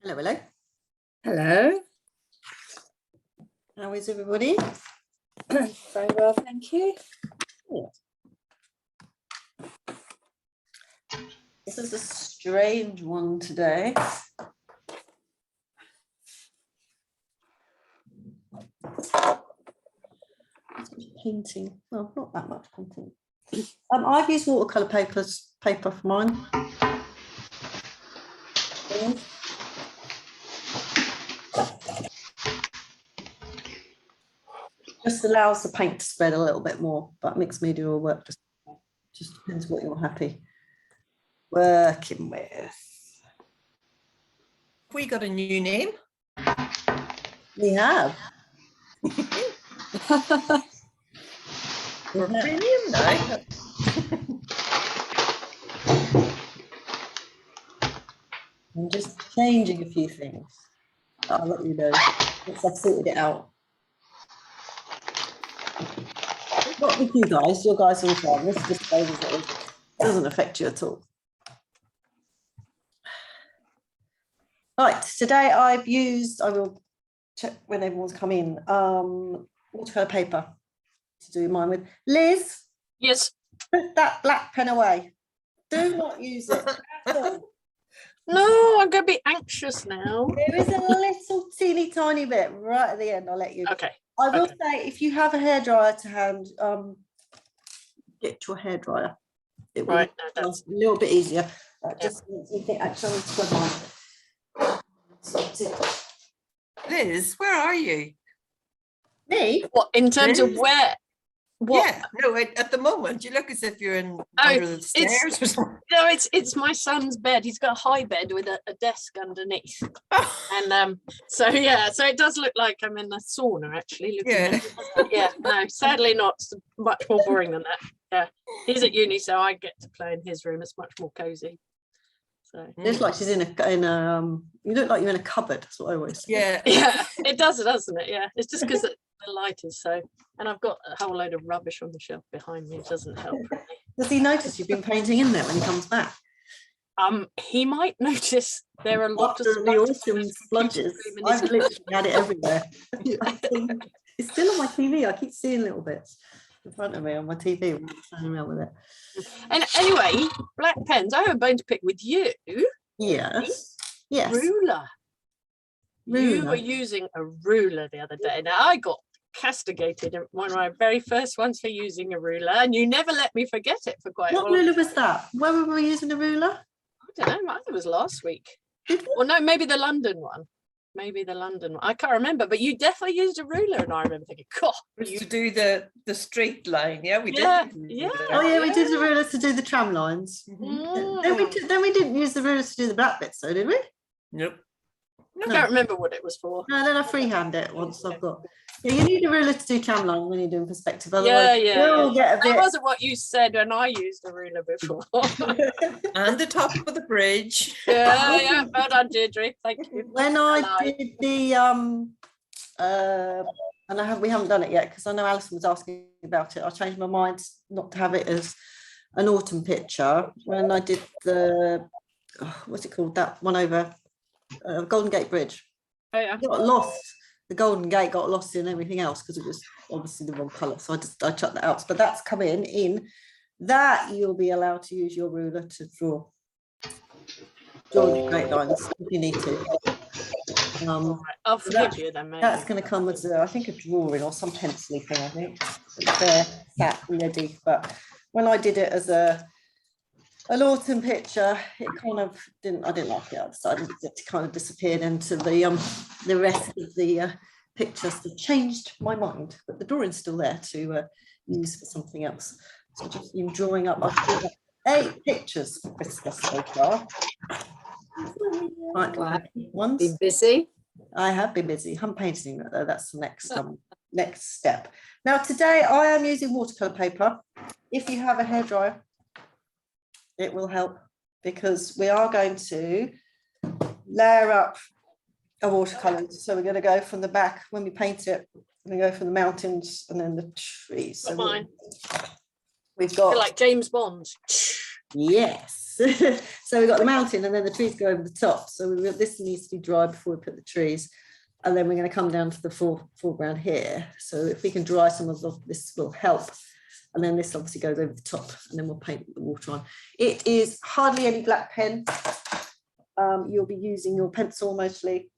Hello, hello. Hello. How is everybody? Very well, thank you. This is a strange one today. Painting. Well, not that much painting. I've used watercolour paper for mine. Just allows the paint to spread a little bit more, but mixed media will work just depends what you're happy working with. We got a new name. We have. We're premium now. I'm just changing a few things. I'll let you know once I've sorted it out. Not with you guys. Your guys are all fine. This just stays as it is. It doesn't affect you at all. Right, today I've used, I will check when everyone's come in, watercolour paper to do mine with. Liz? Yes. Put that black pen away. Do not use it at all. No, I'm going to be anxious now. There is a little teeny tiny bit right at the end. I'll let you. Okay. I will say, if you have a hairdryer to hand, get your hairdryer. It will Right, be no, that's a little bit easier. Just you think actually scrub mine. Liz, where are you? Me? what in terms of Liz? where? What? Yeah, no, at the moment you look as if you're in under the stairs or something. No, it's my son's bed. He's got a high bed with a desk underneath, and so yeah, so it does look like I'm in a sauna actually. Yeah. Yeah. No, sadly not. It's much more boring than that. Yeah, he's at uni, so I get to play in his room. It's much more cozy. So It looks like she's in a you look like you're in a cupboard. That's what I always say. Yeah. yeah, it does, doesn't it? Yeah, it's just because the light is so, and I've got a whole load of rubbish on the shelf behind me. It doesn't help really. Does he notice you've been painting in there when he comes back? He might notice there are a lot of After the autumn splodges, I've literally had it everywhere. It's still on my TV. I keep seeing little bits in front of me on my TV. I'm turning around with it. And anyway, black pens. I have a bone to pick with you. Yes. Yes. Ruler. You Ruler. were using a ruler the other day. Now I got castigated in one of my very first ones for using a ruler, and you never let me forget it for quite a while. What ruler was that? Where were we using a ruler? I don't know. I think it was last week. Did we? Or no, maybe the London one. Maybe the London one. I can't remember, but you definitely used a ruler, and I remember thinking, "God, To do the straight line, yeah, we Yeah, did. yeah. Oh yeah, we did the ruler to do the tram lines. Mhm. Then we didn't use the ruler to do the black bits, though, did we? Nope. I can't remember what it was for." No, then I freehand it once I've got. Yeah, you need a ruler to do tram line when you're doing perspective. Yeah, Otherwise, yeah. you'll get a That bit. wasn't what you said when I used a ruler before. And the top of the bridge. yeah. Well done, Deirdre. Thank you. When I did the and we haven't done it yet because I know Alison was asking about it. I changed my mind not to have it as an autumn picture when I did the what's it called, that one over Golden Gate Bridge. Oh, yeah. It got lost. The Golden Gate got lost in everything else because it was obviously the wrong colour. So I chucked that out. But that's come in that you'll be allowed to use your ruler to draw the straight lines if you need to. I'll forgive you then, maybe. That's going to come as I think a drawing or some pencil thing. I think it's there, sat ready. But when I did it as an autumn picture, it kind of didn't. I didn't like it. I decided it kind of disappeared into the rest of the pictures. So changed my mind, but the drawing's still there to use for something else. So just been drawing up. I've drawn up 8 pictures for Christmas so far. Right, Wow. ones. Been busy. I have been busy. I'm painting it though. That's the next step. Now today I am using watercolour paper. If you have a hairdryer, it will help because we are going to layer up a watercolour. So we're going to go from the back when we paint it. We're going to go from the mountains and then the trees. So Fine. we've I got feel like James Bond. Yes. So we've got the mountain and then the trees go over the top. So this needs to be dry before we put the trees. And then we're going to come down to the foreground here. So if we can dry some of this will help. And then this obviously goes over the top and then we'll paint the water on. It is hardly any black pen. You'll be using your pencil mostly.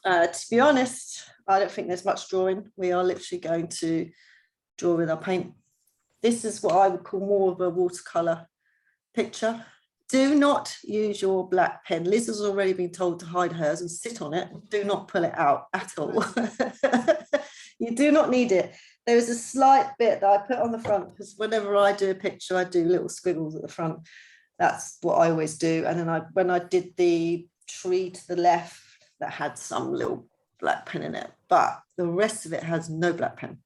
To be honest, I don't think there's much drawing. We are literally going to draw with our paint. This is what I would call more of a watercolour picture. Do not use your black pen. Liz has already been told to hide hers and sit on it. Do not pull it out at all. You do not need it. There is a slight bit that I put on the front because whenever I do a picture, I do little squiggles at the front. That's what I always do. And then when I did the tree to the left, that had some little black pen in it, but the rest of it has no black pen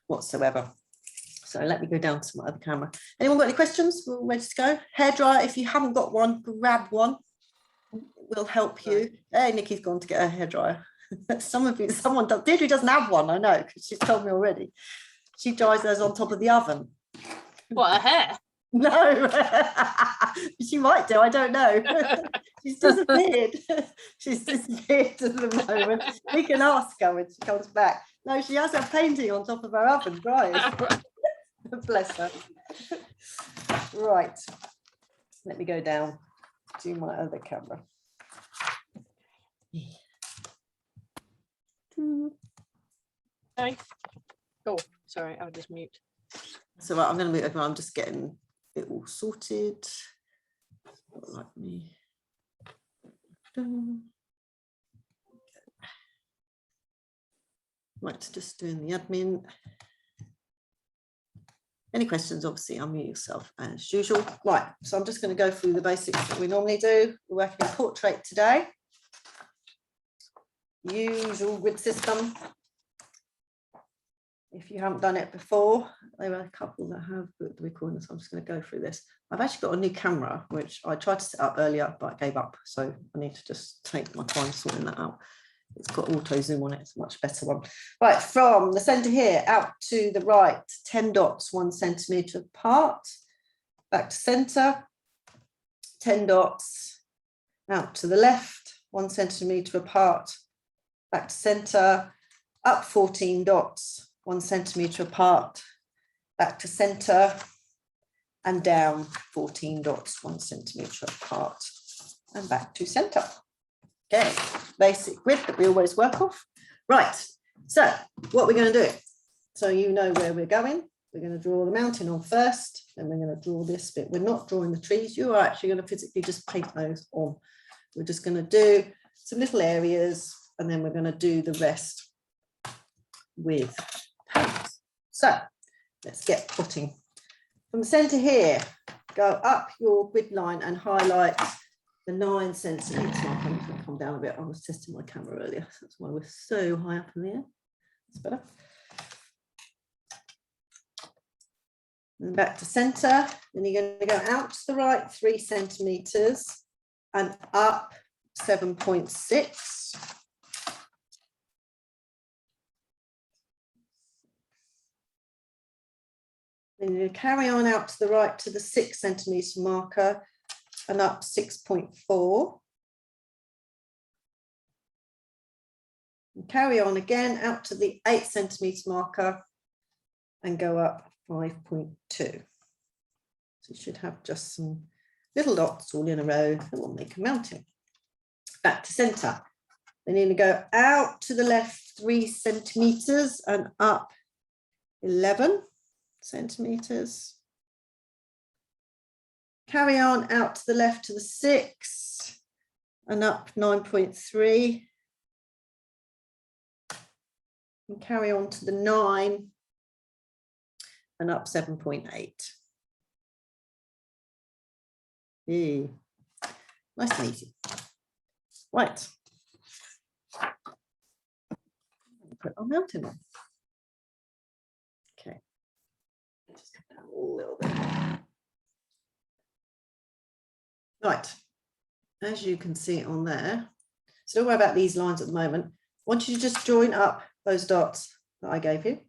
whatsoever. So let me go down to my other camera. Anyone got any questions? We're ready to go. Hairdryer, if you haven't got one, grab one. It will help you. Hey, Nikki's gone to get her hairdryer. Someone Deirdre doesn't have one, I know, because she's told me already. She dries hers on top of the oven. What, a hair? No, she might do, I don't know. She's disappeared. She's disappeared at the moment. We can ask her when she comes back. No, she has her painting on top of her oven drying. Bless her. Right, let me go down to my other camera. Okay. Oh, sorry, I'll just mute. So I'm going to move over. I'm just getting it all sorted. Like me. Right, just doing the admin. Any questions, obviously, unmute yourself as usual. Right, so I'm just going to go through the basics that we normally do. We're working in portrait today. Usual grid system. If you haven't done it before, there are a couple that have booked the recording, so I'm just going to go through this. I've actually got a new camera, which I tried to set up earlier, but I gave up. So I need to just take my time sorting that out. It's got auto zoom on it, it's a much better one. Right, from the center here out to the right, 10 dots, 1 centimeter apart, back to center, 10 dots, out to the left, 1 centimeter apart, back to center, up 14 dots, 1 centimeter apart, back to center, and down 14 dots, 1 centimeter apart, and back to center. Okay, basic grid that we always work off. Right, so what we're going to do, so you know where we're going. We're going to draw the mountain on first, and we're going to draw this bit. We're not drawing the trees. You are actually going to physically just paint those on. We're just going to do some little areas, and then we're going to do the rest with paint. So let's get putting. From the center here, go up your grid line and highlight the 9 centimeter mark. I'm going to come down a bit. I was testing my camera earlier. So that's why we're so high up in the air. That's better. And back to center. Then you're going to go out to the right 3 centimeters and up 7.6. Then you carry on out to the right to the 6 centimeter marker and up 6.4. And carry on again out to the 8 centimeter marker and go up 5.2. So you should have just some little dots all in a row that will make a mountain. Back to center. Then you're going to go out to the left 3 centimeters and up 11 centimeters. Carry on out to the left to the 6 and up 9.3. And carry on to the 9 and up 7.8. Nice and easy. Right. Put our mountain on. Okay. Just come down a little bit. Right. As you can see on there, so don't worry about these lines at the moment. I want you to just join up those dots that I gave you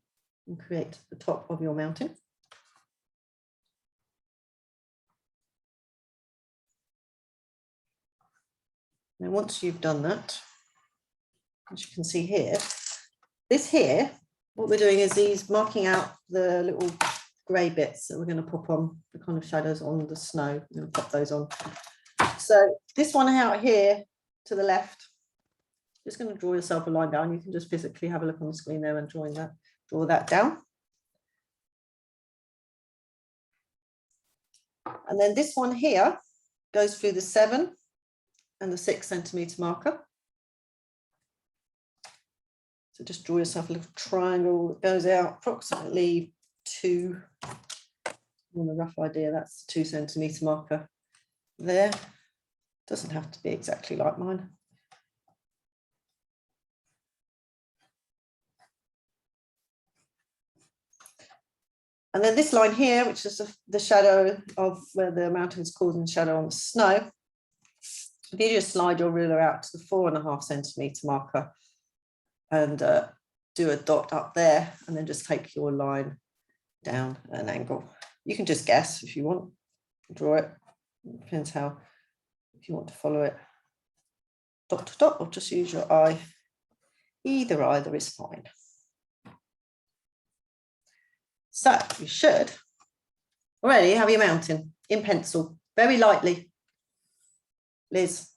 and create the top of your mountain. Now, once you've done that, as you can see here, this here, what we're doing is he's marking out the little grey bits that we're going to pop on, the kind of shadows on the snow. We're going to pop those on. So this one out here to the left, just going to draw yourself a line down. You can just physically have a look on the screen there and draw that down. And then this one here goes through the 7 and the 6 centimetre marker. So just draw yourself a little triangle that goes out approximately 2. On a rough idea, that's the 2 centimetre marker there. Doesn't have to be exactly like mine. And then this line here, which is the shadow of where the mountain's causing shadow on the snow. If you just slide your ruler out to the 4.5 centimetre marker and do a dot up there, and then just take your line down at an angle. You can just guess if you want, draw it. Depends how, if you want to follow it dot to dot or just use your eye. Either is fine. So you should already have your mountain in pencil, very lightly. Liz,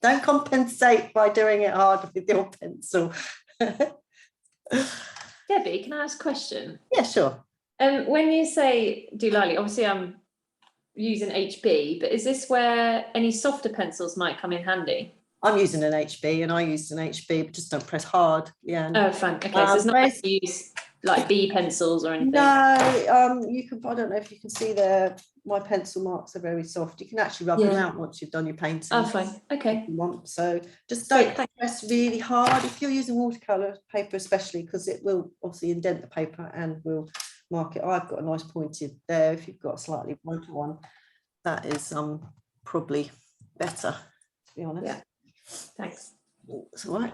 don't compensate by doing it hard with your pencil. Debbie, can I ask a question? Yeah, sure. When you say do lightly, obviously I'm using HB, but is this where any softer pencils might come in handy? I'm using an HB and I used an HB, but just don't press hard. Yeah. Oh, fine. Okay, so it's not like you use like B pencils or anything. No, you can. I don't know if you can see there. My pencil marks are very soft. You can actually rub them out once you've done your painting. Oh, fine. Okay. If you want. So just don't press really hard if you're using watercolor paper, especially because it will obviously indent the paper and will mark it. I've got a nice pointed there. If you've got a slightly wider one, that is probably better, to be honest. Yeah. Thanks. It's all right.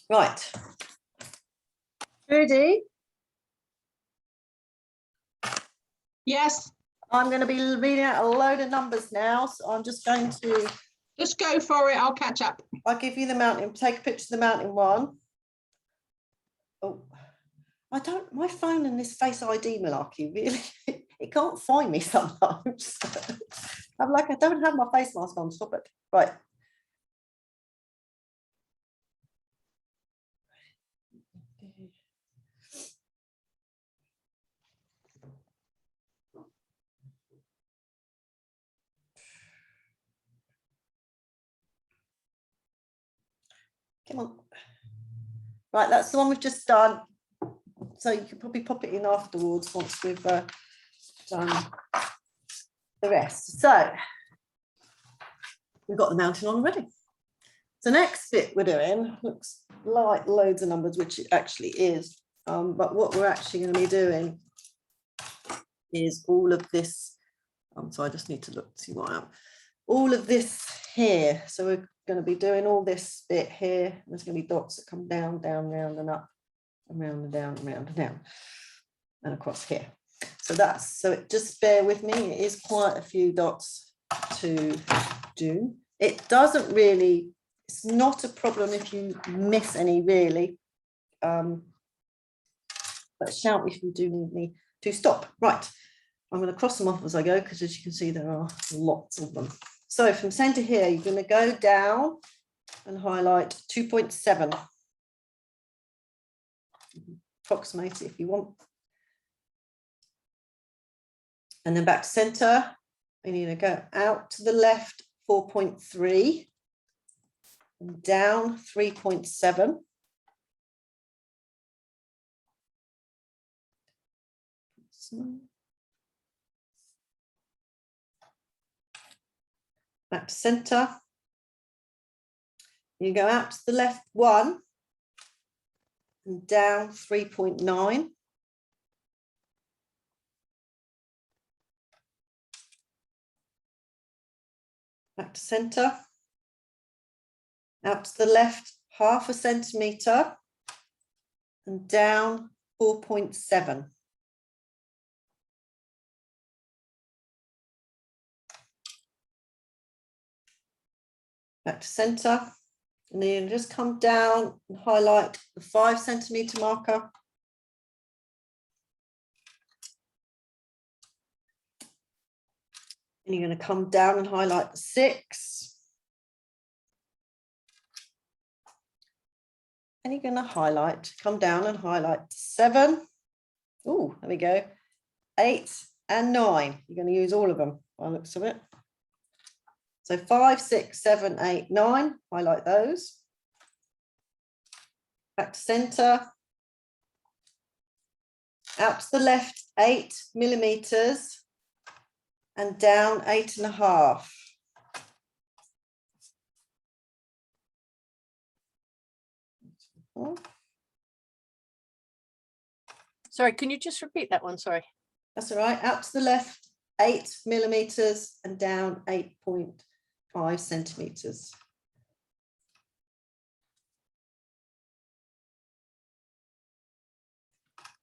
Right. Trudy? Yes, I'm going to be reading out a load of numbers now, so I'm just going to... just go for it. I'll catch up. I'll give you the mountain, take a picture of the mountain one. Oh, my phone and this Face ID malarkey, really, it can't find me sometimes. I'm like, I don't have my face mask on, stop it. Right. Come on. Right, that's the one we've just done. So you can probably pop it in afterwards once we've done the rest. So we've got the mountain on already. So next bit we're doing looks like loads of numbers, which it actually is. But what we're actually going to be doing is all of this. So I just need to look, see what I am. All of this here. So we're going to be doing all this bit here. There's going to be dots that come down, down, round and up, and round and down, and round and down, and across here. So just bear with me. It is quite a few dots to do. It doesn't really, it's not a problem if you miss any really. But shout if you do need me to stop. Right, I'm going to cross them off as I go because as you can see there are lots of them. So from centre here, you're going to go down and highlight 2.7. Approximate it if you want. And then back to centre, and you're going to go out to the left 4.3, and down 3.7. Back to centre. You go out to the left 1 and down 3.9. Back to centre. Out to the left 0.5 centimetre and down 4.7. back to center, and then you just come down and highlight the 5 centimeter marker. And you're going to come down and highlight the 6. And you're going to come down and highlight 7. Oh, there we go. 8 and 9. You're going to use all of them by the looks of it. So 5, 6, 7, 8, 9. Highlight those. Back to center. Out to the left, 8 millimeters. And down 8.5. Sorry, can you just repeat that one? Sorry. That's all right. Out to the left, 8 millimeters and down 8.5 centimeters.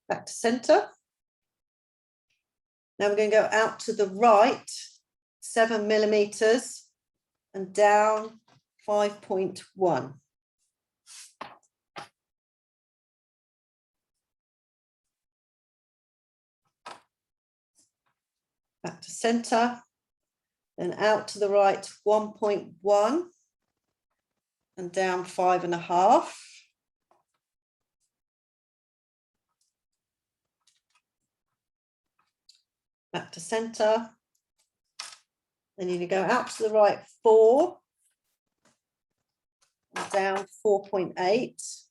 Back to center. Now we're going to go out to the right, 7 millimeters and down 5.1. Back to center, then out to the right, 1.1 and down 5.5. Back to center. Then you go out to the right, 4 and down 4.8.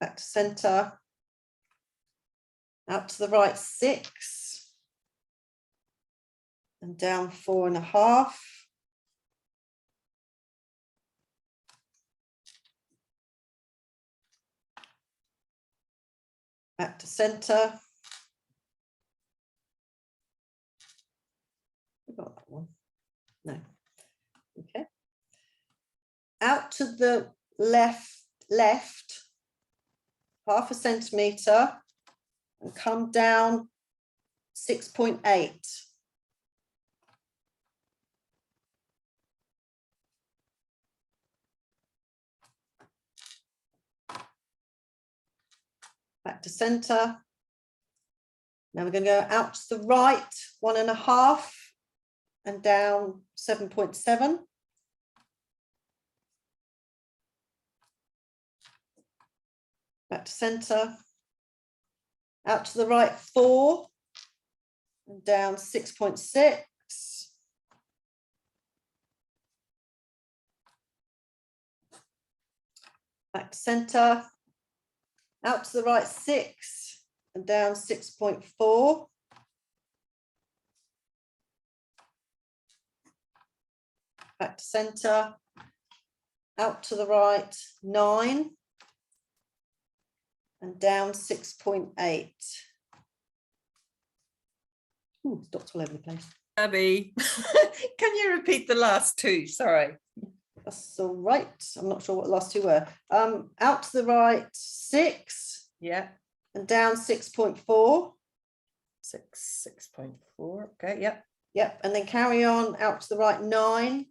Back to center. Out to the right, 6 and down 4.5. Back to center. We got that one. No. Okay. Out to the left, 0.5 centimeter and come down 6.8. Back to center. Now we're going to go out to the right, 1.5 and down 7.7. Back to center. Out to the right, 4 and down 6.6. Back to center. Out to the right, 6 and down 6.4. Back to center. Out to the right, 9 and down 6.8. Ooh, dots all over the place. Abby, can you repeat the last 2? Sorry. That's all right. I'm not sure what the last 2 were. Out to the right, 6. Yeah. And down 6.4. 6.4. Okay. Yep. Yep. And then carry on out to the right, 9.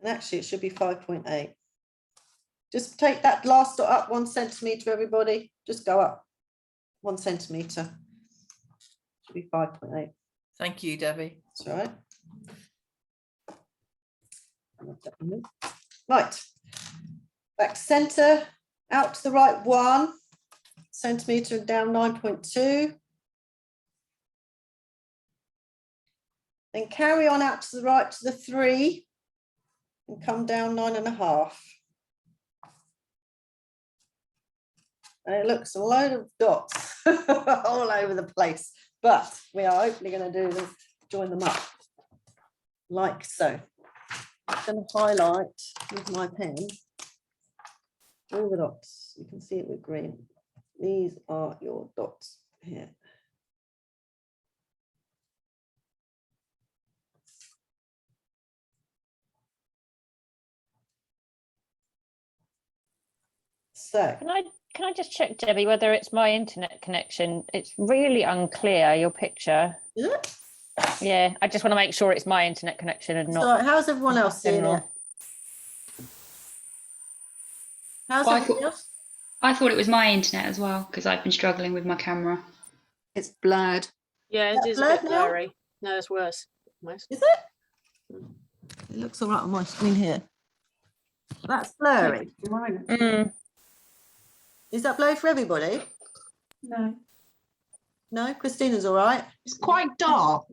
And actually it should be 5.8. Just take that last dot up 1 centimeter, everybody. Just go up 1 centimeter. Should be 5.8. Thank you, Debbie. That's all right. Right. Back to center, out to the right 1 centimeter and down 9.2. Then carry on out to the right to the 3 and come down 9.5. And it looks a load of dots all over the place, but we are hopefully going to do them, join them up like so. I'm going to highlight with my pen all the dots. You can see it with green. These are your dots here. So, Can I just check, Debbie, whether it's my internet connection? It's really unclear, your picture. is it? Yeah, I just want to make sure it's my internet connection and So not how's everyone else seeing general. it? How's Well, everyone else? I thought it was my internet as well because I've been struggling with my camera. It's blurred. Yeah, Is that it is a bit blurred now? blurry. No, it's worse. Almost. Is it? It looks all right on my screen here. That's blurry. Mm, Is that blurry for everybody? No. No, Christina's all right. It's quite dark.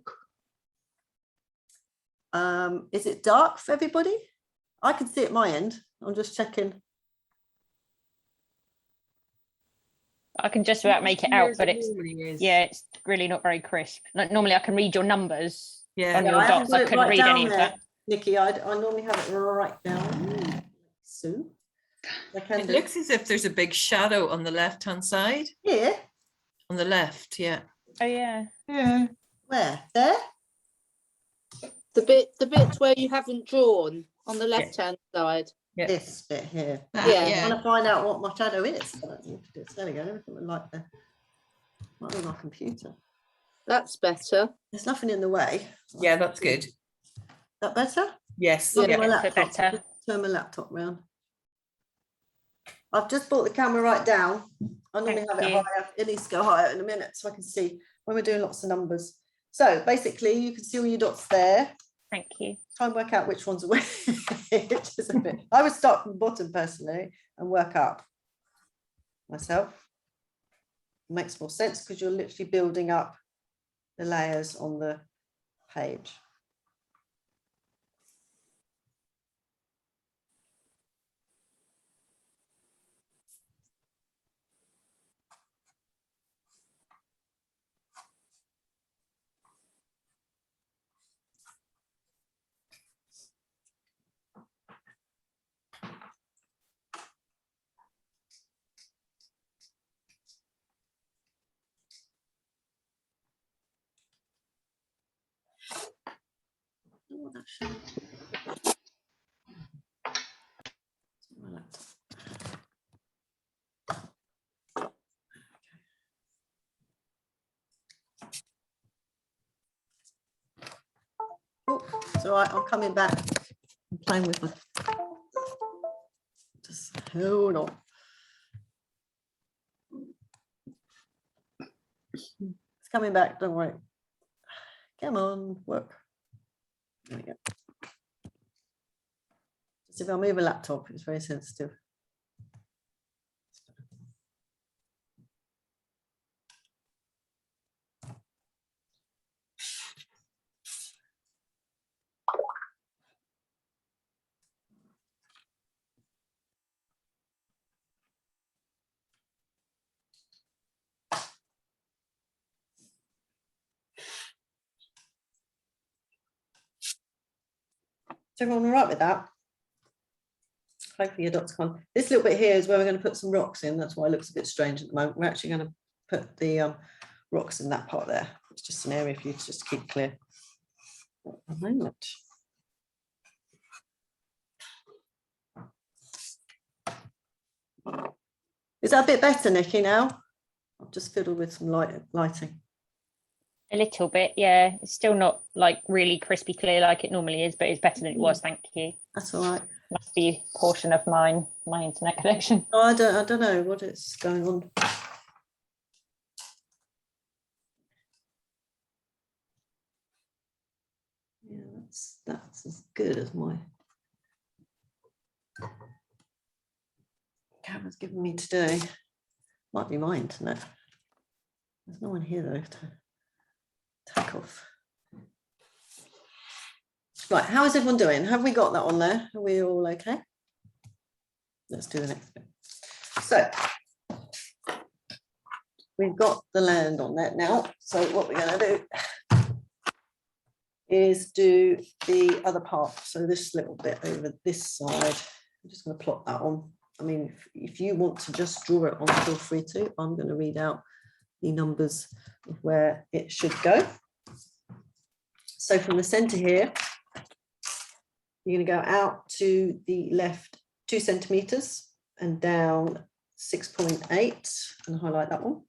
Is it dark for everybody? I can see it my end. I'm just checking. I can just about make it out, but it's Is. yeah, it's really not very crisp. Like normally I can read your numbers Yeah. on Yeah, your I haven't dots. got I it couldn't right read down any of there, that. Nikki, I normally have it right down. So I can It do. looks as if there's a big shadow on the left-hand side. Here. On the left, yeah. Oh yeah. Yeah. Where? There? The bit where you haven't drawn on the left-hand side. Yeah. This bit here. Yeah. I'm trying to find out what my shadow is. There we go. Everything like the might be my computer. That's better. There's nothing in the way. Yeah, that's good. That better? Yes. Not Yeah. my It's a bit laptop. better. Just turn my laptop round. I've just brought the camera right down. I normally Thank have it you. higher. It needs to go higher in a minute so I can see when we're doing lots of numbers. So basically you can see all your dots there. Thank you. Try and work out which ones are which. Just a bit. I would start from the bottom personally and work up myself. Makes more sense because you're literally building up the layers on the page. Oh, that should- my laptop. Oh, it's all right. I'm coming back. I'm playing with my. Just hold on. It's coming back. Don't worry. Come on, work. There we go. Just if I move a laptop, it's very sensitive. Is everyone all right with that? Hopefully your dots gone. This little bit here is where we're going to put some rocks in. That's why it looks a bit strange at the moment. We're actually going to put the rocks in that part there. It's just an area for you to just keep clear. At the moment. Is that a bit better, Nikki, now? I've just fiddled with some lighting. A little bit, yeah. It's still not like really crispy clear like it normally is, but it's better than it was. Thank you. That's all right. Must be a portion of my internet connection. Oh, I don't know what is going on. Yeah, that's as good as my camera's given me today. Might be my internet. There's no one here though to take off. Right, how is everyone doing? Have we got that on there? Are we all okay? Let's do the next bit. So we've got the land on that now. So what we're going to do is do the other part. So this little bit over this side, I'm just going to plot that on. I mean, if you want to just draw it on, feel free to. I'm going to read out the numbers of where it should go. So from the center here, you're going to go out to the left 2 centimeters and down 6.8 and highlight that one.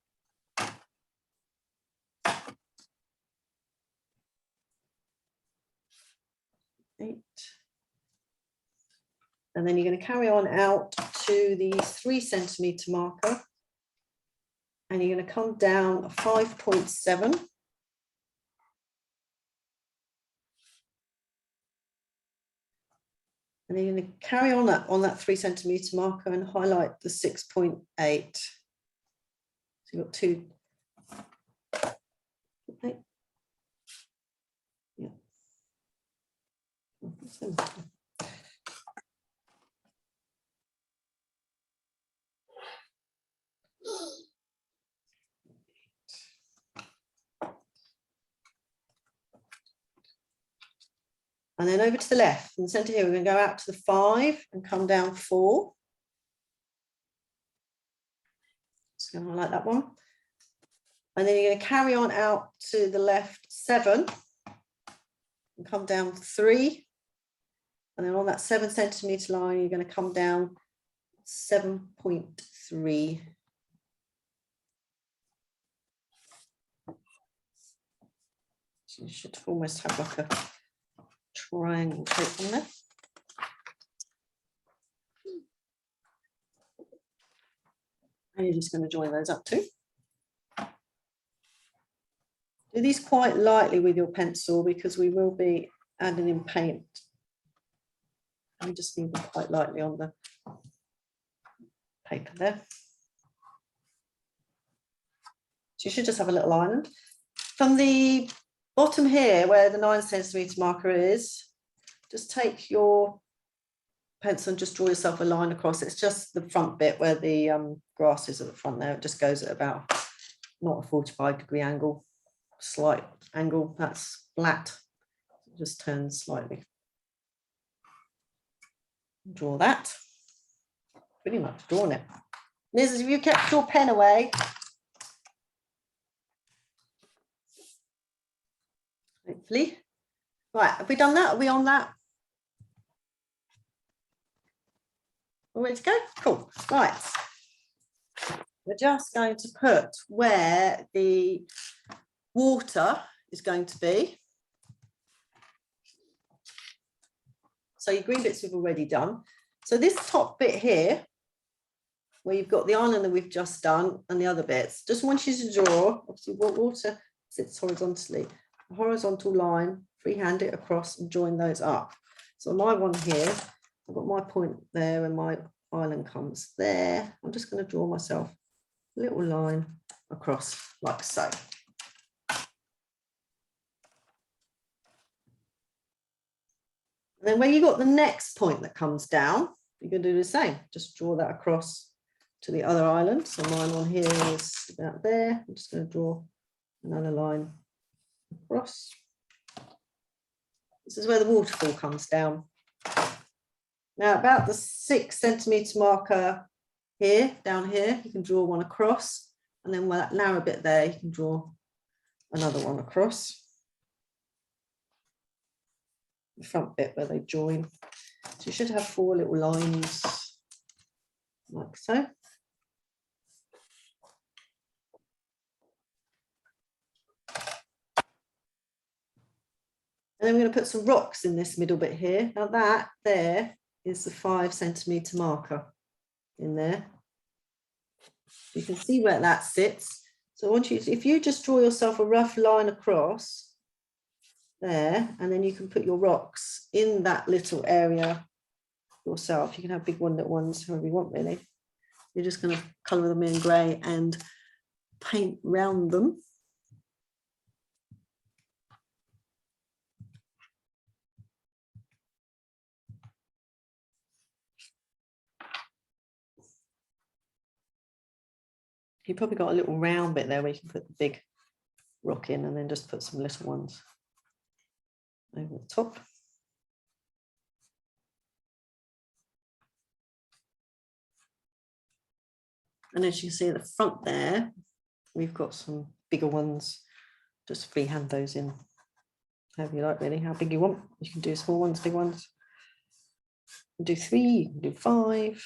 And then you're going to carry on out to the 3 centimetre marker, and you're going to come down a 5.7. And then you're going to carry on that 3 centimetre marker and highlight the 6.8. So you've got 2. Yeah. And then over to the left, in the centre here, we're going to go out to the 5 and come down 4. Just going to highlight that one. And then you're going to carry on out to the left 7 and come down 3. And then on that 7 centimetre line, you're going to come down 7.3. So you should almost have like a triangle shape on there. And you're just going to join those up too. Do these quite lightly with your pencil because we will be adding in paint. And just leave them quite lightly on the paper there. So you should just have a little island. From the bottom here, where the 9 centimetre marker is, just take your pencil and just draw yourself a line across. It's just the front bit where the grass is at the front there. It just goes at about not a 45-degree angle, slight angle. That's flat. It just turns slightly. Draw that. Pretty much drawn it. Liz, have you kept your pen away? Hopefully. Right, have we done that? Are we on that? All ready to go? Cool. Right. We're just going to put where the water is going to be. So your green bits we've already done. So this top bit here, where you've got the island that we've just done and the other bits, just want you to draw, obviously water sits horizontally, a horizontal line, freehand it across and join those up. So my one here, I've got my point there and my island comes there. I'm just going to draw myself a little line across like so. And then when you got the next point that comes down, you're going to do the same. Just draw that across to the other island. So mine on here is about there. I'm just going to draw another line across. This is where the waterfall comes down. Now about the 6 centimetre marker here, down here, you can draw one across, and then with that narrow bit there, you can draw another one across. The front bit where they join. So you should have 4 little lines like so. And then we're going to put some rocks in this middle bit here. Now that there is the 5 centimetre marker in there. You can see where that sits. So I want you to, if you just draw yourself a rough line across there, and then you can put your rocks in that little area yourself. You can have big little ones, however you want really. You're just going to colour them in grey and paint round them. You've probably got a little round bit there where you can put the big rock in and then just put some little ones over the top. And as you can see at the front there, we've got some bigger ones. Just freehand those in however you like really, how big you want. You can do small ones, big ones. You can do 3, you can do 5.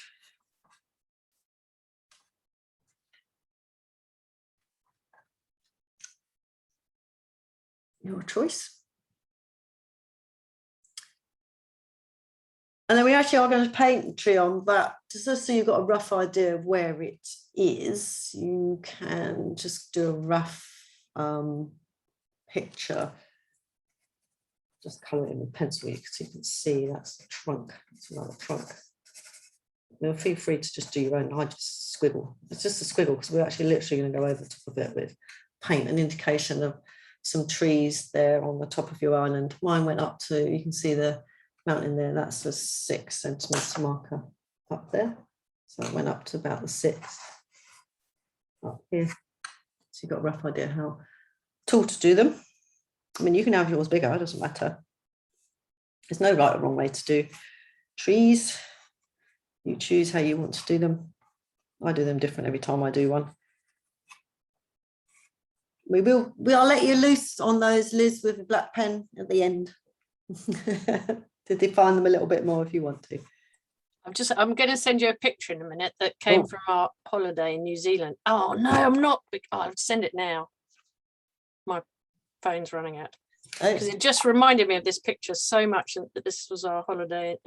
Your choice. And then we actually are going to paint the tree on that, just so you've got a rough idea of where it is. You can just do a rough picture. Just colour it in with pencil so you can see that's the trunk. That's another trunk. Now feel free to just do your own. I just squiggle. It's just a squiggle because we're actually literally going to go over the top of it with paint, an indication of some trees there on the top of your island. Mine went up to, you can see the mountain there, that's a 6 centimetre marker up there. So it went up to about the 6 up here. So you've got a rough idea how tall to do them. I mean, you can have yours bigger, it doesn't matter. There's no right or wrong way to do trees. You choose how you want to do them. I do them different every time I do one. We'll let you loose on those, Liz, with a black pen at the end to define them a little bit more if you want to. I'm going to send you a picture in a minute that came from our holiday in New Zealand. Oh no, I'm not. I'll send it now. My phone's running out because it just reminded me of this picture so much that this was our holiday.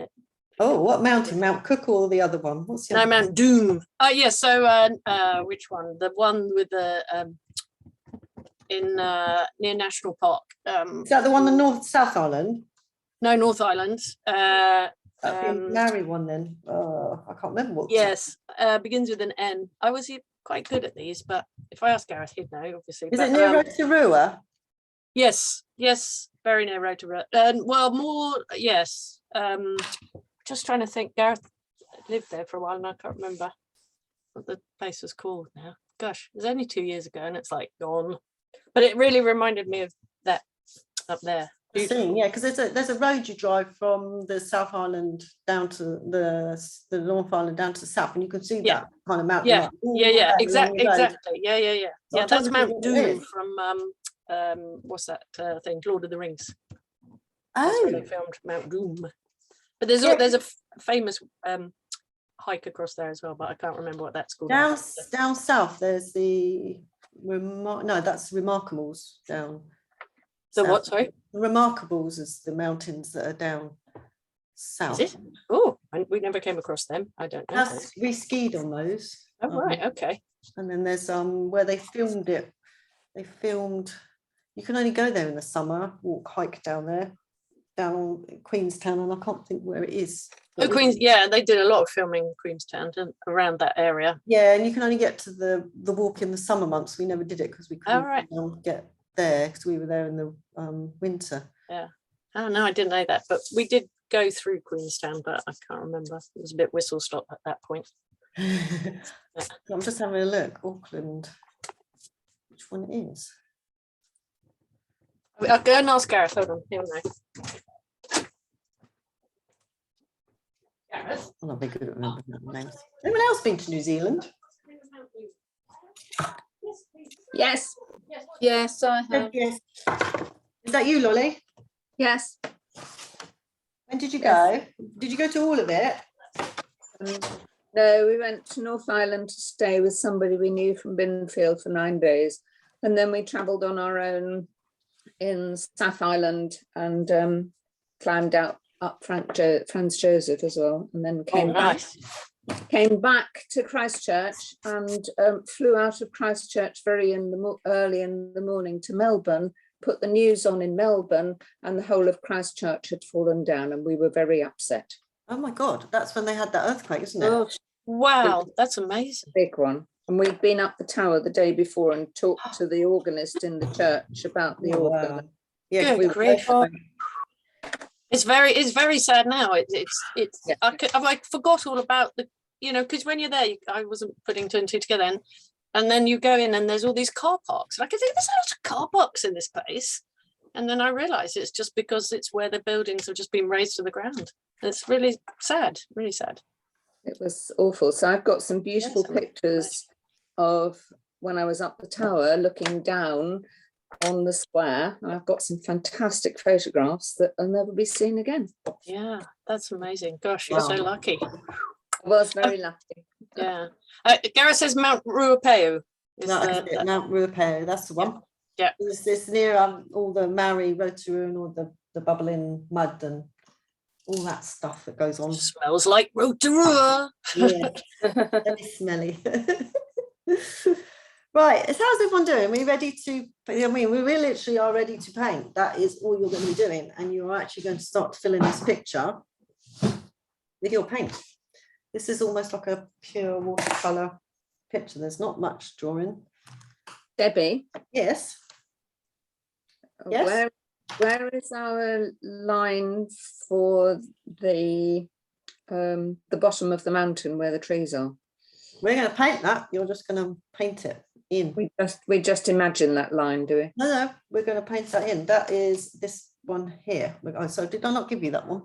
Oh, what mountain? Mount Cook or the other one? What's the No, other Mount Doom. Oh yeah, so which one? The one with the in near National Park. Is that the one, the South Island? No, North Island. Larry one then. Oh, I can't remember what. Yes, begins with an N. I was quite good at these, but if I ask Gareth, he'd know, obviously. Is it near Rotorua? Yes, very near Rotorua. Well, more, yes. Just trying to think. Gareth lived there for a while and I can't remember what the place was called now. Gosh, it was only 2 years ago and it's like gone. But it really reminded me of that up there. Yeah, because there's a road you drive from the South Island down to the North Island down to the south, and you can see that kind of mountain. Yeah, exactly. Yeah. Yeah, that's Mount Doom from what's that thing? Lord of the Rings. That's where they filmed Mount Doom. But there's a famous hike across there as well, but I can't remember what that's called. Down south, there's the that's Remarkables down. So south. what? Sorry. Remarkables is the mountains that are down south. Is it? Oh, we never came across them. I don't know. We skied on those. Oh right, okay. And then there's where they filmed it. They filmed. You can only go there in the summer. Hike down there, down Queenstown, and I can't think where it is. Oh, Queens. Yeah, they did a lot of filming in Queenstown and around that area. Yeah, and you can only get to the walk in the summer months. We never did it because we couldn't get there because we were there in the winter. Yeah. Oh no, I didn't know that, but we did go through Queenstown, but I can't remember. It was a bit whistle stop at that point. I'm just having a look. Auckland. Which one it is? I'll go and ask Gareth. Hold on, he'll know. Gareth? I'm not very good at remembering names. Anyone else been to New Zealand? Yes. Yes, I have. Yes. Is that you, Lolly? Yes. When did you go? Did you go to all of it? No, we went to North Island to stay with somebody we knew from Binfield for 9 days. And then we travelled on our own in South Island and climbed up Franz Joseph as well. And then came back to Christchurch and flew out of Christchurch very early in the morning to Melbourne, put the news on in Melbourne, and the whole of Christchurch had fallen down and we were very upset. Oh my God, that's when they had that earthquake, isn't it? Oh, wow, that's amazing. Big one. And we'd been up the tower the day before and talked to the organist in the church about the organ. Wow. Yeah, Good grief. It's very sad now. I like forgot all about the, because when you're there, I wasn't putting two and two together, and then you go in and there's all these car parks. And I can think there's a lot of car parks in this place, and then I realised it's just because it's where the buildings have just been razed to the ground. It's really sad, really sad. It was awful. So I've got some beautiful pictures of when I was up the tower looking down on the square, and I've got some fantastic photographs that will never be seen again. Yeah, that's amazing. Gosh, you're so lucky. I was very lucky. Yeah. Gareth says Mount Ruapeu. Mount Ruapeu, that's the one. Yeah. It's near all the Maori Rotorua and all the bubbling mud and all that stuff that goes on. Smells like Rotorua. Yeah, very smelly. Right, so how's everyone doing? We ready to, I mean, we really literally are ready to paint. That is all you're going to be doing. And you're actually going to start to fill in this picture with your paint. This is almost like a pure watercolour picture. There's not much drawing. Debbie, Yes. Yes. where is our line for the bottom of the mountain where the trees are? We're going to paint that. You're just going to paint it in. We just imagine that line, do we? No, we're going to paint that in. That is this one here. Oh, so did I not give you that one?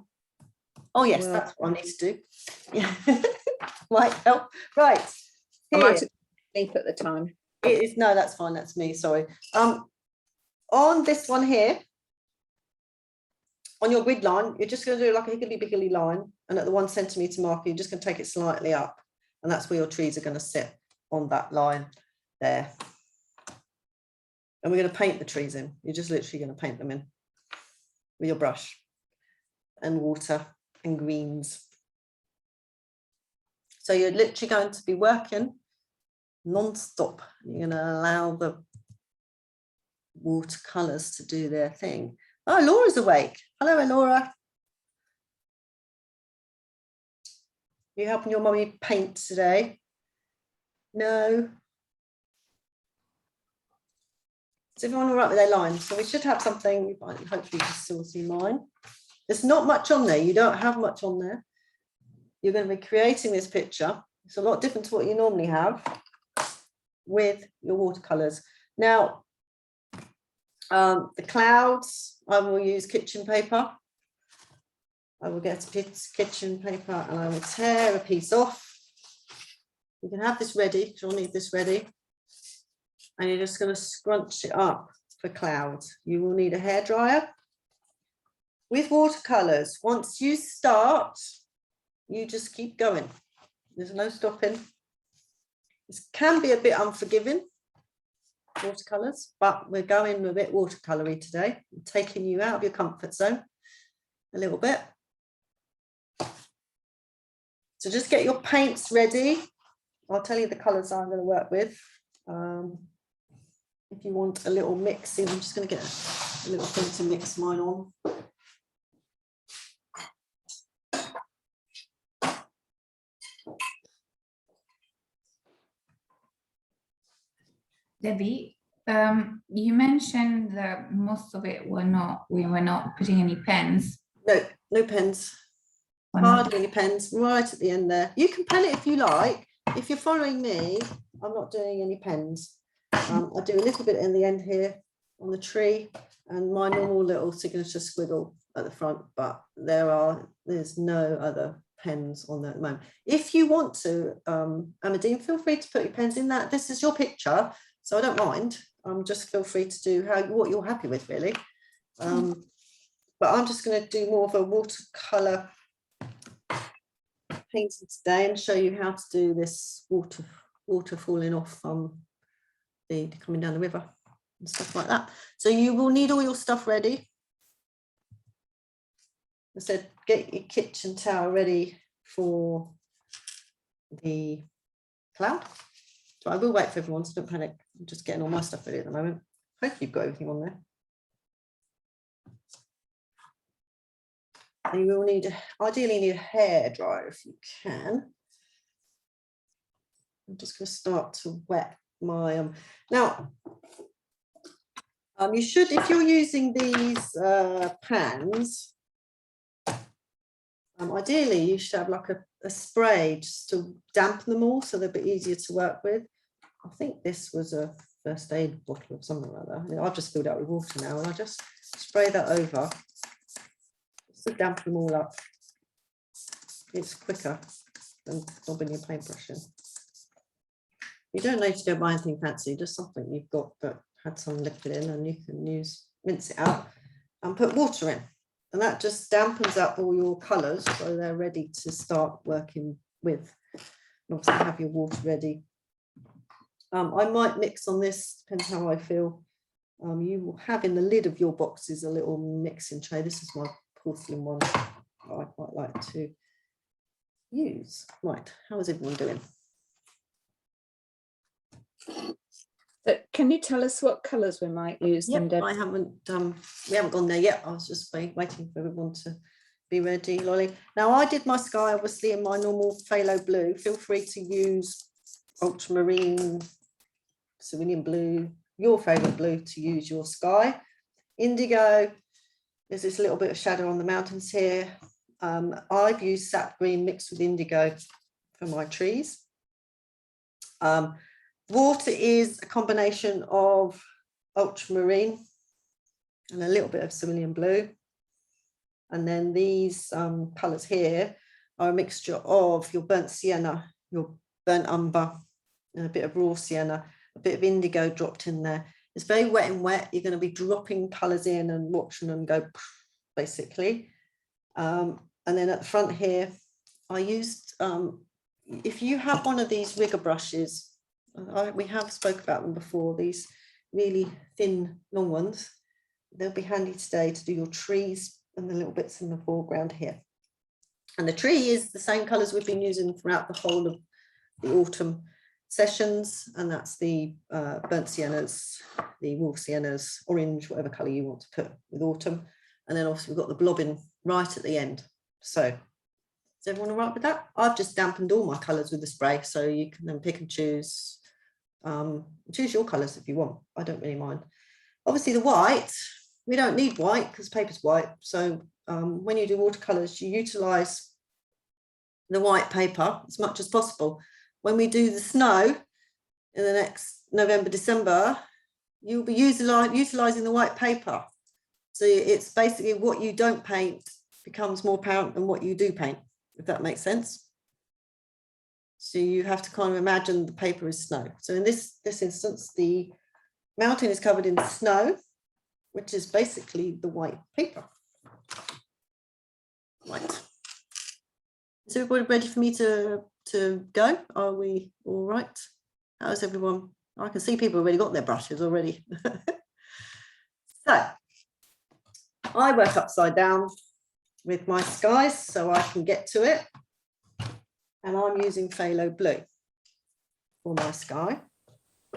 Oh yes, Well, that's what I need to do. Yeah. Might help. Right. I Here. might have sleep at the time. It is, no, that's fine. That's me. Sorry. On this one here, on your grid line, you're just going to do like a higgly-biggly line, and at the 1 centimetre marker, you're just going to take it slightly up, and that's where your trees are going to sit on that line there. And we're going to paint the trees in. You're just literally going to paint them in with your brush and water and greens. So you're literally going to be working non-stop. You're going to allow the watercolours to do their thing. Oh, Laura's awake. Hello, Laura. You helping your mummy paint today? No. Is everyone all right with their lines? So we should have something, hopefully you can still see mine. There's not much on there. You don't have much on there. You're going to be creating this picture. It's a lot different to what you normally have with your watercolours. Now, the clouds, I will use kitchen paper. I will get a piece of kitchen paper and I will tear a piece off. You can have this ready, because you'll need this ready. And you're just going to scrunch it up for clouds. You will need a hairdryer. With watercolours, once you start, you just keep going. There's no stopping. This can be a bit unforgiving, watercolours, but we're going a bit watercolour-y today. I'm taking you out of your comfort zone a little bit. So just get your paints ready. I'll tell you the colours I'm going to work with. If you want a little mixing, I'm just going to get a little thing to mix mine on. Debbie, you mentioned that most of it we were not putting any pens. No pens. Why not? Hardly any pens, right at the end there. You can pen it if you like. If you're following me, I'm not doing any pens. I do a little bit in the end here on the tree and my normal little signature squiggle at the front, but there's no other pens on there at the moment. If you want to, Amadine, feel free to put your pens in that. This is your picture, so I don't mind. Just feel free to do what you're happy with, really. But I'm just going to do more of a watercolour painting today and show you how to do this water falling off coming down the river and stuff like that. So you will need all your stuff ready. I said, get your kitchen towel ready for the cloud. So I will wait for everyone, so don't panic. I'm just getting all my stuff ready at the moment. Hopefully you've got everything on there. And you will ideally need a hairdryer if you can. I'm just going to start to wet my now you should, if you're using these pans, ideally you should have like a spray just to dampen them all so they're a bit easier to work with. I think this was a first aid bottle of something like that. I've just filled it up with water now and I just spray that over just to dampen them all up. It's quicker than bobbing your paintbrush in. You don't need to go buy anything fancy, just something you've got that had some liquid in and you can mince it out and put water in. And that just dampens up all your colours so they're ready to start working with. And obviously have your water ready. I might mix on this, depends how I feel. You will have in the lid of your boxes a little mixing tray. This is my porcelain one I quite like to use. Right, how is everyone doing? Can you tell us what colours we might use? then, Yep, Deb? I haven't, we haven't gone there yet. I was just waiting for everyone to be ready, Lolly. Now I did my sky obviously in my normal phthalo blue. Feel free to use ultramarine, cerulean blue, your favourite blue to use your sky. Indigo, there's this little bit of shadow on the mountains here. I've used sap green mixed with indigo for my trees. Water is a combination of ultramarine and a little bit of cerulean blue. And then these colours here are a mixture of your burnt sienna, your burnt umber, and a bit of raw sienna, a bit of indigo dropped in there. It's very wet and wet. You're going to be dropping colours in and watching them go, basically. And then at the front here, I used, if you have one of these rigger brushes, we have spoke about them before, these really thin, long ones, they'll be handy today to do your trees and the little bits in the foreground here. And the tree is the same colours we've been using throughout the whole of the autumn sessions, and that's the burnt siennas, the raw siennas, orange, whatever colour you want to put with autumn. And then obviously we've got the blobbing right at the end. So is everyone all right with that? I've just dampened all my colours with the spray, so you can then pick and choose. Choose your colours if you want. I don't really mind. Obviously the white, we don't need white because paper's white. So when you do watercolours, you utilise the white paper as much as possible. When we do the snow in the next November, December, you'll be utilising the white paper. So it's basically what you don't paint becomes more apparent than what you do paint, if that makes sense. So you have to kind of imagine the paper is snow. So in this instance, the mountain is covered in snow, which is basically the white paper. Right. Is everybody ready for me to go? Are we all right? How's everyone? I can see people already got their brushes already. So I work upside down with my skies so I can get to it. And I'm using phthalo blue for my sky.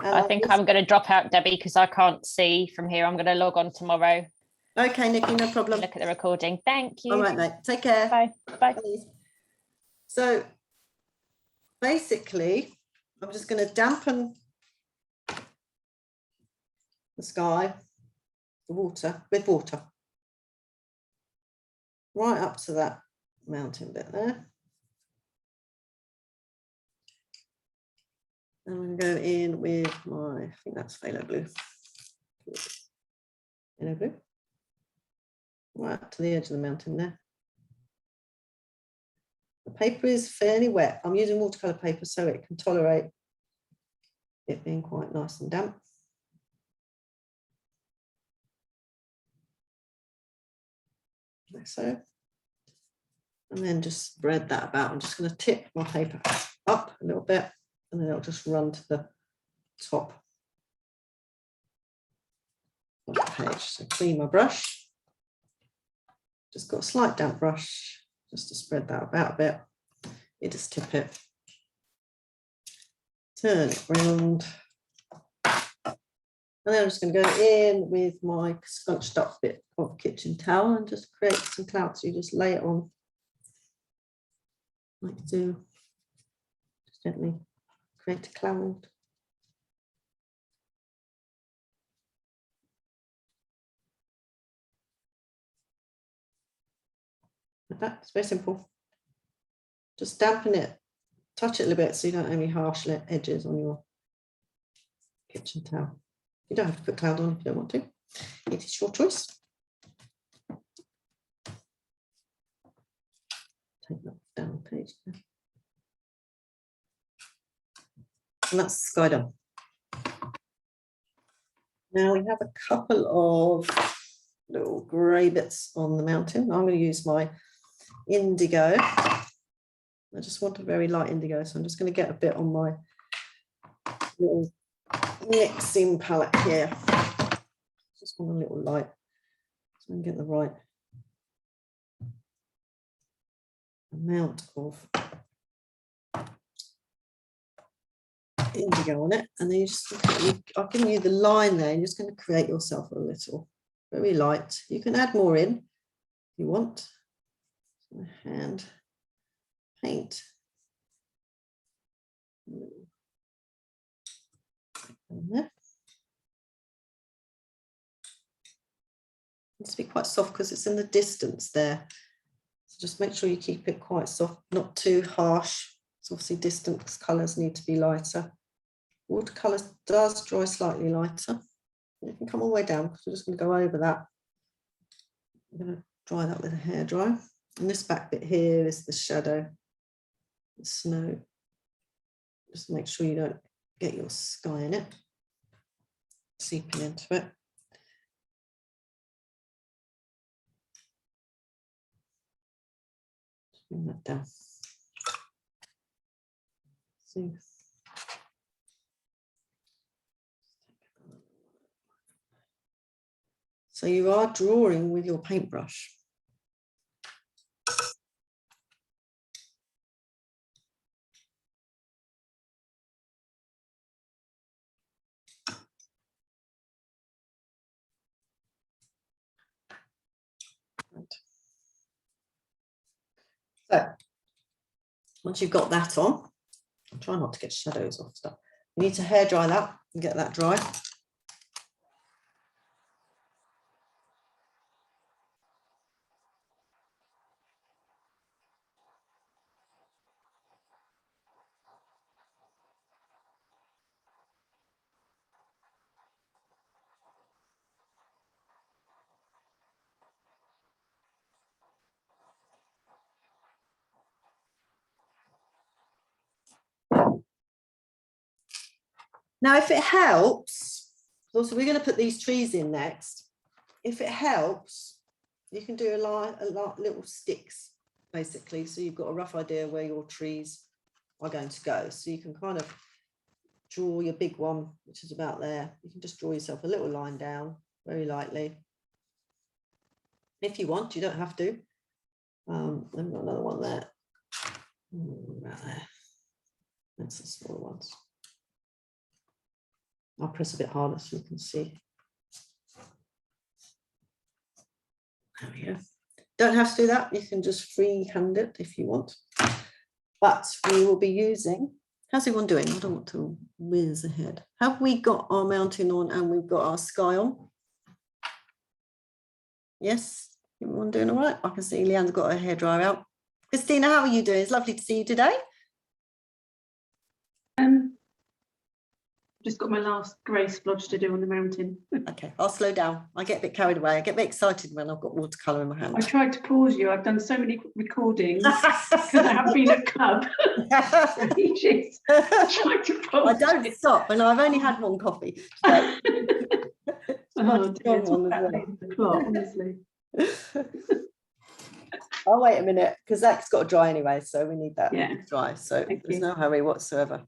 And I think I'm going to drop out, Debbie, because I can't see from here. I'm going to log on tomorrow. Okay, Nikki, no problem. Look at the recording. Thank you. All right, mate. Take care. Bye. Bye. So basically, I'm just going to dampen the sky, the water, with water. Right up to that mountain bit there. And I'm going to go in with my, I think that's phthalo blue. Phthalo blue. Right up to the edge of the mountain there. The paper is fairly wet. I'm using watercolour paper so it can tolerate it being quite nice and damp. Like so. And then just spread that about. I'm just going to tip my paper up a little bit and then it'll just run to the top of the page. So clean my brush. Just got a slight damp brush just to spread that about a bit. You just tip it, turn it round. And then I'm just going to go in with my scrunched up bit of kitchen towel and just create some clouds. So you just lay it on like you do. Just gently create a cloud. Like that. It's very simple. Just dampen it, touch it a little bit so you don't have any harsh edges on your kitchen towel. You don't have to put cloud on if you don't want to. It is your choice. Take that down the page there. And that's the sky done. Now we have a couple of little grey bits on the mountain. I'm going to use my indigo. I just want a very light indigo, so I'm just going to get a bit on my little mixing palette here. Just want a little light so we can get the right amount of indigo on it. And then I've given you the line there. You're just going to create yourself a little, very light. You can add more in if you want. Hand paint. Needs to be quite soft because it's in the distance there. So just make sure you keep it quite soft, not too harsh. So obviously distance colours need to be lighter. Watercolours does dry slightly lighter. You can come all the way down because we're just going to go over that. I'm going to dry that with a hairdryer. And this back bit here is the shadow, the snow. Just make sure you don't get your sky in it, seeping into it. Just bring that down. See. So you are drawing with your paintbrush. So once you've got that on, try not to get shadows off stuff. You need to hair dry that and get that dry. Now, if it helps, also we're going to put these trees in next. If it helps, you can do a little sticks, basically. So you've got a rough idea where your trees are going to go. So you can kind of draw your big one, which is about there. You can just draw yourself a little line down very lightly. If you want, you don't have to. I've got another one there. About there. That's the smaller ones. I'll press a bit harder so you can see. There we go. Don't have to do that. You can just freehand it if you want. But we will be using, how's everyone doing? I don't want to whiz ahead. Have we got our mountain on and we've got our sky on? Yes, everyone doing all right? I can see Leanne's got her hairdryer out. Christina, how are you doing? It's lovely to see you today. Just got my last grey splodge to do on the mountain. Okay, I'll slow down. I get a bit carried away. I get a bit excited when I've got watercolour in my hand. I tried to pause you. I've done so many recordings because I have been at club for ages. I tried to pause. I don't stop, and I've only had one coffee. So. Oh dear, talk about the clock, honestly. I'll wait a minute because that's got to dry anyway, so we need that to dry. So there's no hurry whatsoever.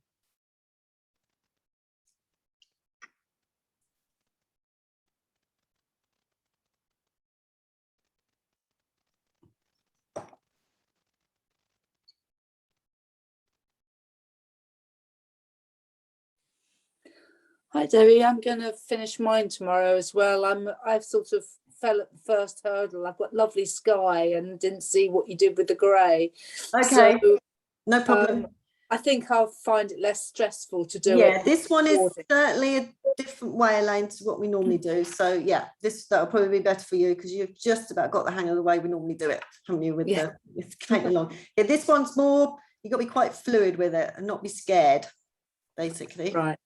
Hi Debbie, I'm going to finish mine tomorrow as well. I've sort of fell at the first hurdle. I've got lovely sky and didn't see what you did with the grey. Okay, so, no problem. I think I'll find it less stressful to do it. Yeah, this one is certainly a different way, Elaine, to what we normally do. So yeah, that'll probably be better for you because you've just about got the hang of the way we normally do it, haven't you? With painting along. Yeah, this one's more. You've got to be quite fluid with it and not be scared, basically. Right.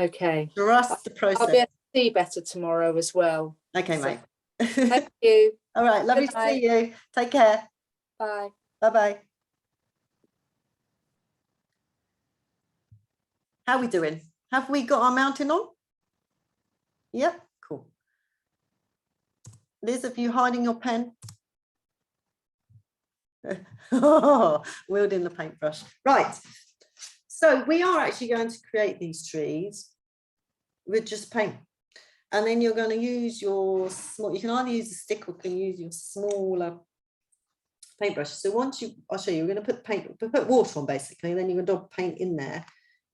Okay. Trust the process. I'll be able to see better tomorrow as well. Okay, mate. Thank you. All right, lovely to see you. Take care. Bye. Bye-bye. How are we doing? Have we got our mountain on? Yep, cool. Liz, have you hiding your pen? Wielding the paintbrush. Right. So we are actually going to create these trees with just paint. And then you're going to use your small, you can either use a stick or you can use your smaller paintbrush. So once I'll show you, you're going to put water on basically, and then you're going to dab paint in there.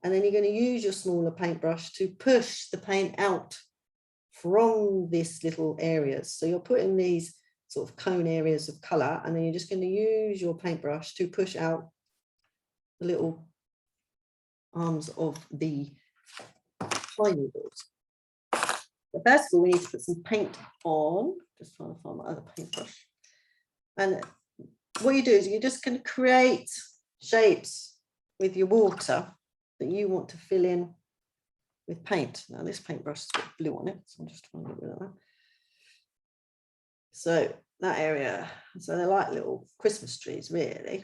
And then you're going to use your smaller paintbrush to push the paint out from this little areas. So you're putting these sort of cone areas of colour, and then you're just going to use your paintbrush to push out the little arms of the pine needles. But first of all, we need to put some paint on. Just trying to find my other paintbrush. And what you do is you're just going to create shapes with your water that you want to fill in with paint. Now this paintbrush has got blue on it, so I'm just trying to get rid of that. So that area, so they're like little Christmas trees really.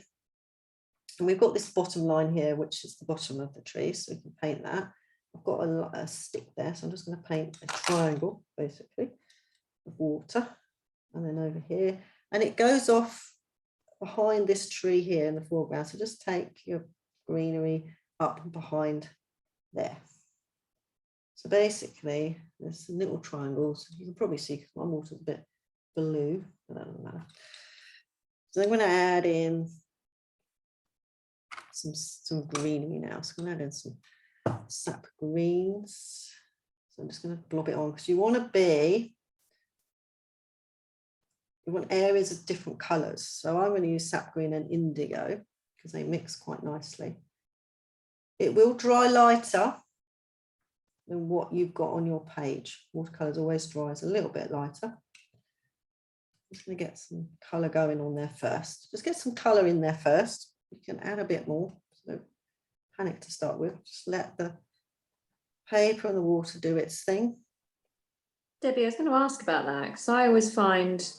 And we've got this bottom line here, which is the bottom of the tree, so we can paint that. I've got a stick there, so I'm just going to paint a triangle basically of water, and then over here, and it goes off behind this tree here in the foreground. So just take your greenery up and behind there. So basically there's some little triangles. You can probably see because my water's a bit blue, but that doesn't matter. So I'm going to add in some greenery now. So I'm going to add in some sap greens. So I'm just going to blob it on because you want areas of different colours. So I'm going to use sap green and indigo because they mix quite nicely. It will dry lighter than what you've got on your page. Watercolours always dries a little bit lighter. I'm just going to get some colour going on there first. Just get some colour in there first. You can add a bit more. So don't panic to start with. Just let the paper and the water do its thing. Debbie, I was going to ask about that because I always find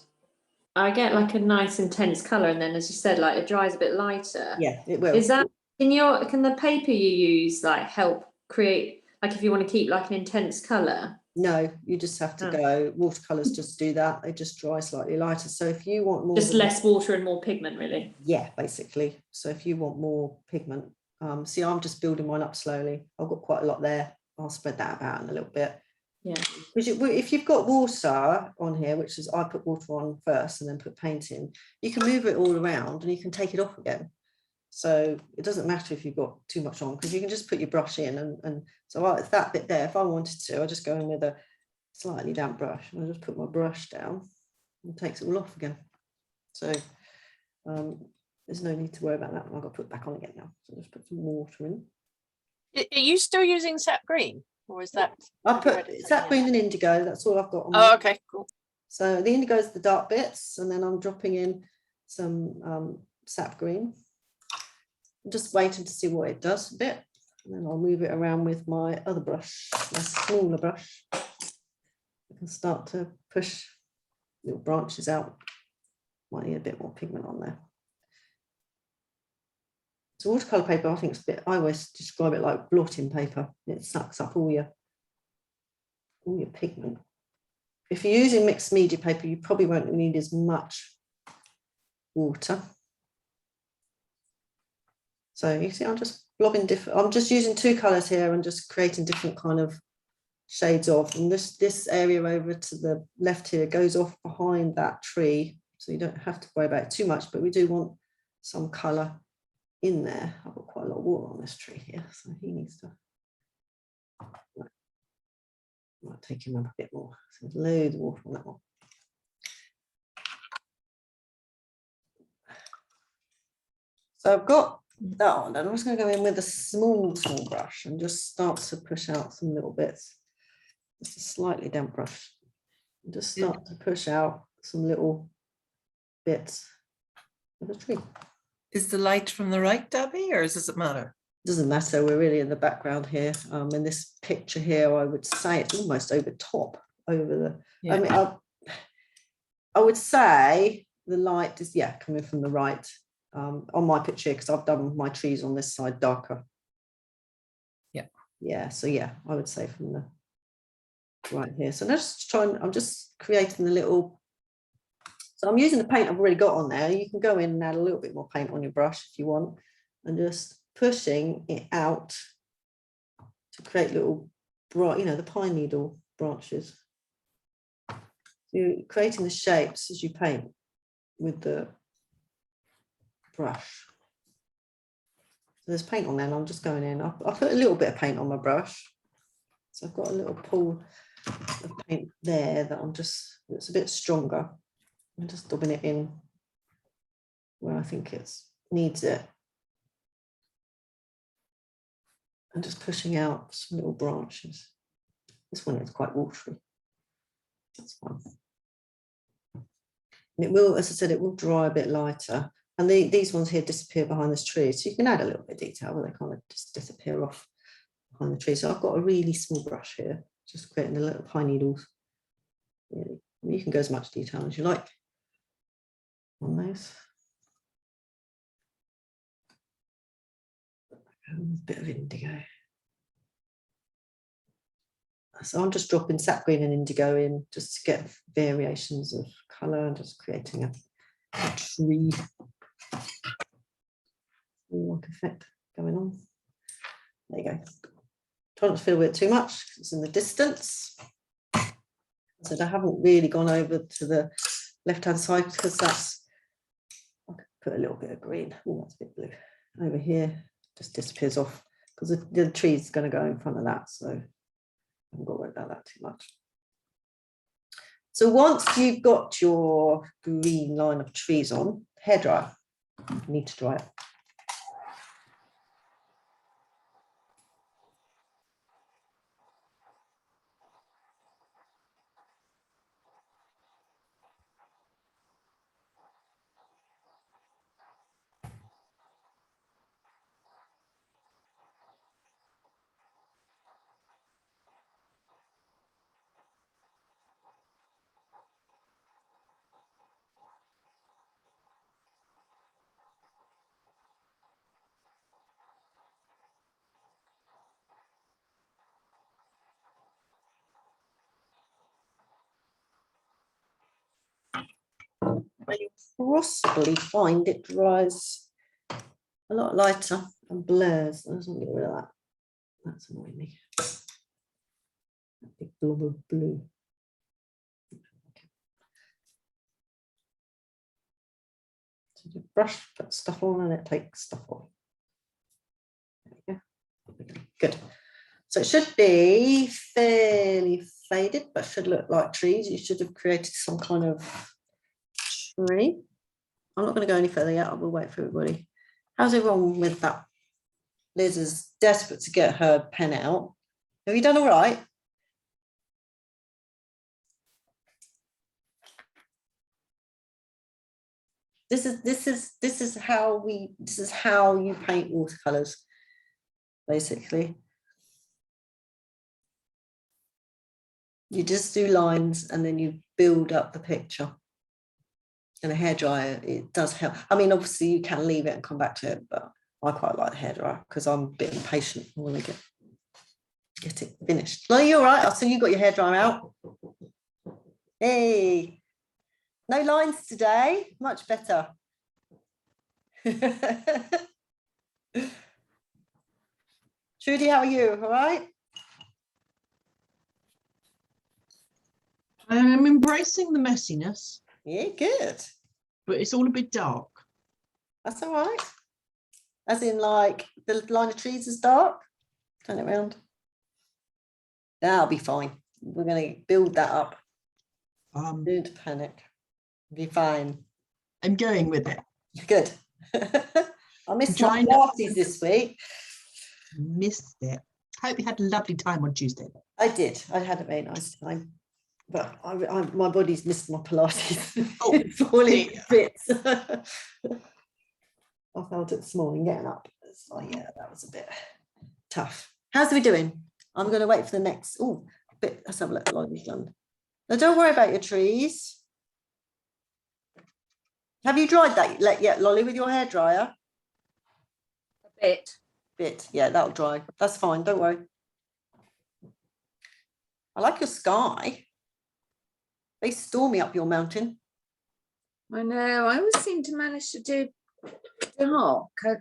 I get like a nice intense colour, and then as you said, like it dries a bit lighter. Yeah, it will. Is that can the paper you use like help create, like if you want to keep like an intense colour? No, you just have to go. Watercolours just do that. They just dry slightly lighter. So if you want more, just less water and more pigment, really. Yeah, basically. So if you want more pigment, see, I'm just building mine up slowly. I've got quite a lot there. I'll spread that about in a little bit. Yeah. If you've got water on here, which is I put water on first and then put paint in, you can move it all around and you can take it off again. So it doesn't matter if you've got too much on because you can just put your brush in and so it's that bit there. If I wanted to, I just go in with a slightly damp brush and I just put my brush down and it takes it all off again. So there's no need to worry about that. I've got to put it back on again now. So just put some water in. Are you still using sap green, or is that? I put sap green and indigo. That's all I've got on. Oh, okay, cool. So the indigo is the dark bits, and then I'm dropping in some sap green. I'm just waiting to see what it does a bit, and then I'll move it around with my other brush, my smaller brush. I can start to push little branches out. Might need a bit more pigment on there. So watercolour paper, I think it's a bit, I always describe it like blotting paper. It sucks up all your pigment. If you're using mixed media paper, you probably won't need as much water. So you see, I'm just blobbing different, I'm just using two colours here and just creating different kind of shades of, and this area over to the left here goes off behind that tree. So you don't have to worry about it too much, but we do want some colour in there. I've got quite a lot of water on this tree here, so he needs to. Might take him up a bit more. So there's loads of water on that one. So I've got that on, and I'm just going to go in with a small brush and just start to push out some little bits. Just a slightly damp brush. And just start to push out some little bits of the tree. Is the light from the right, Debbie, or does it matter? Doesn't matter, we're really in the background here. In this picture here, I would say it's almost over top, over the, yeah. I mean, I would say the light is, yeah, coming from the right on my picture, because I've done my trees on this side darker. Yeah. Yeah, so yeah, I would say from the right here. So let's try and, I'm just creating a little, so I'm using the paint I've already got on there. You can go in and add a little bit more paint on your brush if you want, and just pushing it out to create little bright, you know, the pine needle branches. You're creating the shapes as you paint with the brush. So there's paint on there, and I'm just going in. I put a little bit of paint on my brush. So I've got a little pool of paint there that it's a bit stronger. I'm just dabbing it in where I think it needs it. And just pushing out some little branches. This one is quite watery. That's fine. And it will, as I said, it will dry a bit lighter. And these ones here disappear behind this tree. So you can add a little bit of detail, but they kind of just disappear off behind the tree. So I've got a really small brush here, just creating the little pine needles. Really. You can go as much detail as you like on those. A bit of indigo. So I'm just dropping sap green and indigo in just to get variations of colour and just creating a tree like effect going on. There you go. Try not to fiddle with it too much because it's in the distance. So I haven't really gone over to the left-hand side because I could put a little bit of green. Oh, that's a bit blue. Over here, just disappears off because the tree's going to go in front of that. So I haven't got to worry about that too much. So once you've got your green line of trees on, hairdryer, you need to dry it. You'll possibly find it dries a lot lighter and blurs. Let's get rid of that. That's annoying me. That big blob of blue. Okay. So you brush, put stuff on, and it takes stuff off. There we go. Good. So it should be fairly faded, but should look like trees. You should have created some kind of tree. I'm not going to go any further yet. I will wait for everybody. How's everyone with that? Liz is desperate to get her pen out. Have you done all right? This is how you paint watercolors, basically. You just do lines and then you build up the picture. And a hairdryer, it does help. I mean, obviously you can leave it and come back to it, but I quite like the hairdryer because I'm a bit impatient when I get it finished. No, you're right. So you got your hairdryer out. Hey, no lines today. Much better. Trudy, how are you? All right? I'm embracing the messiness. Yeah, good. But it's all a bit dark. That's all right. As in, like, the line of trees is dark. Turn it around. That'll be fine. We're going to build that up. Don't panic. Be fine. I'm going with it. Good. I missed my parties this week. Missed it. Hope you had a lovely time on Tuesday. I did. I had a very nice time. But my body's missed my Pilates. Oh, it's falling to bits. I felt it this morning getting up. It's like, yeah, that was a bit tough. How's we doing? I'm going to wait for the next. Oh, bit. Let's have a look at what we've done. Now, don't worry about your trees. Have you dried that yet, Lolly, with your hairdryer? A Bit. Yeah, that'll dry. That's fine. Don't worry. I like your sky. Very stormy up your mountain. I know. I always seem to manage to do dark. I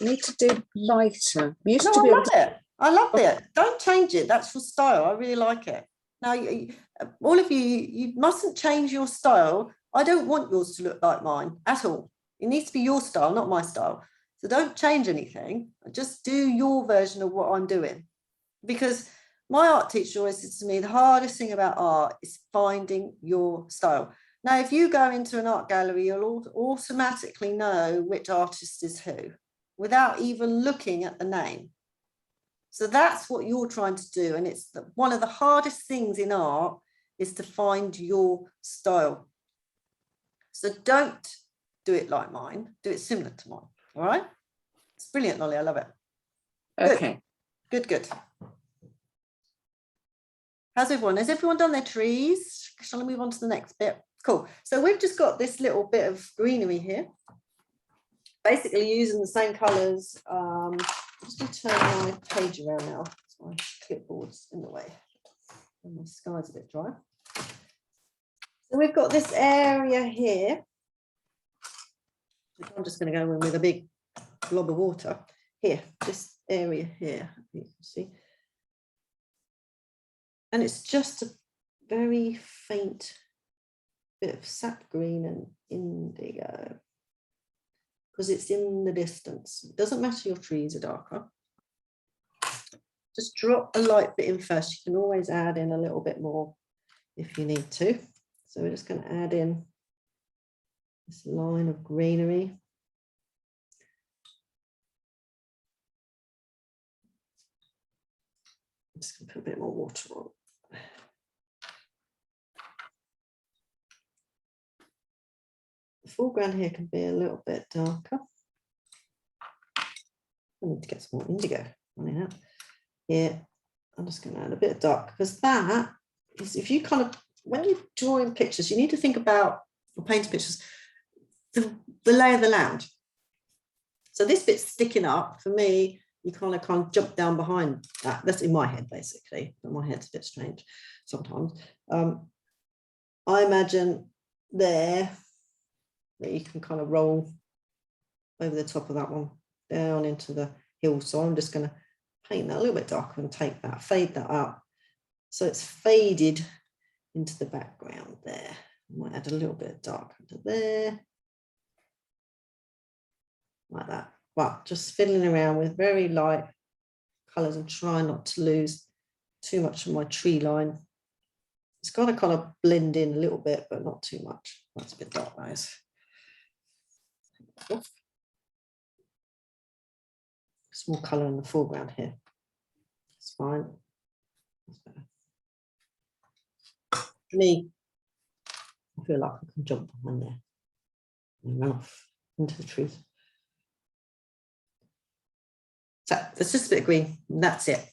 need to do lighter. We used to be I able love it. I love it. Don't change it. That's your style. I really like it. Now, all of you, you mustn't change your style. I don't want yours to look like mine at all. It needs to be your style, not my style. So don't change anything. Just do your version of what I'm doing. Because my art teacher always says to me, the hardest thing about art is finding your style. Now, if you go into an art gallery, you'll automatically know which artist is who without even looking at the name. So that's what you're trying to do. And it's one of the hardest things in art is to find your style. So don't do it like mine, do it similar to mine. All right. It's brilliant, Lolly. I love it. Okay. Good, good. How's everyone? Has everyone done their trees? Shall I move on to the next bit? Cool. So we've just got this little bit of greenery here. Basically using the same colours. I'm just going to turn my page around now. My clipboard's in the way. And my sky's a bit dry. So we've got this area here. I'm just going to go in with a big blob of water. Here, this area here, you can see. And it's just a very faint bit of sap green and indigo. Because it's in the distance. It doesn't matter your trees are darker. Just drop a light bit in first. You can always add in a little bit more if you need to. So we're just going to add in this line of greenery. I'm just going to put a bit more water on. The foreground here can be a little bit darker. I need to get some more indigo running out. Here, I'm just going to add a bit of dark because that is, if you kind of, when you're drawing pictures, you need to think about, or painting pictures, the lay of the land. So this bit's sticking up, for me, you kind of jump down behind that. That's in my head, basically. But my head's a bit strange sometimes. I imagine there that you can kind of roll over the top of that one down into the hill. So I'm just going to paint that a little bit darker and take that, fade that up. So it's faded into the background there. I might add a little bit of dark under there. Like that. But just fiddling around with very light colours and try not to lose too much of my tree line. It's got to kind of blend in a little bit, but not too much. That's a bit dark, guys. Small colour in the foreground here. It's fine. That's better. For me, I feel like I can jump behind there and run off into the trees. So there's just a bit of green, and that's it.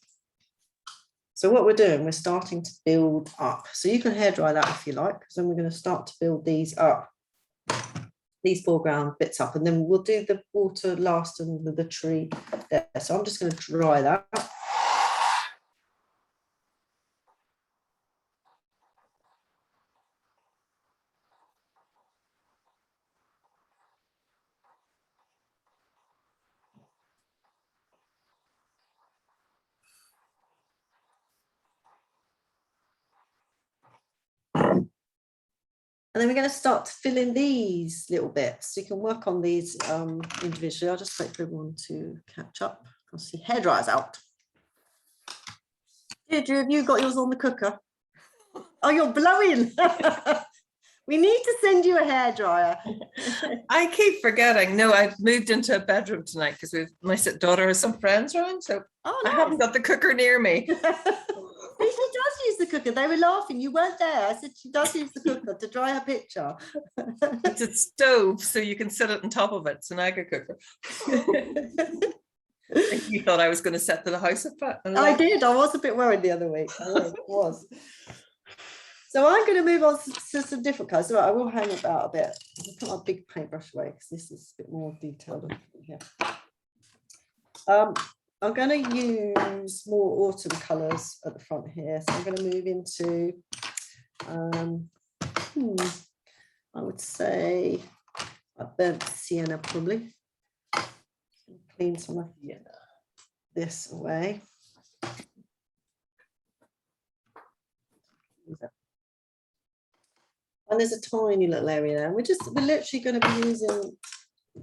So what we're doing, we're starting to build up. So you can hairdry that if you like, because then we're going to start to build these up, these foreground bits up, and then we'll do the water last and the tree there. So I'm just going to dry that. And then we're going to start to fill in these little bits. So you can work on these individually. I'll just wait for everyone to catch up. I'll see hairdryer's out. Deirdre, have you got yours on the cooker? Oh, you're blowing. We need to send you a hairdryer. I keep forgetting. No, I've moved into a bedroom tonight because my daughter has some friends around, so I haven't got the cooker near me. She does use the cooker. They were laughing. You weren't there. I said she does use the cooker to dry her picture. It's a stove, so you can sit it on top of it. It's an Aga cooker. You thought I was going to set the house up. I did. I was a bit worried the other week. I was. So I'm going to move on to some different colours. So I will hang about a bit. I'll put my big paintbrush away because this is a bit more detailed here. I'm going to use more autumn colours at the front here. So I'm going to move into, I would say, a burnt sienna probably. Clean some of this away. And there's a tiny little area there. We're literally going to be using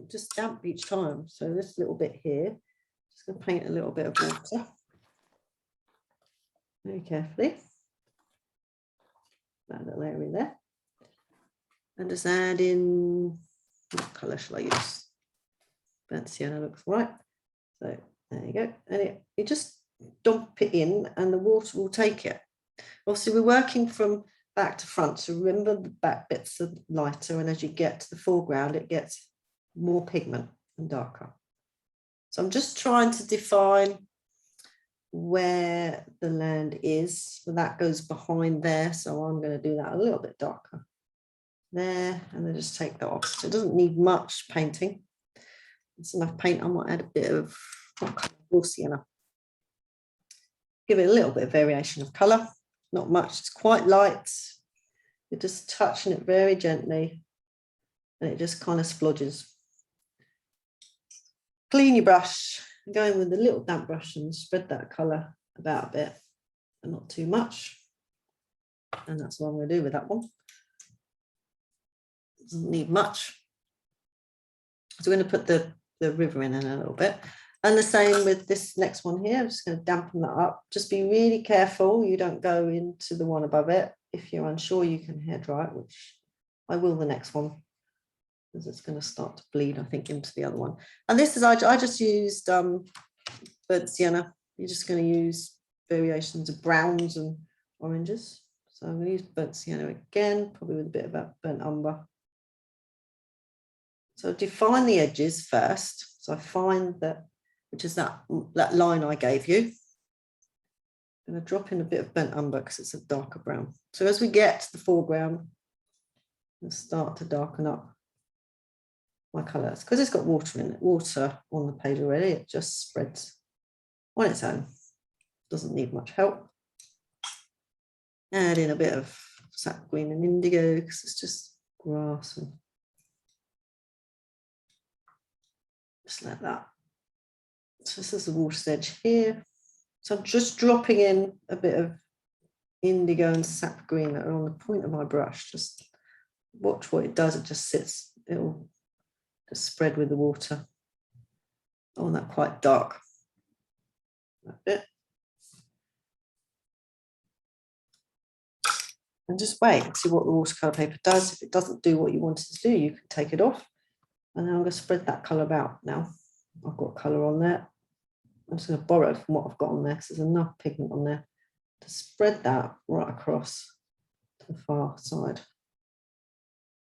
just damp each time. So this little bit here, just going to paint a little bit of water. Very carefully. That little area there. And just add in, what colour shall I use? Burnt sienna looks right. So there you go. And you just dump it in and the water will take it. Obviously we're working from back to front, so remember the back bits are lighter, and as you get to the foreground it gets more pigment and darker. So I'm just trying to define where the land is, so that goes behind there, so I'm going to do that a little bit darker there, and then just take that off. So it doesn't need much painting. It's enough paint. I might add a bit of raw sienna, give it a little bit of variation of colour. Not much, it's quite light. You're just touching it very gently and it just kind of splodges. Clean your brush, go in with a little damp brush and spread that colour about a bit, but not too much. And that's what I'm going to do with that one. Doesn't need much. So we're going to put the river in a little bit. And the same with this next one here. I'm just going to dampen that up. Just be really careful you don't go into the one above it. If you're unsure, you can hair dry it, which I will the next one, because it's going to start to bleed, I think, into the other one. And this is, I just used burnt sienna. You're just going to use variations of browns and oranges. So I'm going to use burnt sienna again, probably with a bit of that burnt umber. So define the edges first. So I find that, which is that line I gave you. I'm going to drop in a bit of burnt umber because it's a darker brown. So as we get to the foreground, we'll start to darken up my colours. Because it's got water in it, water on the page already, it just spreads on its own. Doesn't need much help. Add in a bit of sap green and indigo because it's just grass. And just like that. So this is the water's edge here. So I'm just dropping in a bit of indigo and sap green that are on the point of my brush. Just watch what it does. It just sits, it'll just spread with the water. I want that quite dark. That bit. And just wait and see what the watercolour paper does. If it doesn't do what you want it to do, you can take it off. And then I'm going to spread that colour out now. I've got colour on there. I'm just going to borrow from what I've got on there because there's enough pigment on there to spread that right across to the far side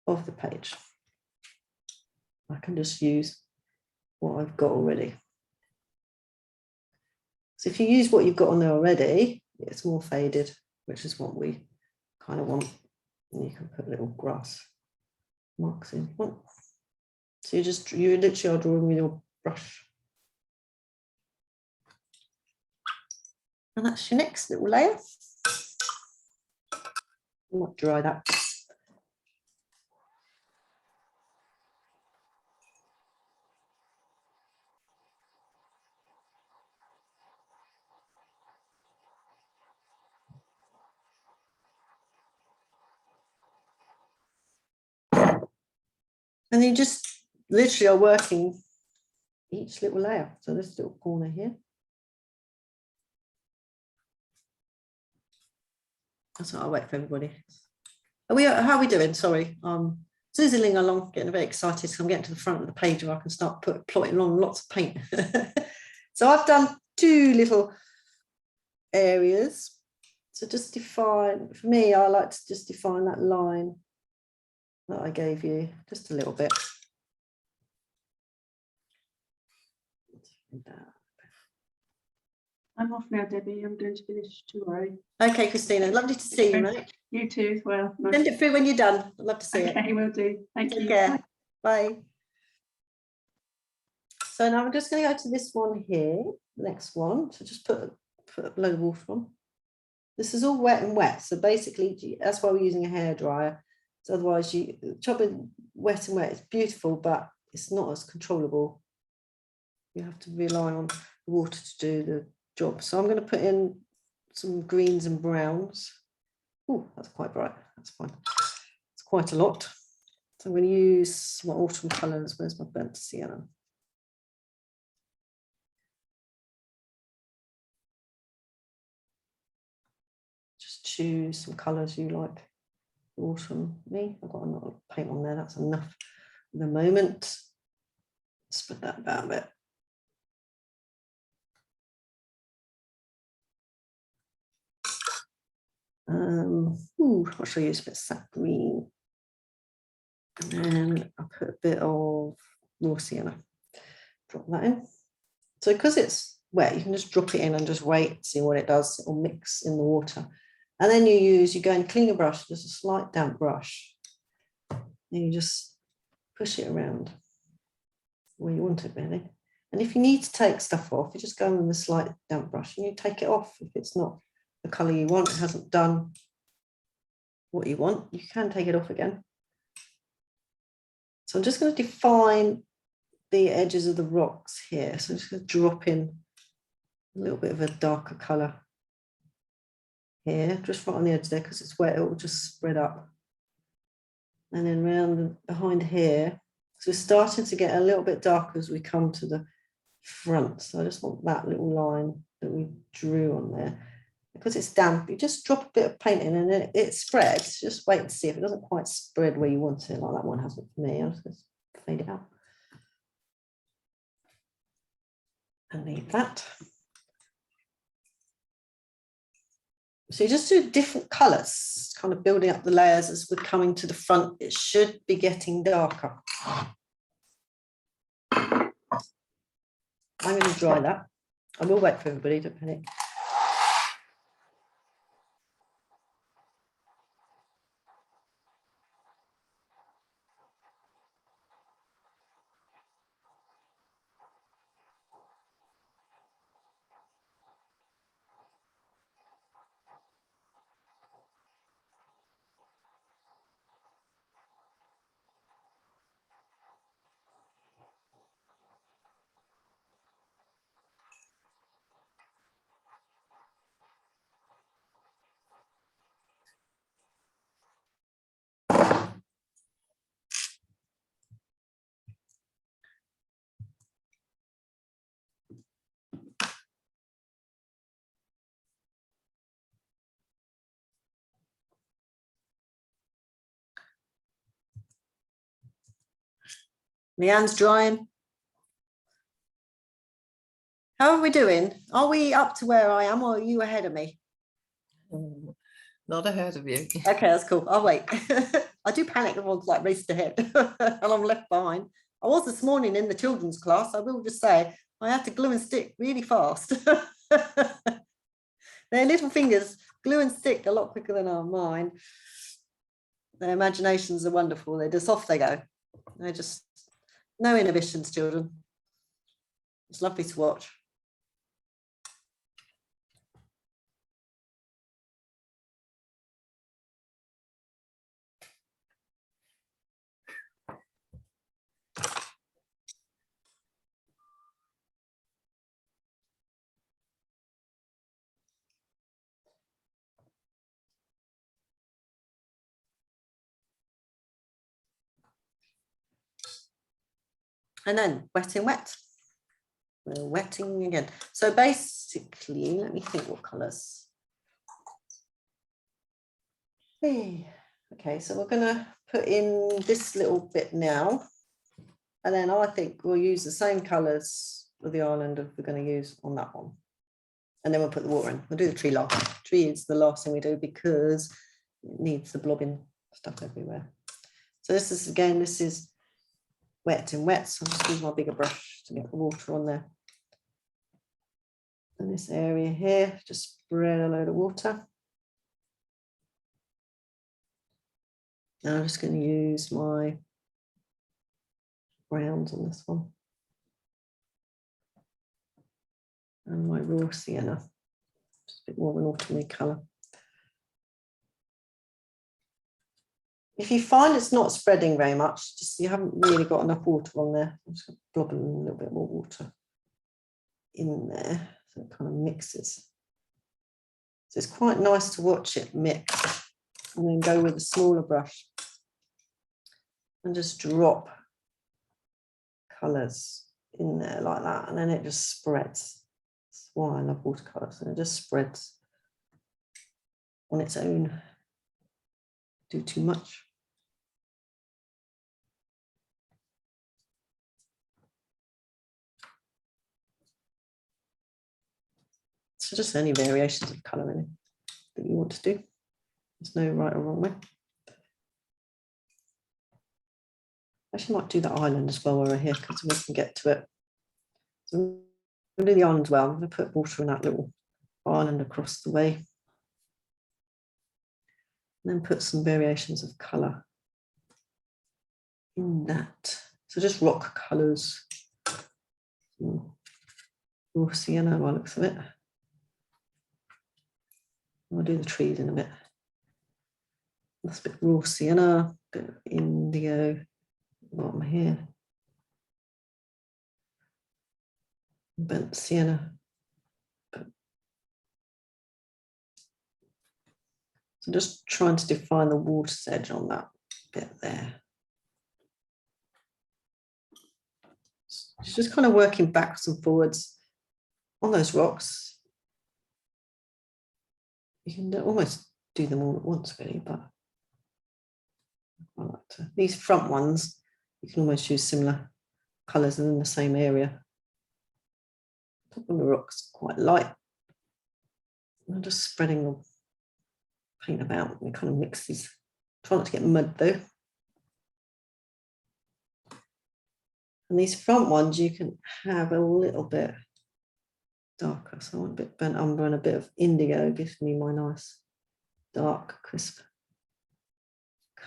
of the page. I can just use what I've got already. So if you use what you've got on there already, it's more faded, which is what we kind of want. And you can put little grass marks in. So you literally are drawing with your brush. And that's your next little layer. I might dry that. And you just literally are working each little layer. So this little corner here. That's what I'll wait for everybody. How are we doing? Sorry. Zoozling along, getting a bit excited. So I'm getting to the front of the page where I can start plotting on lots of paint. So I've done two little areas. So just define, for me, I like to just define that line that I gave you just a little bit. I'm off now, Debbie. I'm going to finish tomorrow. Okay, Christina, lovely to see you, mate. You too as well. Nice. Send it through when you're done. I'd love to see it. Okay, will do. Thank you. Take care. Bye. So now I'm just going to go to this one here, the next one. So just put a load of water on. This is all wet and wet. So basically, that's why we're using a hairdryer. So otherwise, chopping wet and wet is beautiful, but it's not as controllable. You have to rely on the water to do the job. So I'm going to put in some greens and browns Oh, that's quite bright. That's fine. It's quite a lot. So I'm going to use my autumn colours. Where's my burnt sienna? Just choose some colours you like. Autumn. Me, I've got a lot of paint on there. That's enough for the moment. Spread that about a bit. What shall I use? A bit of sap green. And then I'll put a bit of raw sienna. Drop that in. So because it's wet, you can just drop it in and just wait, see what it does. It will mix in the water. And then you go and clean a brush, just a slight damp brush. And you just push it around where you want it really. And if you need to take stuff off, you just go in with a slight damp brush and you take it off. If it's not the colour you want, it hasn't done what you want, you can take it off again. So I'm just going to define the edges of the rocks here. So I'm just going to drop in a little bit of a darker colour here, just right on the edge there, because it's wet, it will just spread up. And then round behind here, so we're starting to get a little bit darker as we come to the front. So I just want that little line that we drew on there. Because it's damp, you just drop a bit of paint in and then it spreads. Just wait and see if it doesn't quite spread where you want it, like that one hasn't for me. I'll just fade it out. And leave that. So you just do different colours, kind of building up the layers as we're coming to the front. It should be getting darker. I'm going to dry that. I will wait for everybody, don't panic. Leanne's drying. How are we doing? Are we up to where I am or are you ahead of me? Not ahead of you. Okay, that's cool. I'll wait. I do panic when one's like raced ahead and I'm left behind. I was this morning in the children's class. I will just say I had to glue and stick really fast. Their little fingers glue and stick a lot quicker than our mine. Their imaginations are wonderful. They're just off they go. They're just no inhibitions, children. It's lovely to watch. And then wetting wet. We're wetting again. So basically, let me think what colours. Hey. Okay, so we're going to put in this little bit now. And then I think we'll use the same colours of the island that we're going to use on that one. And then we'll put the water in. We'll do the tree last. Tree is the last thing we do because it needs the blobbing stuff everywhere. So this is, again, this is wet and wet. So I'll just use my bigger brush to get the water on there. And this area here, just spread a load of water. Now I'm just going to use my browns on this one. And my raw sienna, just a bit more of an autumny colour. If you find it's not spreading very much, just you haven't really got enough water on there, I'm just going to blob in a little bit more water in there so it kind of mixes. So it's quite nice to watch it mix. and then go with a smaller brush and just drop colours in there like that, and then it just spreads. That's why I love watercolours, and it just spreads on its own. Do too much. So just any variations of colour in it that you want to do. There's no right or wrong way. Actually might do the island as well while we're here, because we can get to it. So we'll do the island as well. I'm going to put water in that little island across the way. And then put some variations of colour in that. So just rock colours. Raw sienna by the looks of it. I'll do the trees in a bit. That's a bit raw sienna, a bit of indigo, bottom here. Burnt sienna. So just trying to define the water's edge on that bit there. It's just kind of working backwards and forwards on those rocks. You can almost do them all at once, really, but I like to. These front ones, you can almost use similar colours in the same area. Top of the rocks quite light. I'm just spreading the paint about, and it kind of mixes. Try not to get mud though. And these front ones you can have a little bit darker. So I want a bit burnt umber and a bit of indigo, gives me my nice dark, crisp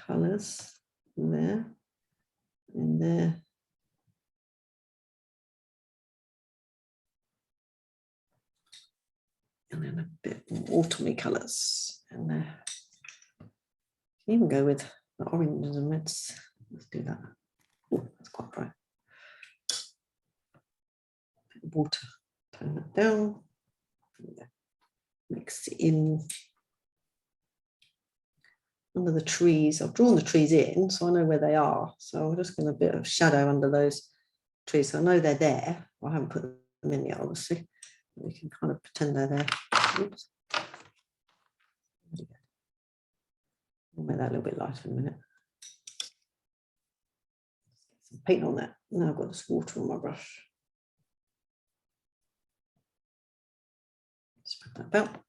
colours in there, in there. And then a bit more autumny colours in there. You can even go with the oranges and reds. Let's do that. Oh, that's quite bright. Water, turn that down, mix it in under the trees. I've drawn the trees in, so I know where they are. So I'm just going to a bit of shadow under those trees. So I know they're there. I haven't put them in yet, obviously. We can kind of pretend they're there. Oops. I'll make that a little bit lighter in a minute. Get some paint on that. Now I've got this water on my brush. Spread that about.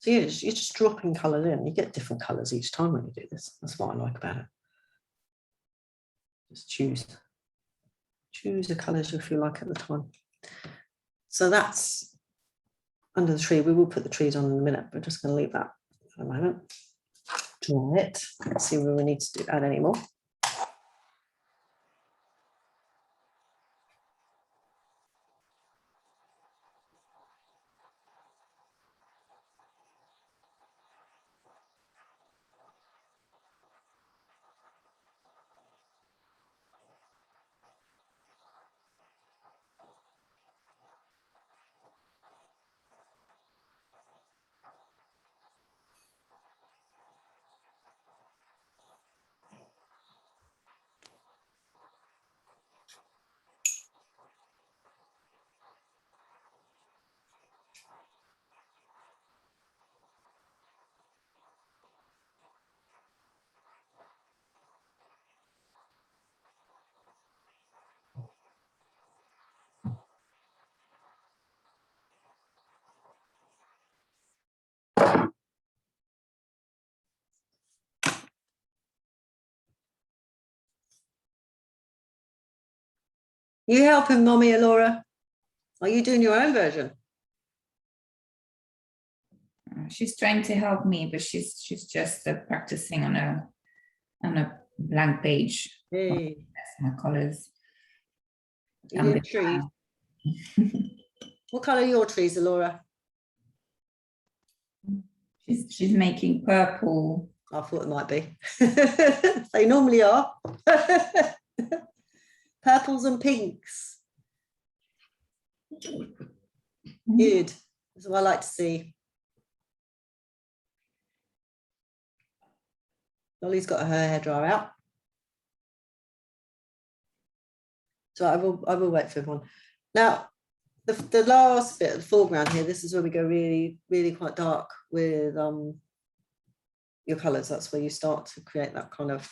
So you're just dropping colours in. You get different colours each time when you do this. That's what I like about it. Just choose the colours you feel like at the time. So that's under the tree. We will put the trees on in a minute. We're just going to leave that for a moment. Dry it. Let's see where we need to add any more. You helping Mommy, Laura? Are you doing your own version? She's trying to help me, but she's just practicing on a blank page. Hey, That's my colours. you need trees. What colour are your trees, Laura? She's making purple. I thought it might be. They normally are. Purples and pinks. Good. That's what I like to see. Lolly's got her hairdryer out. So I will wait for everyone. Now, the last bit of the foreground here, this is where we go really, really quite dark with your colours. That's where you start to create that kind of,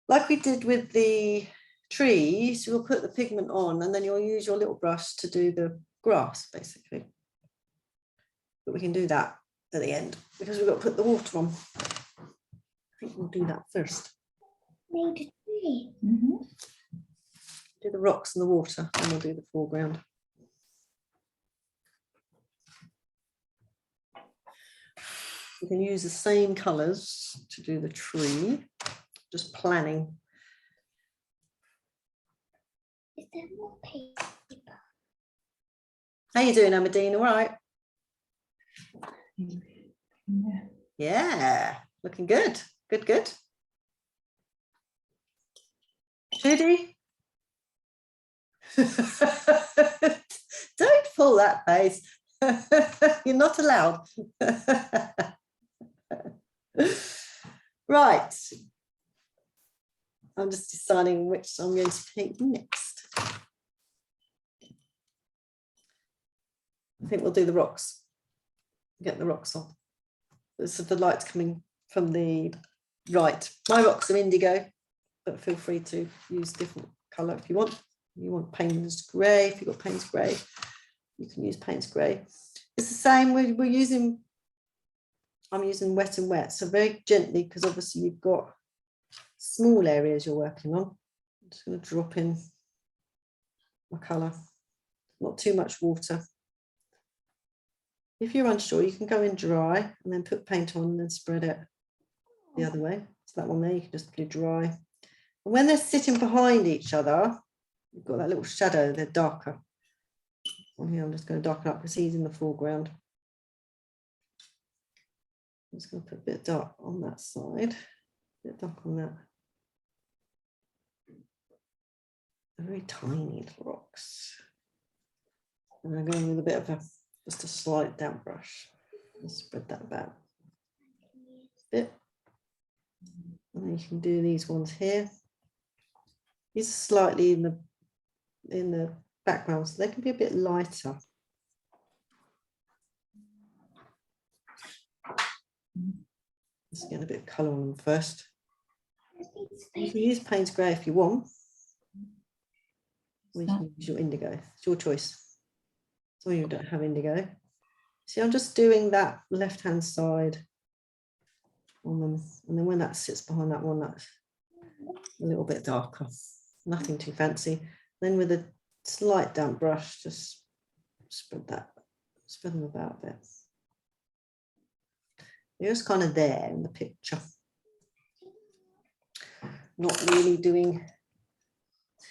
like we did with the trees, you'll put the pigment on and then you'll use your little brush to do the grass, basically. But we can do that at the end because we've got to put the water on. I think we'll do that first. Made a tree. Do the rocks and the water, and we'll do the foreground. We can use the same colours to do the tree, just planning. Is there more paper? How you doing, Amadine? All right? Yeah. Yeah, looking good. Good, good. Judy? Don't pull that face. You're not allowed. Right. I'm just deciding which I'm going to paint next. I think we'll do the rocks. Get the rocks on. So the light's coming from the right. My rocks are indigo, but feel free to use different colour if you want. You want Payne's grey. If you've got Payne's grey, you can use Payne's grey. It's the same. We're using. I'm using wet and wet, so very gently, because obviously you've got small areas you're working on. I'm just going to drop in my colour. Not too much water. If you're unsure, you can go in dry and then put paint on and then spread it the other way. So that one there, you can just do dry. And when they're sitting behind each other, you've got that little shadow, they're darker. On here, I'm just going to darken up because he's in the foreground. I'm just going to put a bit dark on that side, a bit dark on that. They're very tiny little rocks. And I'm going with a bit of just a slight damp brush. Let's spread that about a bit. And then you can do these ones here. These are slightly in the background, so they can be a bit lighter. Let's get a bit of colour on them first. You can use Payne's grey if you want. Or you can use your indigo. It's your choice. So you don't have indigo. See, I'm just doing that left-hand side on them. And then when that sits behind that one, that's a little bit darker. Nothing too fancy. Then with a slight damp brush, just spread them about a bit. You're just kind of there in the picture. Not really doing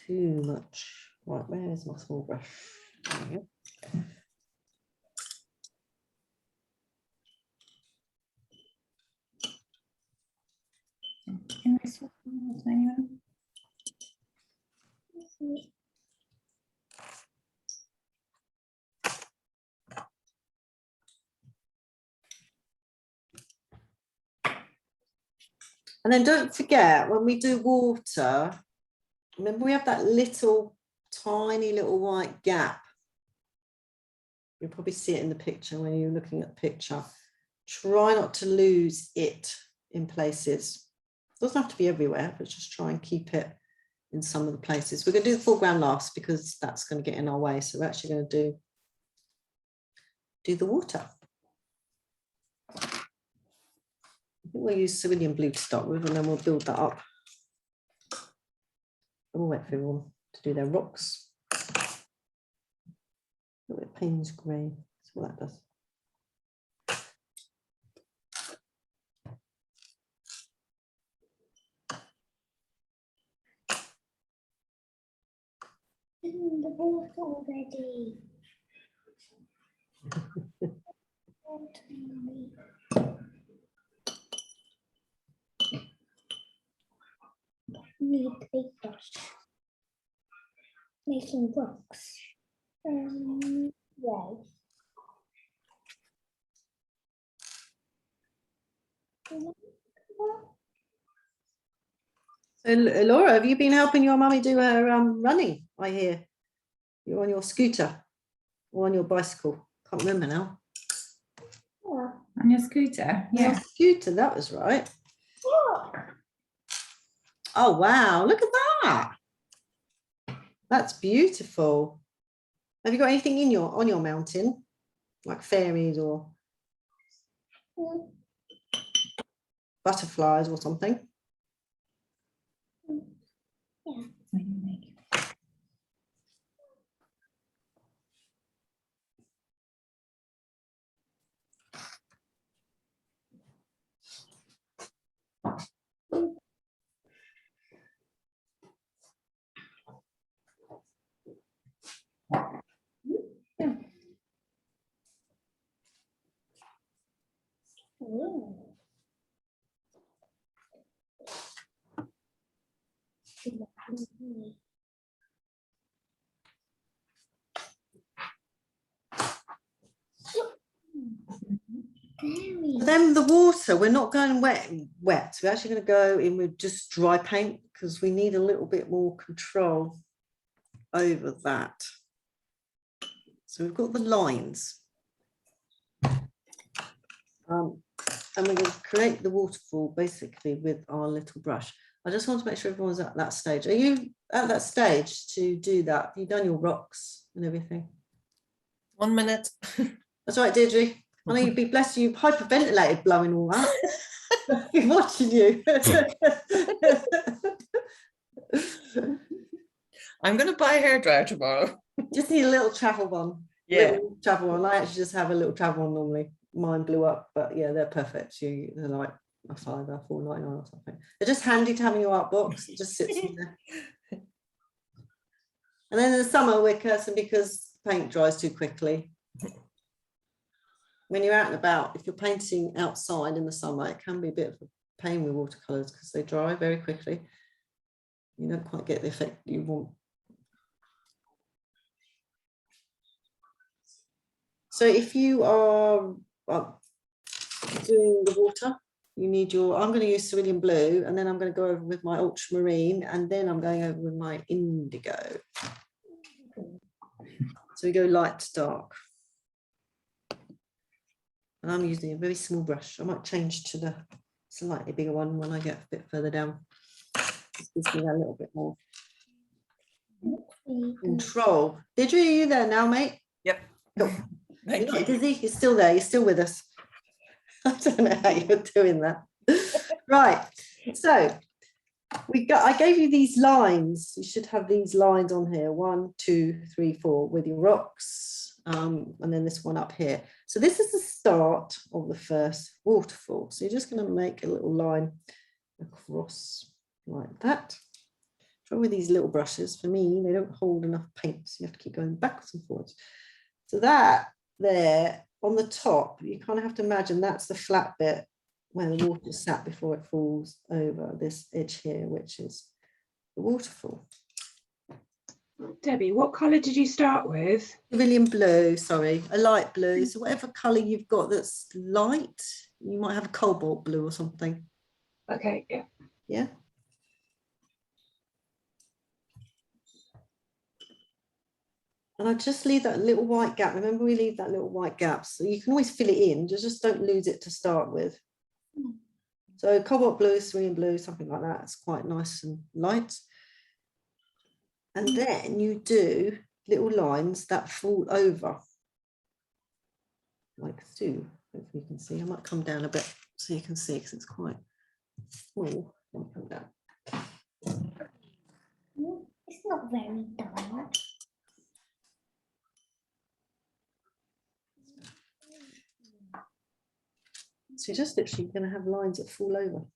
too much. Right, where is my small brush? There we go. Can I swap them with anyone? And then don't forget, when we do water, remember we have that little tiny little white gap. You'll probably see it in the picture when you're looking at the picture. Try not to lose it in places. It doesn't have to be everywhere, but just try and keep it in some of the places. We're going to do the foreground last because that's going to get in our way. So we're actually going to do the water. I think we'll use cerulean blue to start with, and then we'll build that up. We'll wait for everyone to do their rocks. A little bit Payne's grey. That's what that does. in the water already. Need big brush. Making rocks. Yeah. So Laura, have you been helping your mummy do her running? I hear you're on your scooter or on your bicycle. Can't remember now. On your scooter, Your yeah. scooter, that was right. Oh wow, look at that. That's beautiful. Have you got anything in your on your mountain, like fairies or butterflies or something? Then the water, we're not going wet. We're actually going to go in with just dry paint because we need a little bit more control over that. So we've got the lines. And we're going to create the waterfall basically with our little brush. I just want to make sure everyone's at that stage. Are you at that stage to do that? Have you done your rocks and everything? 1 minute. That's right, Deirdre. I know you'd be blessed, you hyperventilated blowing all that. I've been watching you. I'm going to buy a hairdryer tomorrow. Just need a little travel one. Yeah. Little travel one. I actually just have a little travel one normally. Mine blew up, but yeah, they're perfect. They're like a £5, $4.99 or something. They're just handy to have in your art box. It just sits in there. And then in the summer, we're cursing because paint dries too quickly. When you're out and about, if you're painting outside in the summer, it can be a bit of a pain with watercolours because they dry very quickly. You don't quite get the effect you want. So if you are doing the water, you need your, I'm going to use cerulean blue, and then I'm going to go over with my ultramarine, and then I'm going over with my indigo. So we go light to dark. And I'm using a very small brush. I might change to the slightly bigger one when I get a bit further down. This gives me a little bit more control. Deirdre, are you there now, mate? Yep. Cool. You're not dizzy, you're still there, you're still with us. I don't know how you're doing that. Right, so I gave you these lines. You should have these lines on here, 1, 2, 3, 4, with your rocks. And then this one up here. So this is the start of the first waterfall. So you're just going to make a little line across like that. Try with these little brushes. For me, they don't hold enough paint, so you have to keep going backwards and forwards. So that there on the top, you kind of have to imagine that's the flat bit where the water sat before it falls over this edge here, which is the waterfall. Debbie, what colour did you start with? Cerulean blue, sorry, a light blue. So whatever colour you've got that's light, you might have a cobalt blue or something. Okay, yeah. Yeah. And I just leave that little white gap. Remember, we leave that little white gap. So you can always fill it in, just don't lose it to start with. So cobalt blue, cerulean blue, something like that. It's quite nice and light. And then you do little lines that fall over. Like so. Hopefully you can see. I might come down a bit so you can see because it's quite small. Let me come down. It's not very dark. So you're just literally going to have lines that fall over.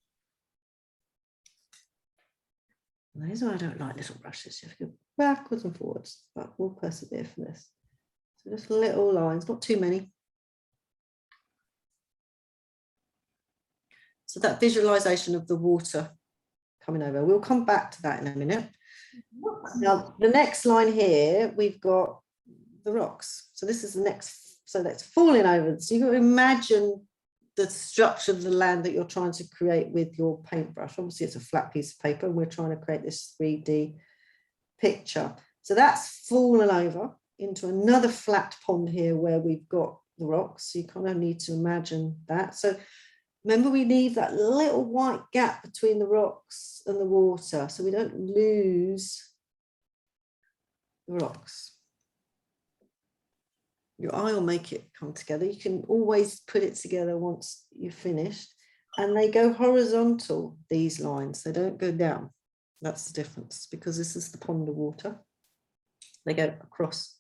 And this is why I don't like little brushes. You have to go backwards and forwards, but we'll persevere for this. So just little lines, not too many. So that visualization of the water coming over, we'll come back to that in a minute. Now, the next line here, we've got the rocks. So this is the next, so that's falling over. So you've got to imagine the structure of the land that you're trying to create with your paintbrush. Obviously, it's a flat piece of paper, and we're trying to create this 3D picture. So that's fallen over into another flat pond here where we've got the rocks. So you kind of need to imagine that. So remember, we leave that little white gap between the rocks and the water so we don't lose the rocks. Your eye will make it come together. You can always put it together once you've finished, and they go horizontal, these lines, they don't go down. That's the difference, because this is the pond of water. They go across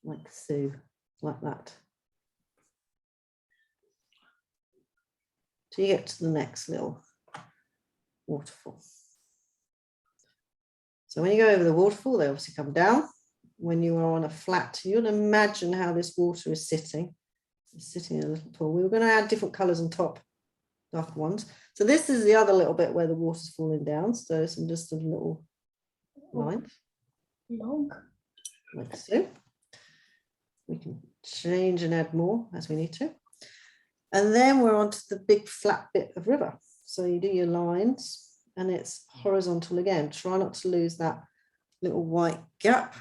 like so, like that. So you get to the next little waterfall. So when you go over the waterfall, they obviously come down. When you are on a flat, you'll imagine how this water is sitting. It's sitting in a little pool. We were going to add different colours on top, darker ones. So this is the other little bit where the water's falling down. So some just a little lines. Log. Like so. We can change and add more as we need to. And then we're onto the big flat bit of river. So you do your lines and it's horizontal again. Try not to lose that little white gap.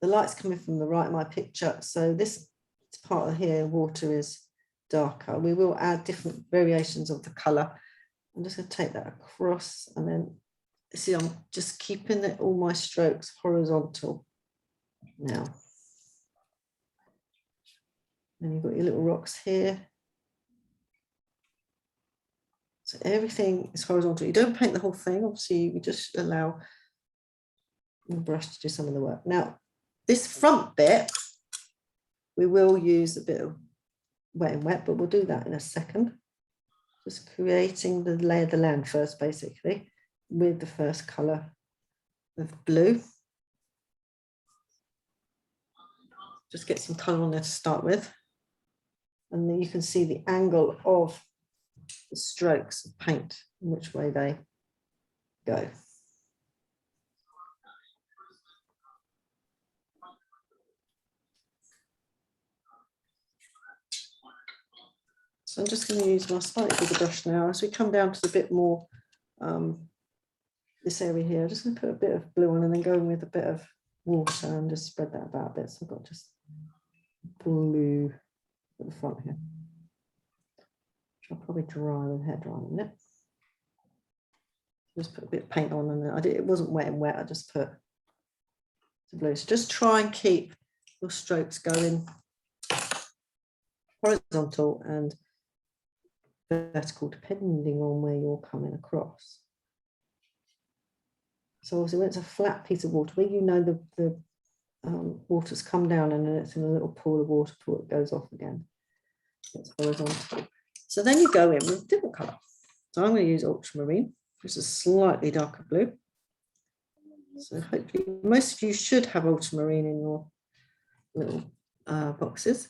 The light's coming from the right of my picture. So this part of here, water is darker. We will add different variations of the colour. I'm just going to take that across and then see, I'm just keeping all my strokes horizontal now. And you've got your little rocks here. So everything is horizontal. You don't paint the whole thing. Obviously, you just allow the brush to do some of the work. Now, this front bit, we will use a bit of wet and wet, but we'll do that in a second. Just creating the lay of the land first, basically, with the first colour of blue. Just get some colour on there to start with. And then you can see the angle of the strokes of paint, in which way they go. So I'm just going to use my slightly bigger brush now. As we come down to the bit more, this area here, I'm just going to put a bit of blue on and then go in with a bit of water and just spread that about a bit. So I've got just blue at the front here. Which I'll probably dry with hair drying in it. Just put a bit of paint on, and then it wasn't wet and wet. I just put the blue. So just try and keep your strokes going horizontal and vertical, depending on where you're coming across. So obviously when it's a flat piece of water, where you know the water's come down and then it's in a little pool of water before it goes off again. It's horizontal. So then you go in with a different colour. So I'm going to use ultramarine, which is slightly darker blue. So hopefully most of you should have ultramarine in your little boxes.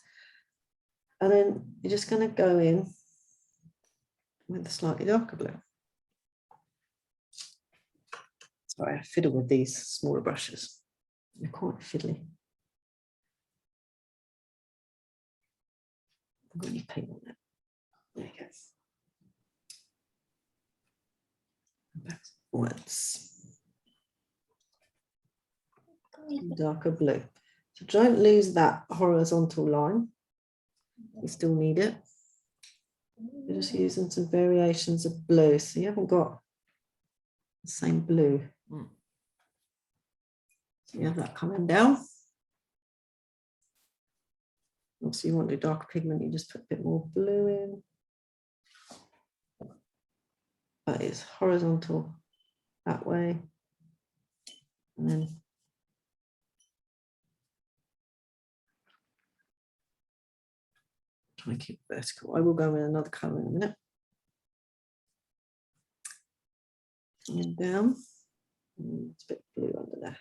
And then you're just going to go in with a slightly darker blue. Sorry, I fiddle with these smaller brushes. They're quite fiddly. I've got any paint on it. There you go. Backwards. Darker blue. So don't lose that horizontal line. You still need it. You're just using some variations of blue, so you haven't got the same blue. So you have that coming down. Also, you want to do darker pigment, you just put a bit more blue in. That is horizontal that way. And then try and keep it vertical. I will go with another colour in a minute. Coming down. It's a bit blue under there.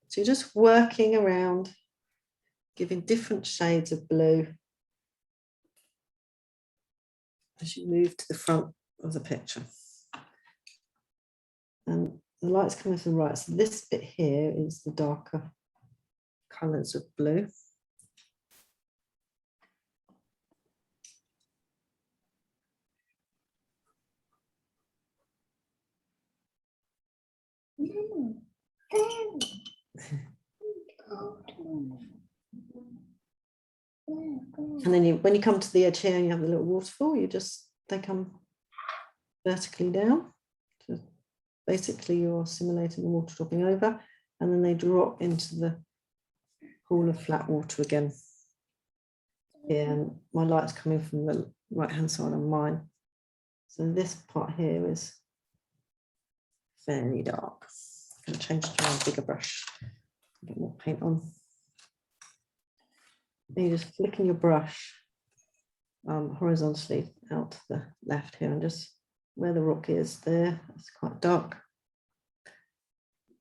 So you're just working around, giving different shades of blue as you move to the front of the picture. And the light's coming from the right, so this bit here is the darker colours of blue. And then when you come to the edge here and you have the little waterfall, they come vertically down. So basically you're simulating the water dropping over, and then they drop into the pool of flat water again. Yeah, and my light's coming from the right hand side of mine. So this part here is fairly dark. I'm going to change to a bigger brush, get more paint on. And you're just flicking your brush horizontally out to the left here, and just where the rock is there, it's quite dark.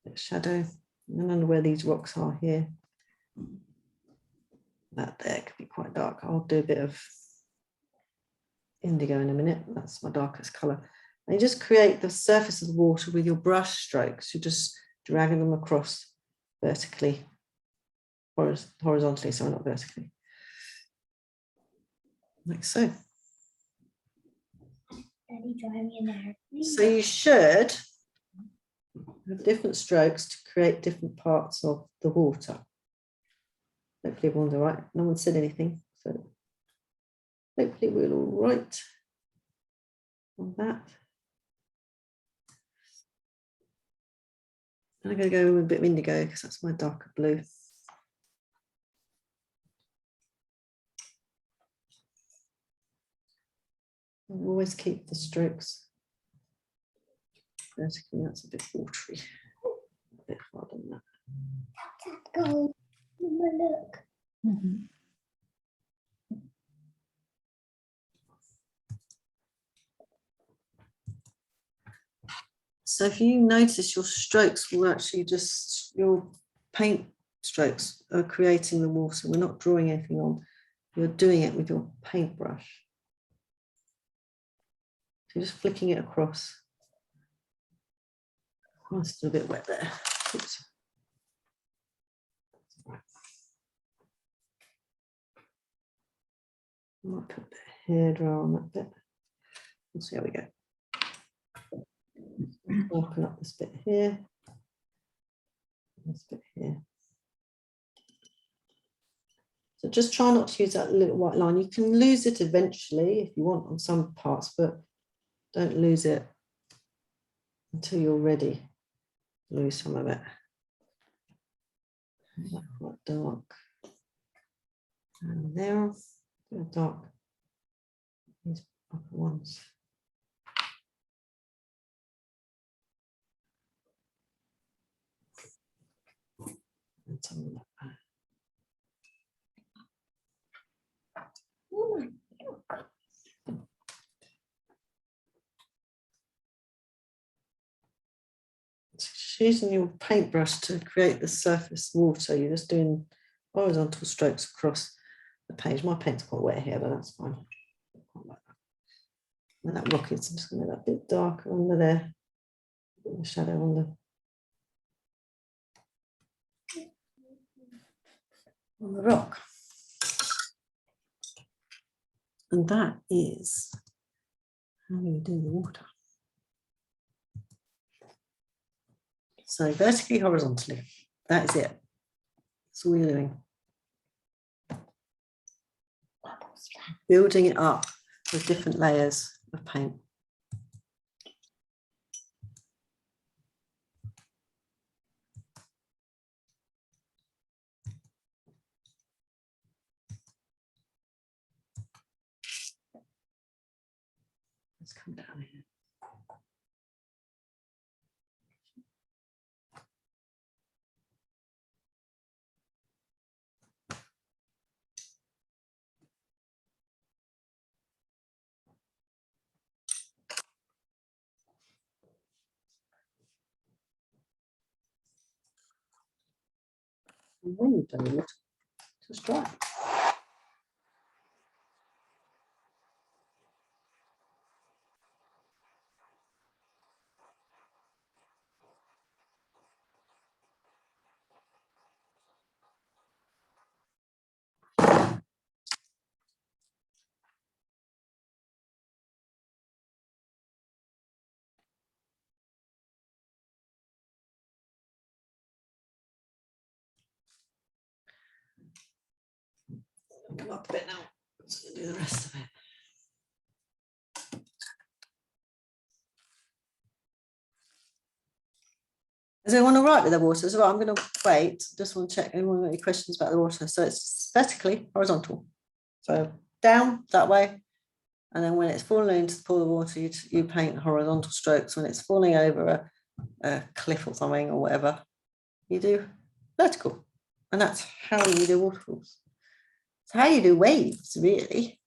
Bit of shadow, and under where these rocks are here, that there could be quite dark. I'll do a bit of indigo in a minute. That's my darkest color. And you just create the surface of the water with your brush strokes. You're just dragging them across vertically, horizontally, sorry, not vertically. Like so. So you should have different strokes to create different parts of the water. Hopefully everyone's all right. No one said anything, so hopefully we're all right on that. I'm going to go with a bit of indigo because that's my darker blue. I'll always keep the strokes vertically. That's a bit watery, a bit hard on that. Go, look. So if you notice, your strokes will actually just, your paint strokes are creating the water. We're not drawing anything on. You're doing it with your paintbrush. So you're just flicking it across. Oh, it's still a bit wet there. Oops. I might put a bit of hairdryer on that bit. We'll see how we go. Open up this bit here. This bit here. So just try not to use that little white line. You can lose it eventually if you want on some parts, but don't lose it until you're ready to lose some of it. That's quite dark. And there, dark. These upper ones. And some of that. Just using your paintbrush to create the surface water, you're just doing horizontal strokes across the page. My paint's quite wet here, but that's fine. And that rock is, I'm just going to make that a bit darker under there. The shadow on the rock. And that is how you do the water. So vertically, horizontally, that is it. That's all you're doing. Building it up with different layers of paint. Let's come down here. when you've done the water, just dry. Come up a bit now. Let's do the rest of it. Is everyone all right with the water? So I'm going to wait. Just want to check anyone got any questions about the water. So it's vertically horizontal. So down that way. And then when it's falling into the pool of water, you paint horizontal strokes. When it's falling over a cliff or something or whatever, you do vertical. And that's how you do waterfalls. It's how you do waves, really.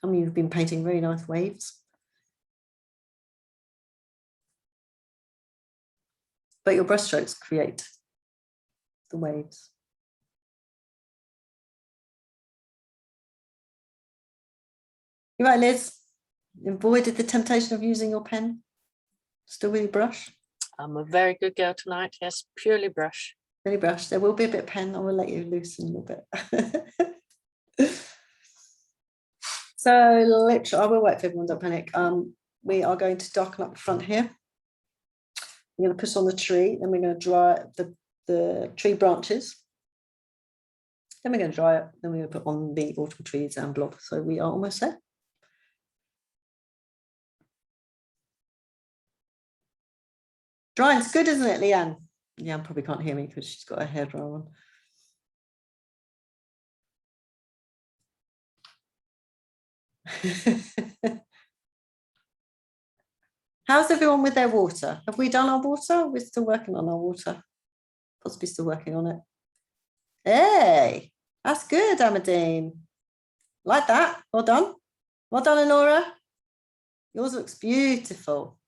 Some of you have been painting very nice waves. But your brush strokes create the waves. You're right, Liz. You avoided the temptation of using your pen. Still with your brush. I'm a very good girl tonight. Yes, purely brush. Purely brush. There will be a bit of pen. I will let you loosen a little bit. So literally, I will wait for everyone, don't panic. We are going to darken up the front here. We're going to put on the tree, then we're going to dry the tree branches. Then we're going to dry it, then we're going to put on the autumn trees and blob. So we are almost there. Drying's good, isn't it, Leanne? Leanne probably can't hear me because she's got her hairdryer on. How's everyone with their water? Have we done our water? We're still working on our water. Possibly still working on it. Hey, that's good, Amadine. Like that. Well done. Well done, Honora. Yours looks beautiful.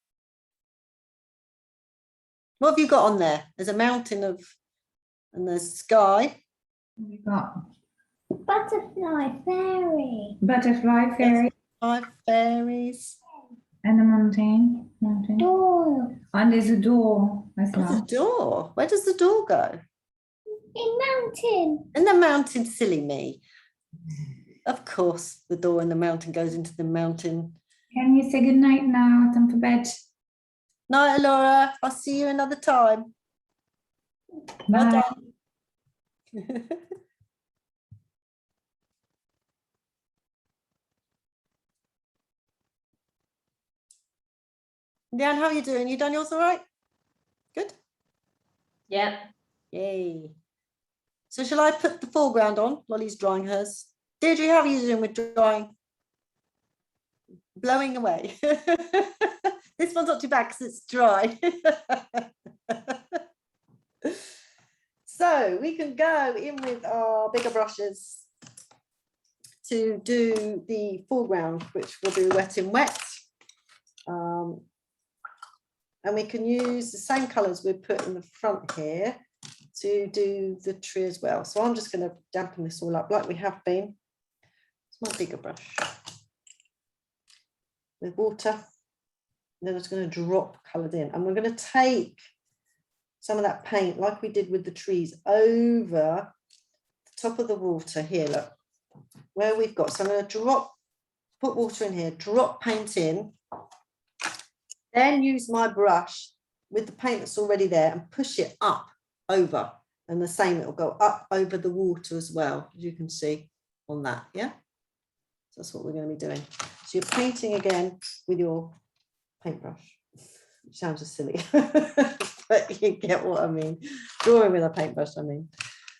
What have you got on there? There's a mountain and there's sky. We got Butterfly fairy. butterfly fairy 5 fairies. and a mountain. Door. And there's a door as There's a well. door. Where does the door go? In mountain. In the mountain, silly me. Of course, the door in the mountain goes into the mountain. Can you say good night now? Time for bed. Night, Laura. I'll see you another time. Well Bye. done. Leanne, how are you doing? You done yours all right? Good? Yeah. Yay. So shall I put the foreground on? Lolly's drying hers. Deirdre, how are you doing with drying? Blowing away. This one's not too bad because it's dry. So we can go in with our bigger brushes to do the foreground, which will be wet in wet. And we can use the same colours we put in the front here to do the tree as well. So I'm just going to dampen this all up like we have been. It's my bigger brush with water. And then it's going to drop coloured in. And we're going to take some of that paint like we did with the trees over the top of the water here, look, where we've got. So I'm going to put water in here, drop paint in, then use my brush with the paint that's already there and push it up over. And the same, it will go up over the water as well, as you can see on that, yeah? So that's what we're going to be doing. So you're painting again with your paintbrush, which sounds just silly, but you get what I mean. Drawing with a paintbrush, I mean.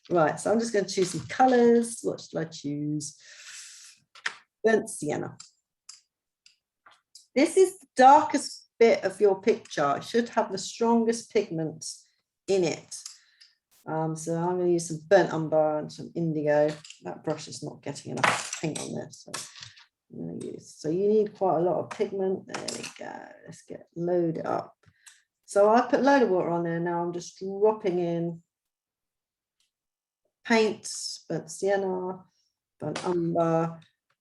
Right, so I'm just going to choose some colours. What should I choose? Burnt sienna. This is the darkest bit of your picture. It should have the strongest pigments in it. So I'm going to use some burnt umber and some indigo. That brush is not getting enough paint on this. So I'm going to use. So you need quite a lot of pigment. There we go. Let's load it up. So I put a load of water on there. Now I'm just dropping in paints, burnt sienna, burnt umber.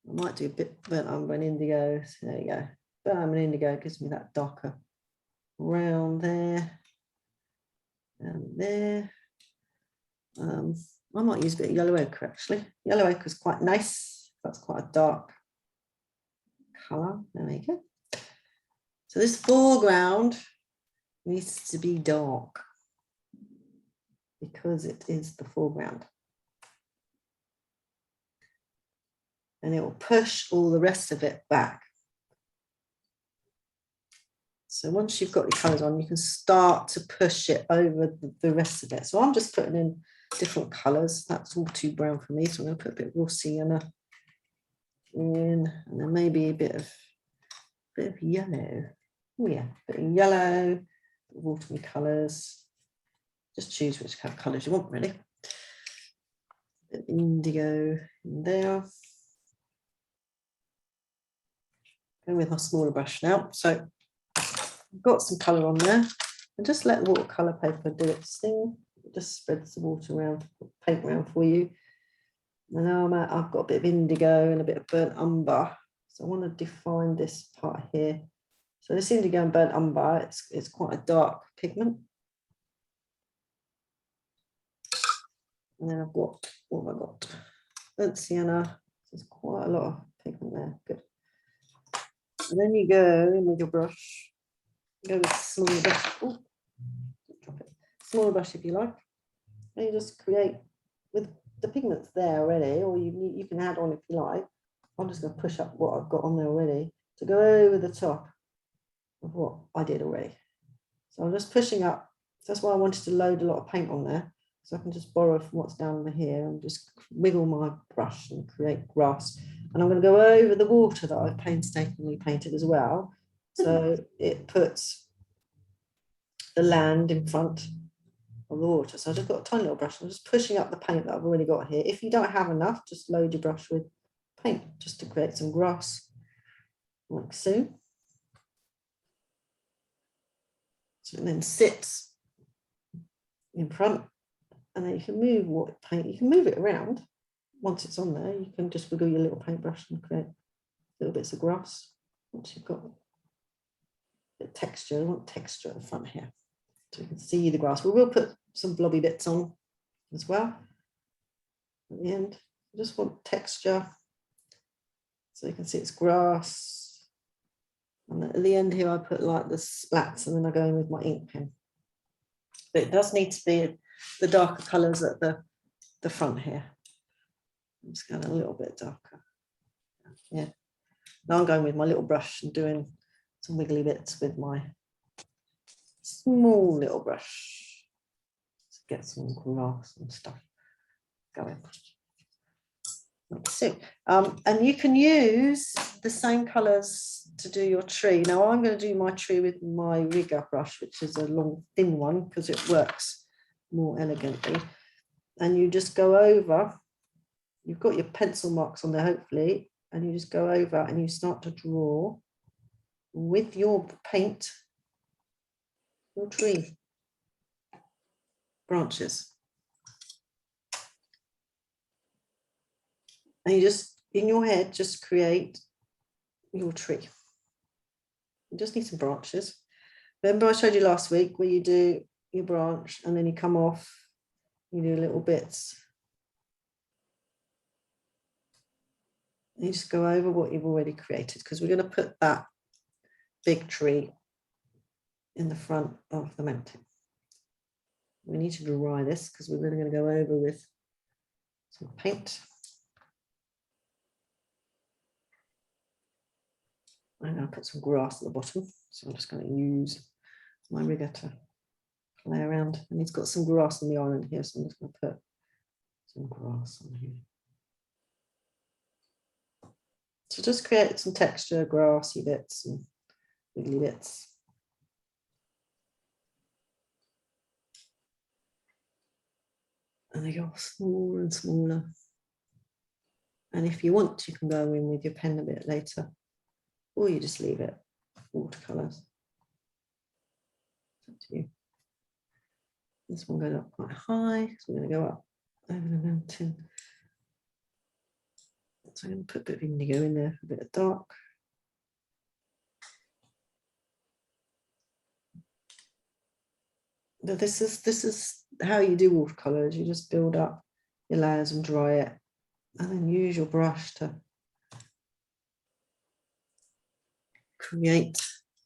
I might do a bit burnt umber and indigo. So there you go. Burnt umber and indigo gives me that darker brown there and there. I might use a bit of yellow ochre actually. Yellow ochre is quite nice. That's quite a dark colour. There we go. So this foreground needs to be dark because it is the foreground. And it will push all the rest of it back. So once you've got your colours on, you can start to push it over the rest of it. So I'm just putting in different colours. That's all too brown for me. So I'm going to put a bit of raw sienna in, and then maybe a bit of yellow. Oh yeah, a bit of yellow, watery colours. Just choose which kind of colours you want, really. A bit of indigo in there. Go with my smaller brush now. So I've got some colour on there, and just let the watercolour paper do its thing. It just spreads the water around, paint around for you. And now I've got a bit of indigo and a bit of burnt umber. So I want to define this part here. So this indigo and burnt umber, it's quite a dark pigment. And then I've got, what have I got? Burnt sienna. There's quite a lot of pigment there. Good. And then you go in with your brush. Go with a smaller brush. Ooh, drop it. Smaller brush if you like. And you just create with the pigments there already, or you can add on if you like. I'm just going to push up what I've got on there already to go over the top of what I did already. So I'm just pushing up. That's why I wanted to load a lot of paint on there. So I can just borrow from what's down here and just wiggle my brush and create grass. And I'm going to go over the water that I've painstakingly painted as well. So it puts the land in front of the water. So I just got a tiny little brush. I'm just pushing up the paint that I've already got here. If you don't have enough, just load your brush with paint just to create some grass, like so. So it then sits in front, and then you can move what paint, you can move it around. Once it's on there, you can just wiggle your little paintbrush and create little bits of grass. Once you've got a bit of texture, I want texture at the front here. So you can see the grass. We will put some blobby bits on as well at the end. I just want texture. So you can see it's grass. And at the end here, I put like the splats, and then I go in with my ink pen. But it does need to be the darker colours at the front here. I'm just going a little bit darker. Yeah. Now I'm going with my little brush and doing some wiggly bits with my small little brush to get some grass and stuff going. So, and you can use the same colours to do your tree. Now I'm going to do my tree with my rigger brush, which is a long thin one because it works more elegantly. And you just go over, you've got your pencil marks on there hopefully, and you just go over and you start to draw with your paint your tree branches. And you just, in your head, just create your tree. You just need some branches. Remember I showed you last week where you do your branch and then you come off, you do little bits. And you just go over what you've already created, because we're going to put that big tree in the front of the mountain. We need to dry this because we're really going to go over with some paint. I'm going to put some grass at the bottom, so I'm just going to use my rigger to play around. And he's got some grass on the island here, so I'm just going to put some grass on here. So just create some texture, grassy bits and wiggly bits. And they go smaller and smaller. And if you want, you can go in with your pen a bit later, or you just leave it watercolours. It's up to you. This one goes up quite high, so we're going to go up over the mountain. So I'm going to put a bit of indigo in there, a bit of dark. Now this is how you do watercolors. You just build up your layers and dry it, and then use your brush to create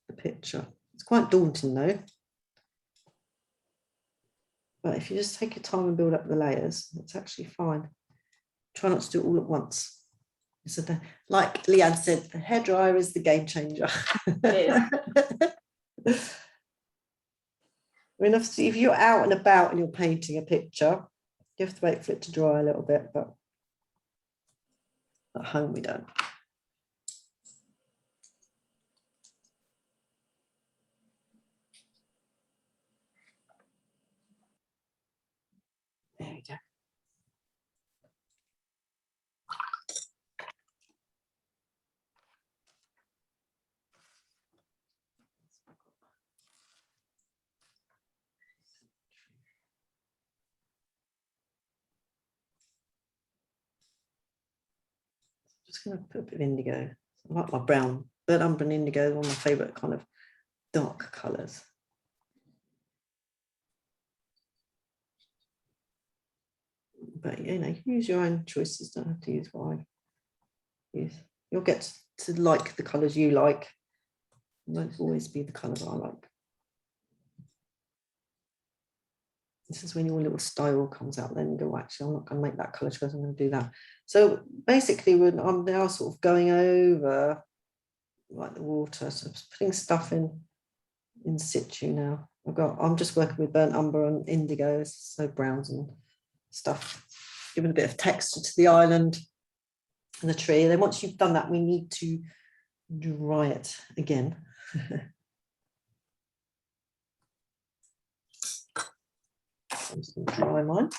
the picture. It's quite daunting though. But if you just take your time and build up the layers, it's actually fine. Try not to do it all at once. So like Leanne said, the hairdryer is the game changer. I mean, obviously, if you're out and about and you're painting a picture, you have to wait for it to dry a little bit, but at home we don't. There we go. Just going to put a bit of indigo. I like my brown, burnt umber and indigo, one of my favourite kind of dark colours. But you know, use your own choices, don't have to use what I use. You'll get to like the colours you like. It won't always be the colours I like. This is when your little style comes out, then you go, actually, I'm not going to make that colour choice, I'm going to do that. So basically, when I'm now sort of going over like the water, so I'm just putting stuff in situ now. I'm just working with burnt umber and indigo, so browns and stuff, giving a bit of texture to the island and the tree. And then once you've done that, we need to dry it again. I'm just going to dry mine.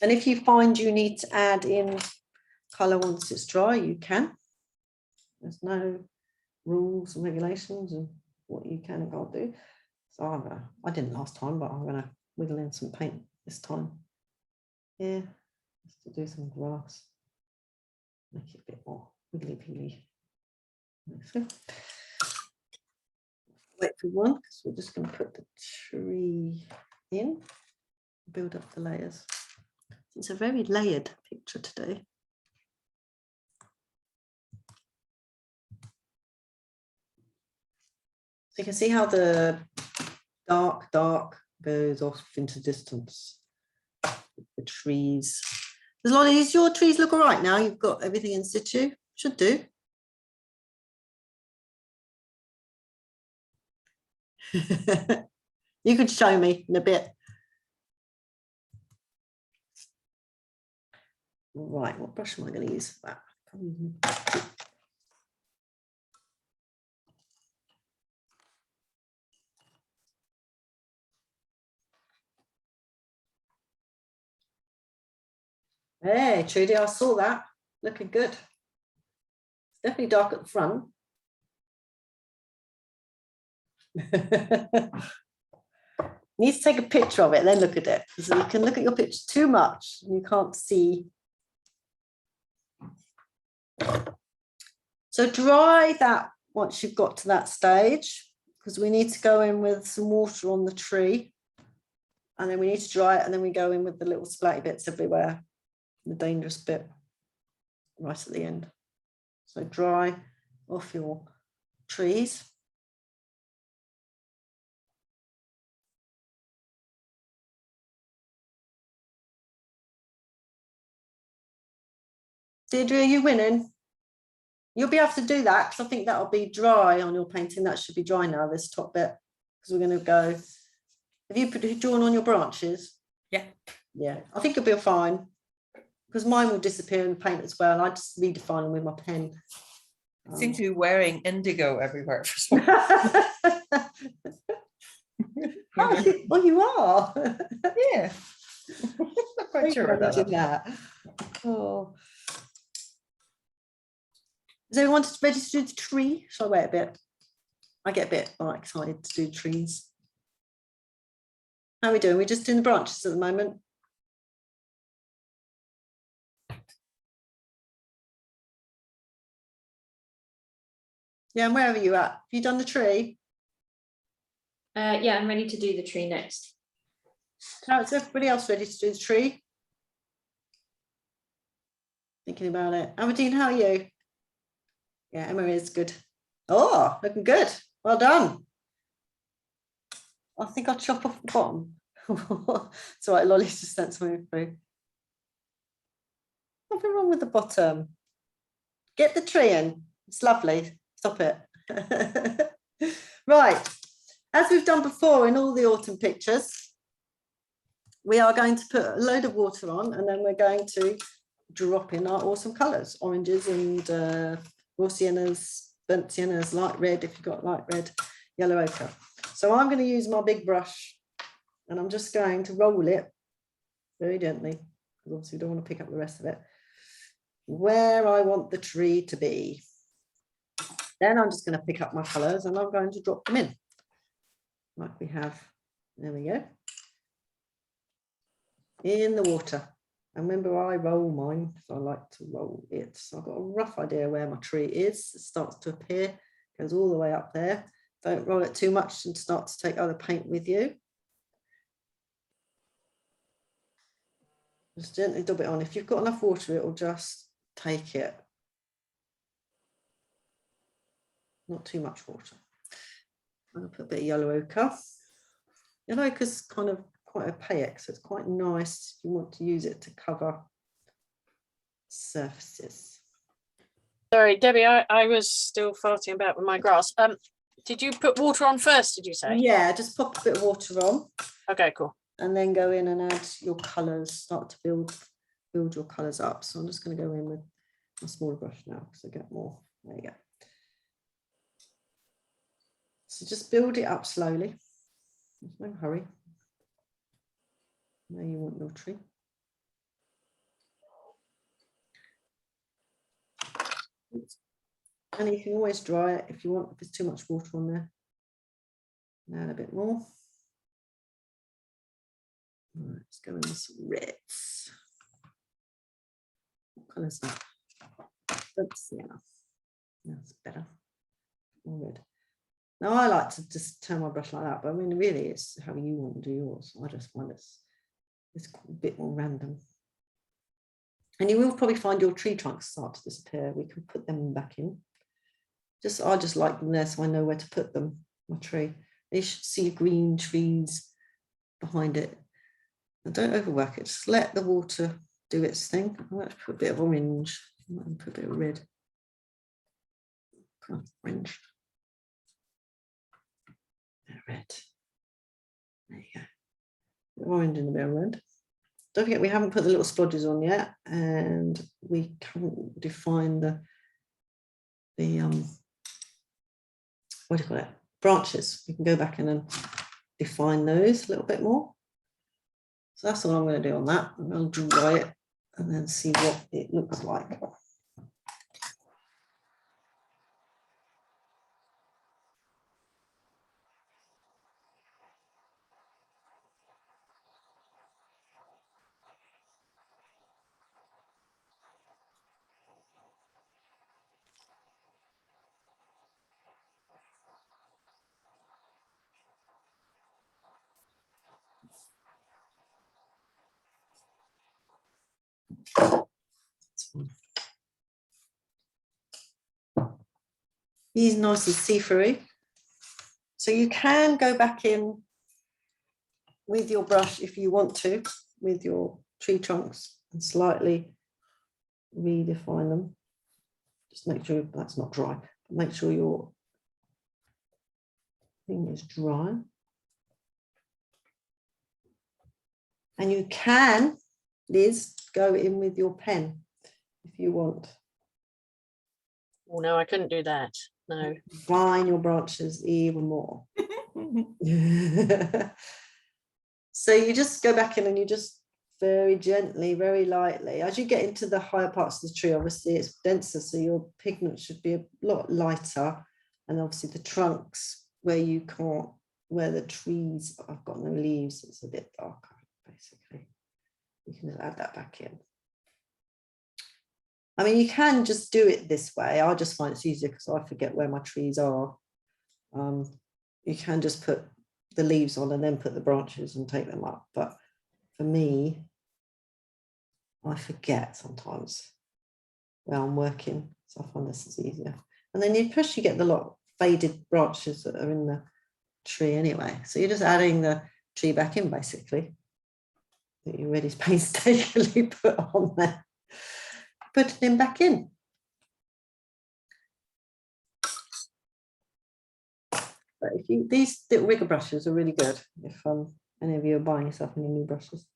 And if you find you need to add in colour once it's dry, you can. There's no rules and regulations of what you can and can't do. So I didn't last time, but I'm going to wiggle in some paint this time. Yeah, just to do some grass. Make it a bit more wiggly-piggly. Wait for one, because we're just going to put the tree in, build up the layers. It's a very layered picture today. So you can see how the dark goes off into distance. The trees. There's a lot of these. Your trees look all right now. You've got everything in situ. Should do. You could show me in a bit. Right, what brush am I going to use for that? Hey, Trudy, I saw that. Looking good. It's definitely dark at the front. Need to take a picture of it, then look at it. Because you can look at your picture too much and you can't see. So dry that once you've got to that stage, because we need to go in with some water on the tree. And then we need to dry it, and then we go in with the little splatty bits everywhere. The dangerous bit right at the end. So dry off your trees. Deirdre, are you winning? You'll be able to do that because I think that'll be dry on your painting. That should be dry now, this top bit, because we're going to go. Have you drawn on your branches? Yeah. Yeah, I think you'll be fine. because mine will disappear in the paint as well. I just redefine them with my pen. I seem to be wearing indigo everywhere. Oh, you are. Yeah. Not quite sure about that. Oh. Does everyone want to register the tree? Shall I wait a bit? I get a bit excited to do trees. How are we doing? We're just doing the branches at the moment. Yeah, and where are you at? Have you done the tree? Yeah, I'm ready to do the tree next. Is everybody else ready to do the tree? Thinking about it. Aberdeen, how are you? Yeah, Emma is good. Oh, looking good. Well done. I think I'll chop off the bottom. It's all right, Lolly's just sent something through. Nothing wrong with the bottom. Get the tree in. It's lovely. Stop it. Right. As we've done before in all the autumn pictures, we are going to put a load of water on, and then we're going to drop in our awesome colours, oranges and raw siennas, burnt siennas, light red if you've got light red, yellow ochre. So I'm going to use my big brush, and I'm just going to roll it very gently, because obviously we don't want to pick up the rest of it, where I want the tree to be. Then I'm just going to pick up my colours and I'm going to drop them in, like we have. There we go. In the water. And remember, I roll mine because I like to roll it. So I've got a rough idea where my tree is. It starts to appear, goes all the way up there. Don't roll it too much and start to take other paint with you. Just gently dab it on. If you've got enough water, it will just take it. Not too much water. I'm going to put a bit of yellow ochre. Yellow ochre is kind of quite opaque, so it's quite nice. You want to use it to cover surfaces. Sorry, Debbie, I was still farting about with my grass. Did you put water on first, did you say? Yeah, just pop a bit of water on. Okay, cool. And then go in and add your colours, start to build your colours up. So I'm just going to go in with a smaller brush now because I get more. There you go. So just build it up slowly. There's no hurry. Now you want your tree. And you can always dry it if you want, if there's too much water on there. Add a bit more. Right, let's go in with some reds. What colour is that? That's enough. That's better. More red. Now I like to just turn my brush like that, but I mean, really, it's how you want to do yours. I just find it's a bit more random. And you will probably find your tree trunks start to disappear. We can put them back in. I just like them there so I know where to put them, my tree. You should see green trees behind it. And don't overwork it, just let the water do its thing. I might put a bit of orange, I might put a bit of red. Orange. Red. There you go. Orange and a bit of red. Don't forget we haven't put the little splodges on yet, and we can't define the what do you call it? Branches. We can go back in and define those a little bit more. So that's all I'm going to do on that. I'm going to dry it and then see what it looks like. He's nice and see-through. So you can go back in with your brush if you want to, with your tree trunks, and slightly redefine them. Just make sure that's not dry. Make sure your thing is dry. And you can Liz, go in with your pen if you want. Oh no, I couldn't do that. No. Refine your branches even more. So you just go back in and you just very gently, very lightly, as you get into the higher parts of the tree, obviously it's denser, so your pigment should be a lot lighter. And obviously the trunks where you can't, where the trees have got no leaves, it's a bit darker, basically. You can just add that back in. I mean, you can just do it this way. I just find it's easier because I forget where my trees are. You can just put the leaves on and then put the branches and take them up. But for me, I forget sometimes where I'm working. So I find this is easier. And then you push, you get the lot of faded branches that are in the tree anyway. So you're just adding the tree back in, basically, that you really painstakingly put on there. Put them back in. But if you, these little rigger brushes are really good. If any of you are buying yourself any new brushes,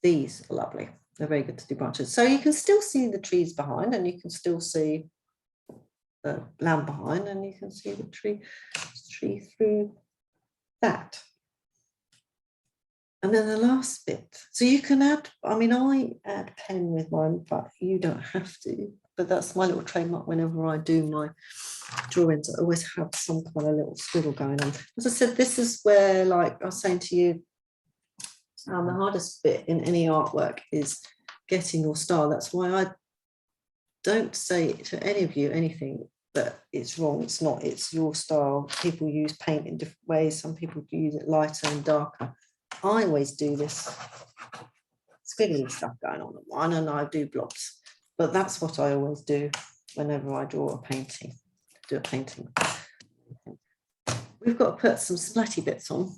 these are lovely. They're very good to do branches. So you can still see the trees behind, and you can still see the land behind, and you can see the tree through that. And then the last bit, so you can add, I mean, I add pen with mine, but you don't have to. But that's my little trademark. Whenever I do my drawings, I always have some kind of little scribble going on. As I said, this is where, like I was saying to you, the hardest bit in any artwork is getting your style. That's why I don't say to any of you anything that it's wrong. It's not, it's your style. People use paint in different ways. Some people use it lighter and darker. I always do this squiggly stuff going on. I know I do blobs, but that's what I always do whenever I draw a painting, do a painting. We've got to put some splatty bits on.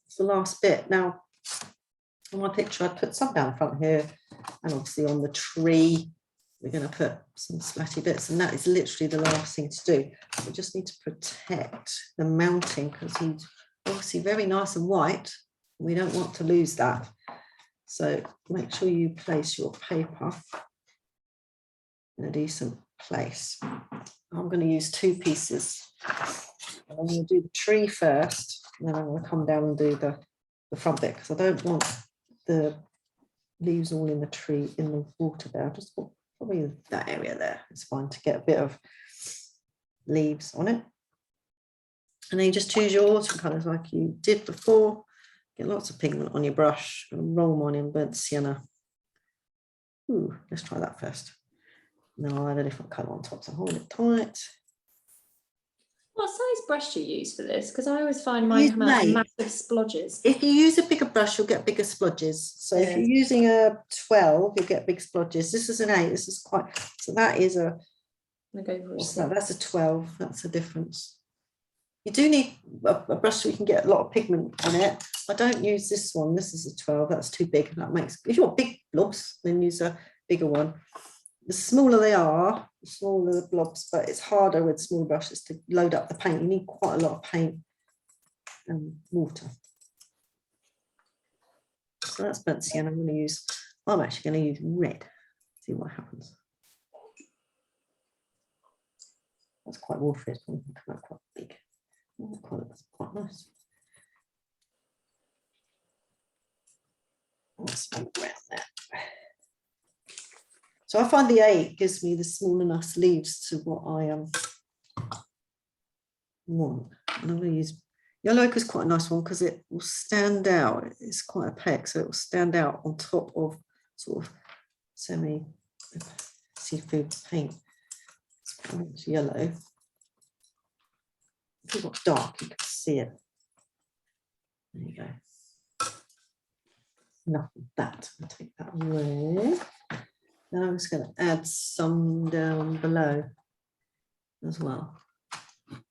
It's the last bit. Now, on my picture, I put some down front here, and obviously on the tree, we're going to put some splatty bits, and that is literally the last thing to do. We just need to protect the mounting because he's obviously very nice and white. We don't want to lose that. So make sure you place your paper in a decent place. I'm going to use 2 pieces. I'm going to do the tree first, and then I'm going to come down and do the front bit because I don't want the leaves all in the tree in the water there. I just want probably that area there. It's fine to get a bit of leaves on it. And then you just choose your watercolours like you did before. Get lots of pigment on your brush and roll them on in burnt sienna. Ooh, let's try that first. Now I'll add a different colour on top, so hold it tight. What size brush do you use for this? Because I always find mine come out massive splodges. If you use a bigger brush, you'll get bigger splodges. So if you're using a 12, you'll get big splodges. This is an 8. This is quite, so that is a, what's that? That's a 12. That's a difference. You do need a brush so you can get a lot of pigment on it. I don't use this one. This is a 12. That's too big. That makes, if you want big blobs, then use a bigger one. The smaller they are, the smaller the blobs, but it's harder with small brushes to load up the paint. You need quite a lot of paint and water. So that's burnt sienna. I'm actually going to use red. See what happens. That's quite watery. It's going to come out quite big. Quite nice. Let's move around that. So I find the 8 gives me the small enough leaves to what I want. And I'm going to use yellow because quite a nice one because it will stand out. It's quite opaque, so it will stand out on top of sort of semi seafood paint. It's yellow. If you've got dark, you can see it. There you go. Enough of that. I'll take that away. Then I'm just going to add some down below as well.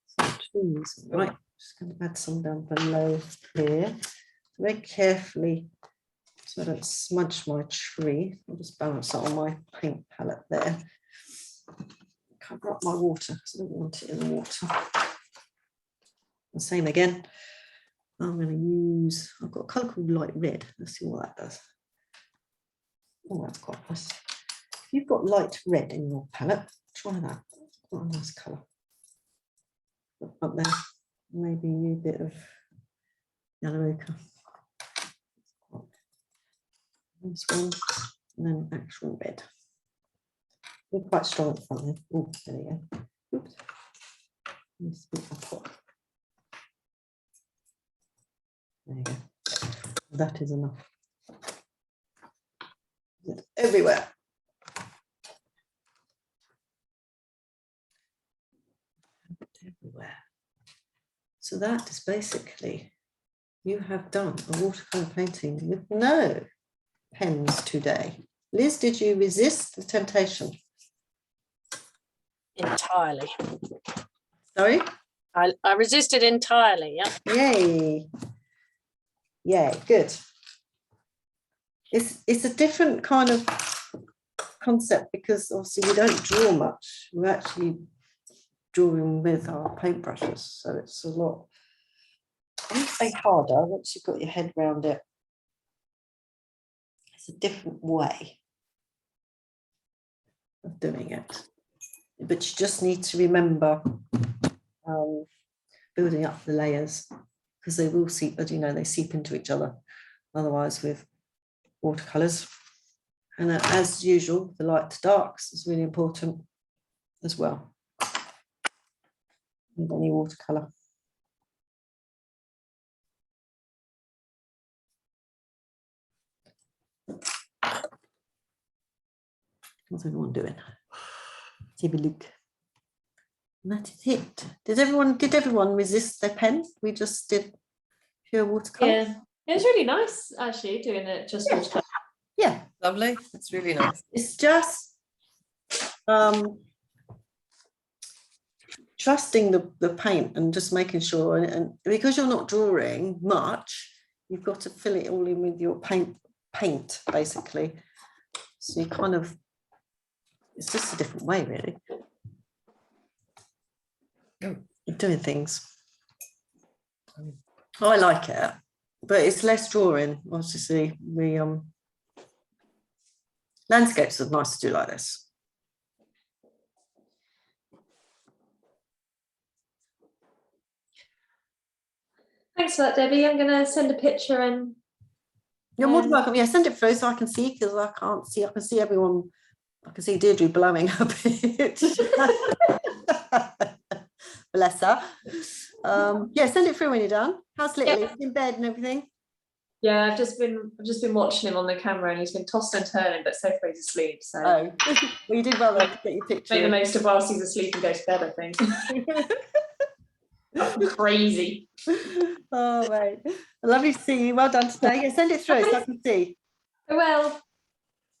So trees, right? Just going to add some down below here. Very carefully, so I don't smudge my tree. I'll just balance it on my paint palette there. Cover up my water because I don't want it in the water. The same again. I'm going to use, I've got a colour called light red. Let's see what that does. Oh, that's quite nice. If you've got light red in your palette, try that. Quite a nice colour. Up there, maybe a bit of yellow ochre. This one, and then actual red. We're quite strong at the front there. Oh, there we go. Oops. Let me speed that up. There you go. That is enough. It's everywhere. Everywhere. So that is basically, you have done a watercolour painting with no pens today. Liz, did you resist the temptation? Entirely. Sorry? I resisted entirely, yeah. Yay. Yay, good. It's a different kind of concept because obviously we don't draw much. We're actually drawing with our paintbrushes, so it's a lot, I wouldn't say harder once you've got your head around it. It's a different way of doing it, but you just need to remember building up the layers, because they will seep, as you know, they seep into each other otherwise with watercolors. And as usual, the light to darks is really important as well with any watercolor. What's everyone doing? Take a look. And that is it. Did everyone resist their pen? We just did pure watercolor. Yeah, it was really nice actually doing it just watercolor. Yeah, Lovely. It's really nice. it's just trusting the paint and just making sure, and because you're not drawing much, you've got to fill it all in with your paint basically. So you kind of, it's just a different way really of doing things. I like it, but it's less drawing. Obviously, we landscapes are nice to do like this. Thanks for that, Debbie. I'm going to send a picture and You're more than welcome. Yeah, send it through so I can see, because I can't see. I can see everyone. I can see Deirdre blowing a bit. Bless her. Yeah, send it through when you're done. How's Little? Yep. In bed and everything? Yeah, I've just been watching him on the camera and he's been tossing and turning, but so far he's asleep. So well, you did well to get your picture. Make the most of whilst he's asleep and go to bed, I think. Crazy. Oh, right. Lovely to see you. Well done today. Yeah, send it through so I can see. Well,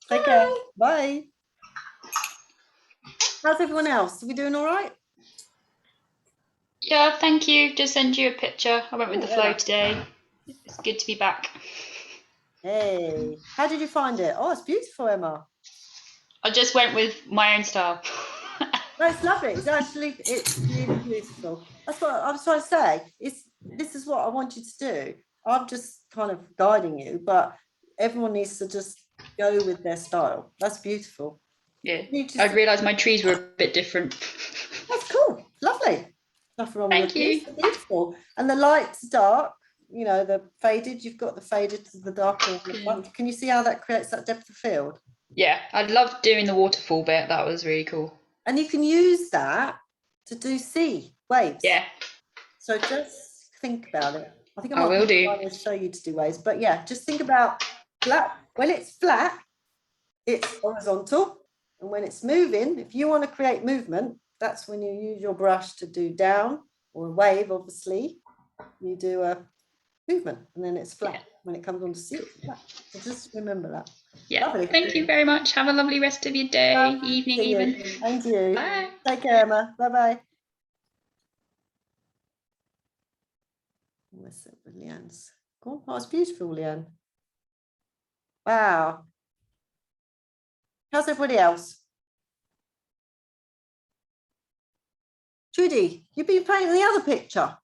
take care. Bye. How's everyone else? Are we doing all right? Yeah, thank you. Just send you a picture. I went with the flow today. It's good to be back. Hey, how did you find it? Oh, it's beautiful, Emma. I just went with my own style. No, it's lovely. It's really beautiful. That's what I was trying to say. This is what I want you to do. I'm just kind of guiding you, but everyone needs to just go with their style. That's beautiful. Yeah, I realised my trees were a bit different. That's cool. Lovely. Nothing wrong with Thank you. It's beautiful. And the light's dark, you know, the faded, you've got the faded to the darker in the front. Can you see how that creates that depth of field? Yeah, I loved doing the waterfall bit. That was really cool. And you can use that to do sea waves. Yeah. So just think about it. I think I will do. I will show you to do waves, but yeah, just think about flat. When it's flat, it's horizontal, and when it's moving, if you want to create movement, that's when you use your brush to do down or a wave. Obviously, you do a movement, and then it's flat. Yeah. When it comes on to sea, it's flat. So just remember that. Yeah. Lovely. Thank you very much. Have a lovely rest of your day, evening, even. And you. Bye. Take care, Emma. Bye bye. What's it with Leanne's? Oh, it's beautiful, Leanne. Wow. How's everybody else? Judy, you've been painting the other picture.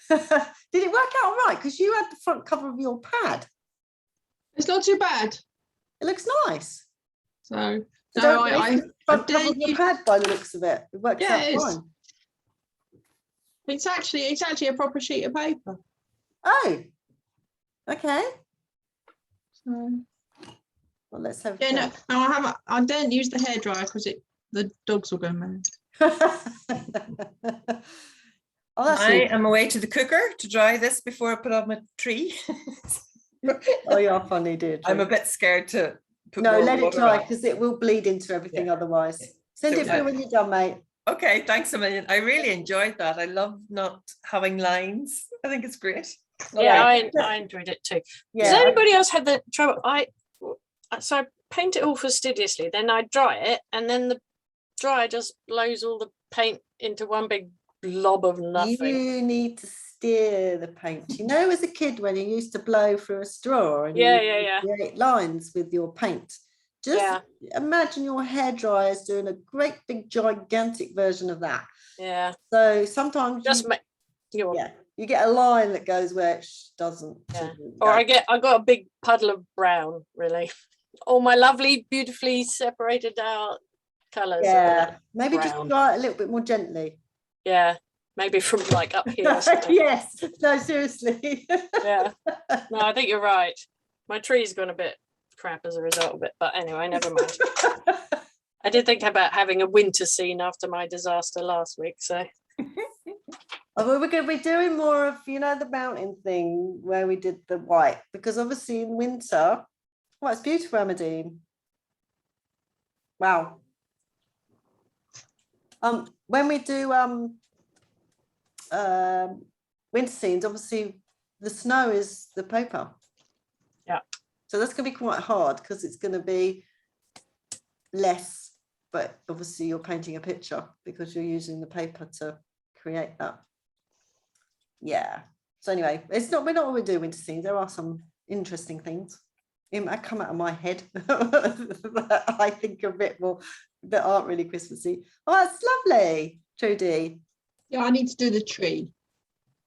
Did it work out all right? Because you had the front cover of your pad. It's not too bad. It looks nice. So So no, don't waste the front cover of your pad by the looks of it. It works Yeah, out it is. fine. It's actually a proper sheet of paper. Oh, okay. So Well, let's have. yeah, no, I don't use the hairdryer because the dogs will go mad. Oh, that's I neat. am away to the cooker to dry this before I put on my tree. Oh, you're funny, dear. I'm a bit scared to put No, more let it water dry on. because it will bleed into everything otherwise. Send So it through when you're done, mate. Okay, thanks a million. I really enjoyed that. I love not having lines. I think it's great. Yeah, I enjoyed it too. Yeah. Does anybody else have the trouble? So I paint it all fastidiously, then I dry it, and then the dryer just blows all the paint into one big blob of nothing. You need to steer the paint. You know, as a kid when you used to blow through a straw and Yeah, you yeah. create lines with your paint. Just imagine your hairdryer is doing a great big gigantic version of that. Yeah. So sometimes Just you get a line that goes where it doesn't. Or I got a big puddle of brown, really. All my lovely, beautifully separated out colours. Yeah, maybe brown. just dry it a little bit more gently. Yeah, maybe from like up here. Or something. Yes, no, seriously. Yeah, no, I think you're right. My tree's gone a bit crap as a result of it, but anyway, never mind. I did think about having a winter scene after my disaster last week, so. Oh, well, we're going to be doing more of, you know, the mountain thing where we did the white, because obviously in winter, well, it's beautiful, Amadine. Wow. When we do winter scenes, obviously the snow is the paper. Yeah. So that's going to be quite hard because it's going to be less, but obviously you're painting a picture because you're using the paper to create that. Yeah. So anyway, we're not what we do winter scenes. There are some interesting things that come out of my head that I think are a bit more, that aren't really Christmassy. Oh, that's lovely, Trudy. Yeah, I need to do the tree.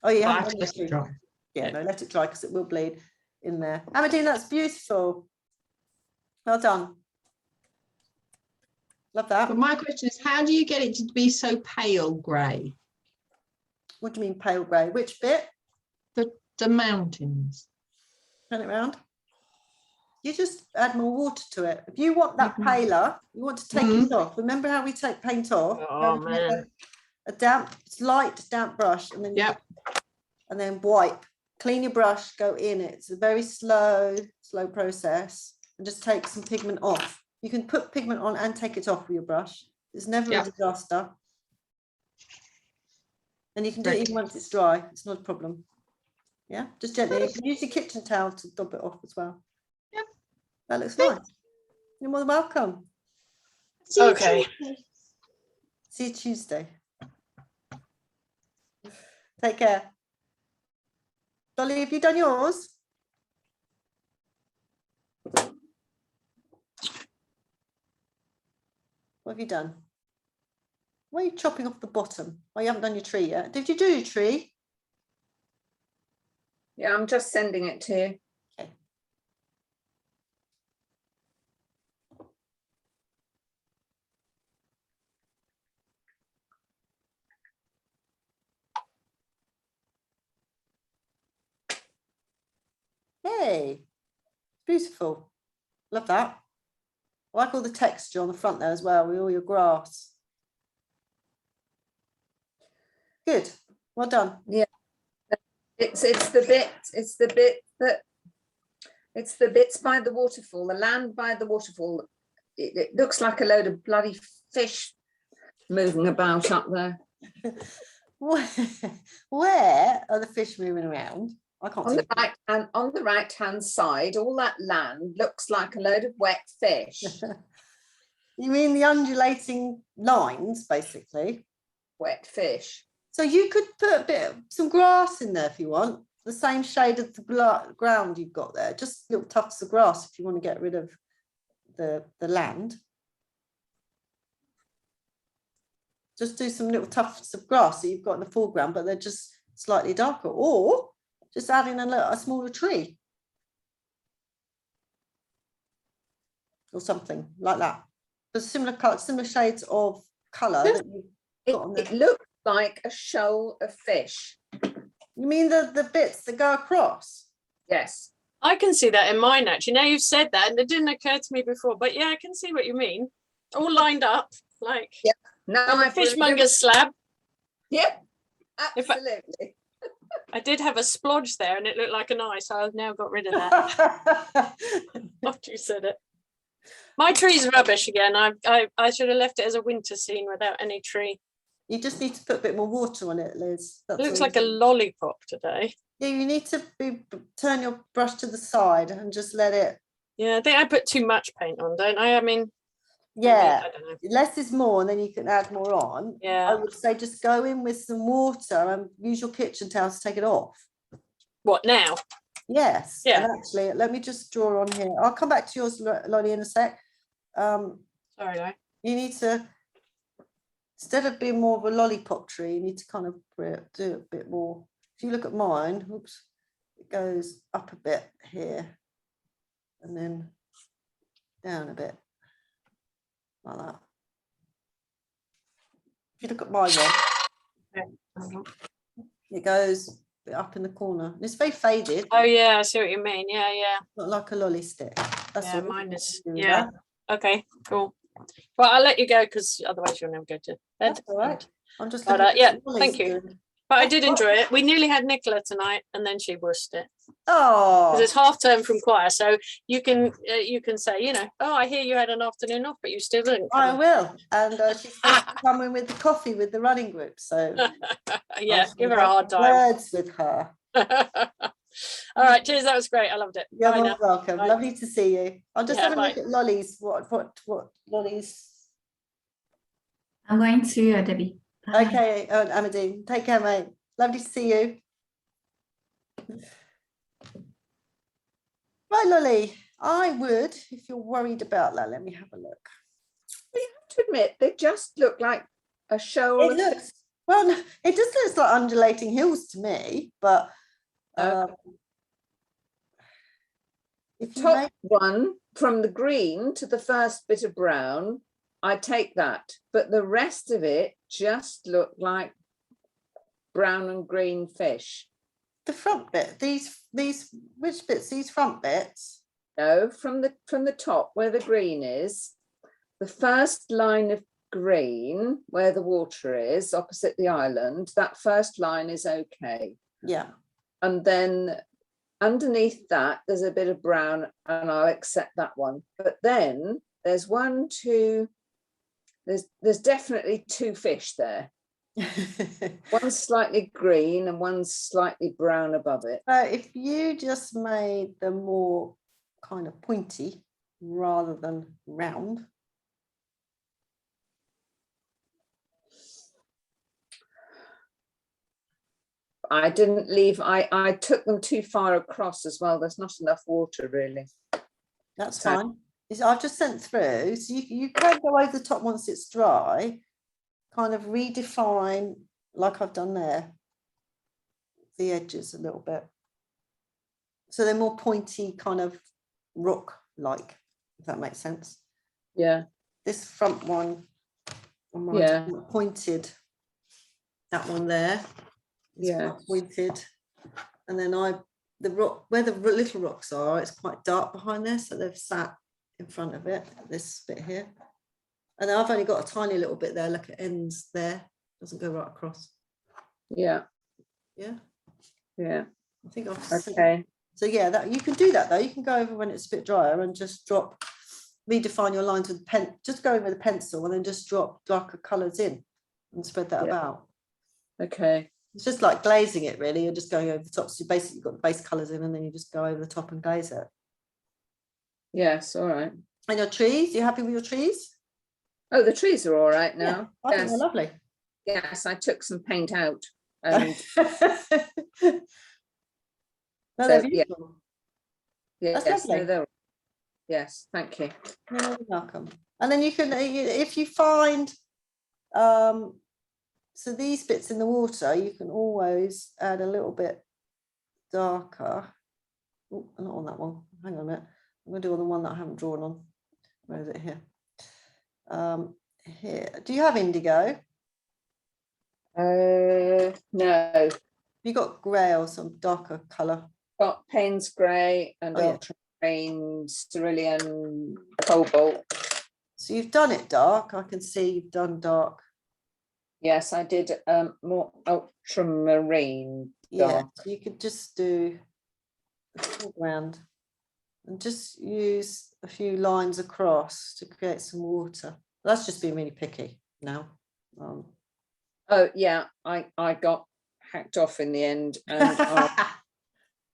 Oh, yeah. I have to let it dry. Yeah, no, let it dry because it will bleed in there. Amadine, that's beautiful. Well done. Love that. But my question is, how do you get it to be so pale grey? What do you mean pale grey? Which bit? The mountains. Turn it around. You just add more water to it. If you want that paler, you want to take it off. Remember how we take paint off? Oh, man. A damp, light damp brush, and then and then wipe. Clean your brush, go in it. It's a very slow process, and just take some pigment off. You can put pigment on and take it off with your brush. It's never a disaster. And you can do it even once it's dry. It's not a problem. Yeah, just gently. You can use your kitchen towel to dab it off as well. Yeah, that looks nice. You're more than welcome. Okay. See you Tuesday. Take care. Dolly, have you done yours? What have you done? Why are you chopping off the bottom? Oh, you haven't done your tree yet. Did you do your tree? Yeah, I'm just sending it to you. Okay. Hey, beautiful. Love that. I like all the texture on the front there as well with all your grass. Good. Well done. Yeah. It's the bits by the waterfall, the land by the waterfall. It looks like a load of bloody fish moving about up there. Where are the fish moving around? I can't see. On the right hand side, all that land looks like a load of wet fish. You mean the undulating lines, basically? Wet fish. So you could put some grass in there if you want, the same shade of the ground you've got there, just little tufts of grass if you want to get rid of the land. Just do some little tufts of grass that you've got in the foreground, but they're just slightly darker, or just adding a smaller tree. or something like that. The similar shades of colour that you've got on It there. looks like a shoal of fish. You mean the bits that go across? Yes. I can see that in mine actually. Now you've said that, and it didn't occur to me before. But yeah, I can see what you mean. All lined up, like Now on a I've fishmonger's slab. Yep, If I- absolutely. I did have a splodge there, and it looked like an eye, so I've now got rid of that. After you said it. My tree's rubbish again. I should have left it as a winter scene without any tree. You just need to put a bit more water on it, Liz. It looks like a lollipop today. Yeah, you need to turn your brush to the side and just let it. Yeah, I think I put too much paint on, don't I? I mean, Yeah, maybe, I don't know. less is more, and then you can add more on. Yeah. I would say just go in with some water and use your kitchen towel to take it off. What now? Yes. Yeah. And actually, let me just draw on here. I'll come back to yours, Lottie, in a sec. Sorry, Lo. You need to, instead of being more of a lollipop tree, you need to kind of do a bit more. If you look at mine, oops, it goes up a bit here and then down a bit like that. If you look at my one, it goes a bit up in the corner. And it's very faded. Oh yeah, I see what you mean. Yeah, yeah. Not like a lolly stick. That's Yeah, all. mine is. Do Yeah. that. Okay, cool. Well, I'll let you go because otherwise you'll never go to bed. That's all right. I'm just But, looking at yeah, the lollies thank you. doing- But I did enjoy it. We nearly had Nicola tonight, and then she wussed it. Oh, Because it's half term from choir, so you can say, you know, oh, I hear you had an afternoon off, but you still didn't. I will. And she's supposed to come in with the coffee with the running group. So Yeah, I'll give her a hard time. words with her. All right, cheers. That was great. I loved it. You're Bye most now. welcome. Bye. Lovely to see you. I'll just Yeah, have a look bye. at lollies. What lollies? I'm going to Debbie. Bye. Okay, Amadine. Take care, mate. Lovely to see you. Right, Lolly. I would, if you're worried about that, let me have a look. You have to admit, they just look like a shoal It of looks, well, no, it just looks like undulating hills to me, but if you top make, one from the green to the first bit of brown, I take that, but the rest of it just look like brown and green fish. the front bit, these which bits? These front bits? No, from the top where the green is, the first line of green where the water is opposite the island, that first line is okay. Yeah. And then underneath that there's a bit of brown, and I'll accept that one. But then there's one, two, there's definitely two fish there. One's slightly green and one's slightly brown above it. If you just made them more kind of pointy rather than round. I didn't leave, I took them too far across as well. There's not enough water really. That's So- fine. I've just sent through, so you can go over the top once it's dry, kind of redefine, like I've done there, the edges a little bit. So they're more pointy, kind of rock-like, if that makes sense. Yeah. This front one, on my Yeah. pointed, that one there, is Yeah. quite pointed. And then the rock, where the little rocks are, it's quite dark behind there, so they've sat in front of it, this bit here. And I've only got a tiny little bit there, look at ends there, doesn't go right across. Yeah. Yeah. Yeah. I think I've Okay. So yeah, that you can do that though. You can go over when it's a bit drier and just redefine your lines with just go in with a pencil and then just drop darker colours in and spread that about. Okay. It's just like glazing it really. You're just going over the top. So you basically got the base colours in and then you just go over the top and glaze it. Yes, all right. And your trees, you happy with your trees? Oh, the trees are all right Yeah, now. I think they're lovely. Yes, I took some paint out. And No, they're so, beautiful. yes, That's no, lovely. they're- yes, thank you. You're welcome. And then you can, if you find, so these bits in the water, you can always add a little bit darker. Oh, not on that one. Hang on a minute. I'm going to do on the one that I haven't drawn on. Where is it here? Here. Do you have indigo? No, You got grey or some darker colour? got Payne's grey and Oh, yeah. ultramarine, cerulean, cobalt. So you've done it dark. I can see you've done dark. Yes, I did more ultramarine. Yeah, dark. so you could just do a foreground and just use a few lines across to create some water. That's just being really picky now. Oh yeah, I got hacked off in the end and I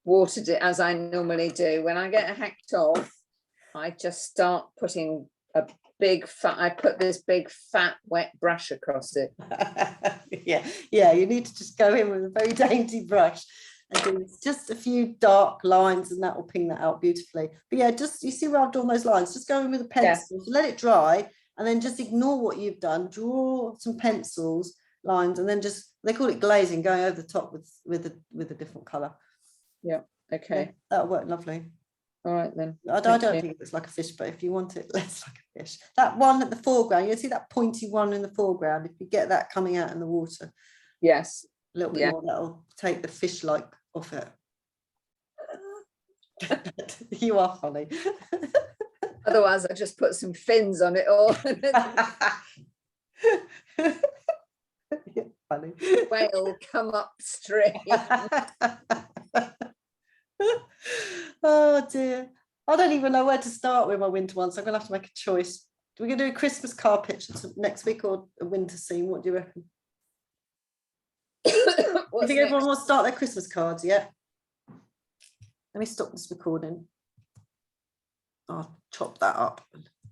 watered it as I normally do. When I get hacked off, I just start putting a big fat, I put this big fat wet brush across it. yeah, you need to just go in with a very dainty brush and do just a few dark lines and that will ping that out beautifully. But yeah, just, you see where I've drawn those lines, just go in with a pencil, let it dry, and then just ignore what you've done, draw some pencils, lines, and then just, they call it glazing, going over the top with a different colour. Yeah, okay. Yeah, that'll work lovely. All right then. I don't think it looks like a fish, but if you want it less like a fish, that one at the foreground, you see that pointy one in the foreground, if you get that coming out in the water, yes, a little bit more, that'll take the fish like off it. You are funny. Otherwise I just put some fins on it all. Funny. Whale come upstream. Oh dear, I don't even know where to start with my winter one, so I'm gonna have to make a choice. We're gonna do a Christmas card picture next week or a winter scene. What do you reckon? I think everyone will start their Christmas cards. Yeah, let me stop this recording. I'll chop that up.